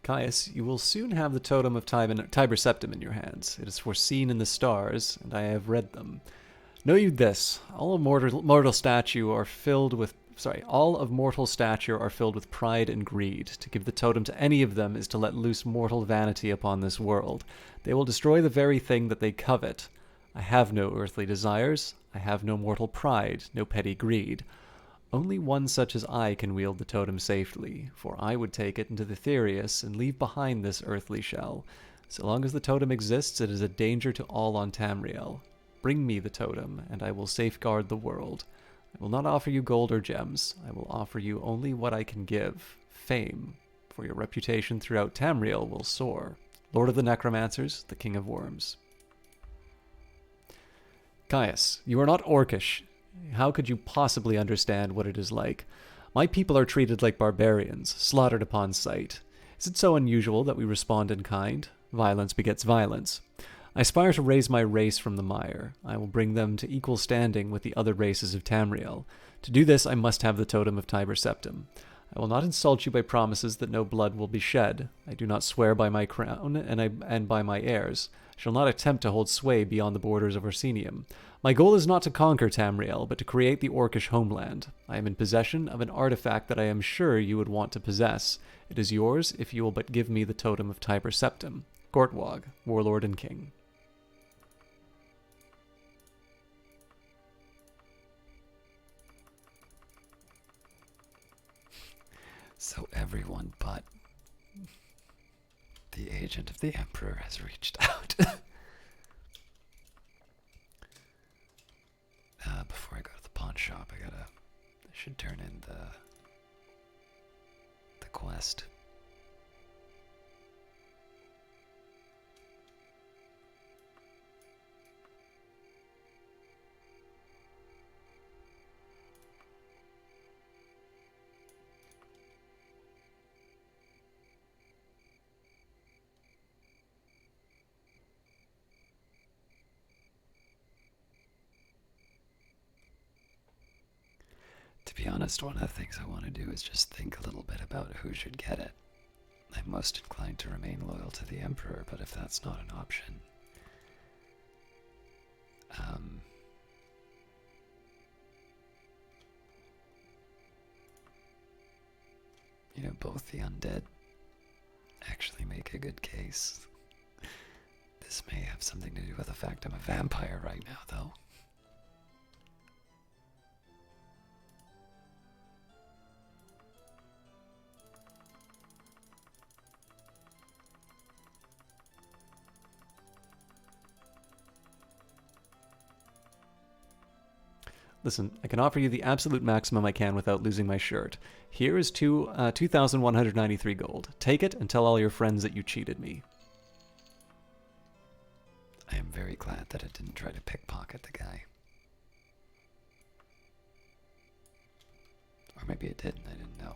Caius, you will soon have the totem of Tiber Septim in your hands. It is foreseen in the stars, and I have read them. Know you this: all of mortal stature are filled with pride and greed. To give the totem to any of them is to let loose mortal vanity upon this world. They will destroy the very thing that they covet. I have no earthly desires. I have no mortal pride, no petty greed. Only one such as I can wield the totem safely, for I would take it into the Therius and leave behind this earthly shell. So long as the totem exists, it is a danger to all on Tamriel. Bring me the totem, and I will safeguard the world. I will not offer you gold or gems. I will offer you only what I can give: fame, for your reputation throughout Tamriel will soar. Lord of the Necromancers, the King of Worms. Caius, you are not Orcish. How could you possibly understand what it is like? My people are treated like barbarians, slaughtered upon sight. Is it so unusual that we respond in kind? Violence begets violence. I aspire to raise my race from the mire. I will bring them to equal standing with the other races of Tamriel. To do this, I must have the totem of Tiber Septim. I will not insult you by promises that no blood will be shed. I do not swear by my crown and by my heirs. I shall not attempt to hold sway beyond the borders of Orsinium. My goal is not to conquer Tamriel, but to create the Orcish homeland. I am in possession of an artifact that I am sure you would want to possess. It is yours if you will but give me the totem of Tiber Septim. Gortwog, Warlord and King. So everyone but the agent of the Emperor has reached out. Before I go to the pawn shop, I should turn in the quest. To be honest, one of the things I want to do is just think a little bit about who should get it. I'm most inclined to remain loyal to the Emperor, but if that's not an option, both the undead actually make a good case. This may have something to do with the fact I'm a vampire right now, though. Listen, I can offer you the absolute maximum I can without losing my shirt. Here is 2,193 gold. Take it and tell all your friends that you cheated me. I am very glad that it didn't try to pickpocket the guy. Or maybe it did and I didn't know.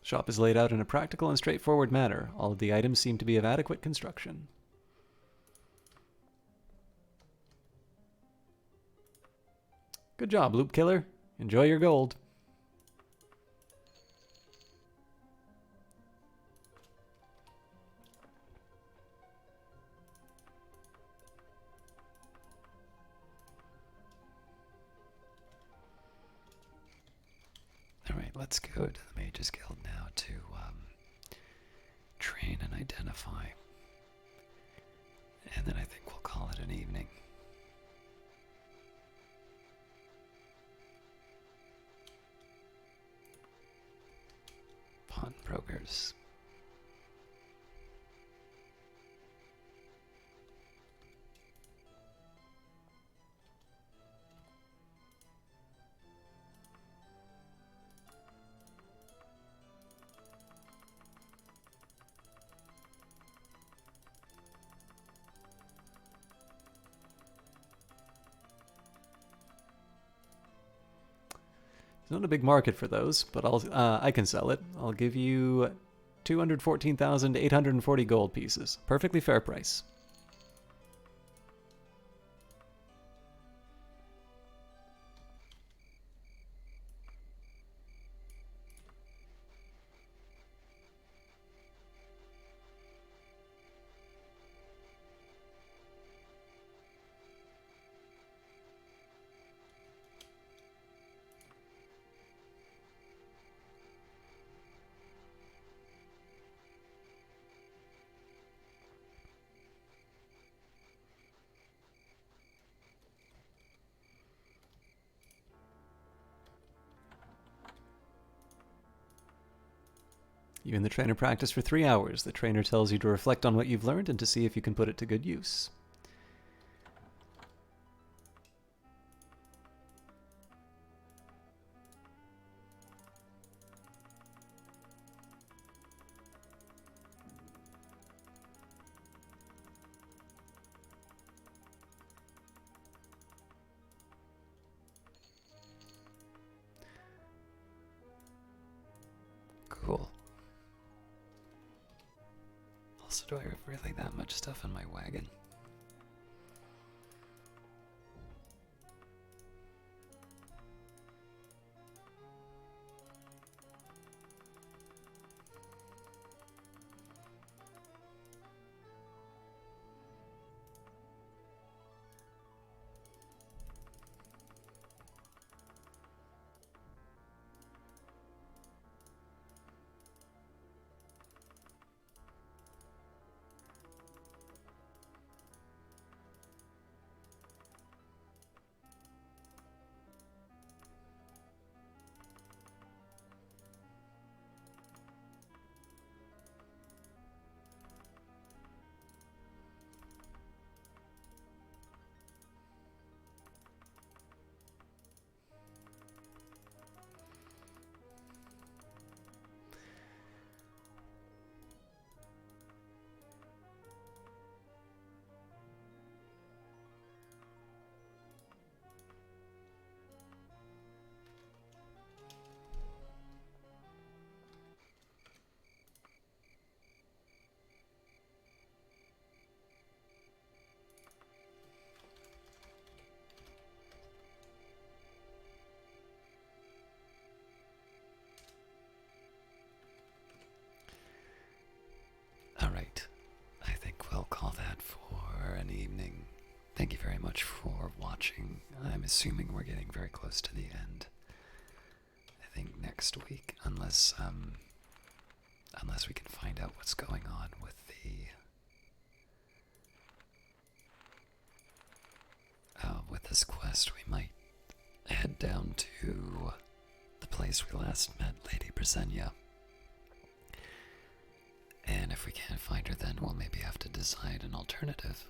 Shop is laid out in a practical and straightforward manner. All of the items seem to be of adequate construction. Good job, Loop Killer. Enjoy your gold. Alright, let's go to the Mage's Guild now to train and identify. And then I think we'll call it an evening. Pawnbrokers. not a big market for those, but I can sell it. I'll give you 214,840 gold pieces. Perfectly fair price. You and the trainer practice for 3 hours. The trainer tells you to reflect on what you've learned and to see if you can put it to good use. Cool. Also, do I have really that much stuff in my wagon? Alright, I think we'll call that for an evening. Thank you very much for watching. I'm assuming we're getting very close to the end. I think next week, unless we can find out what's going on with with this quest, we might head down to the place we last met Lady Brisenia. And if we can't find her, then we'll maybe have to decide an alternative.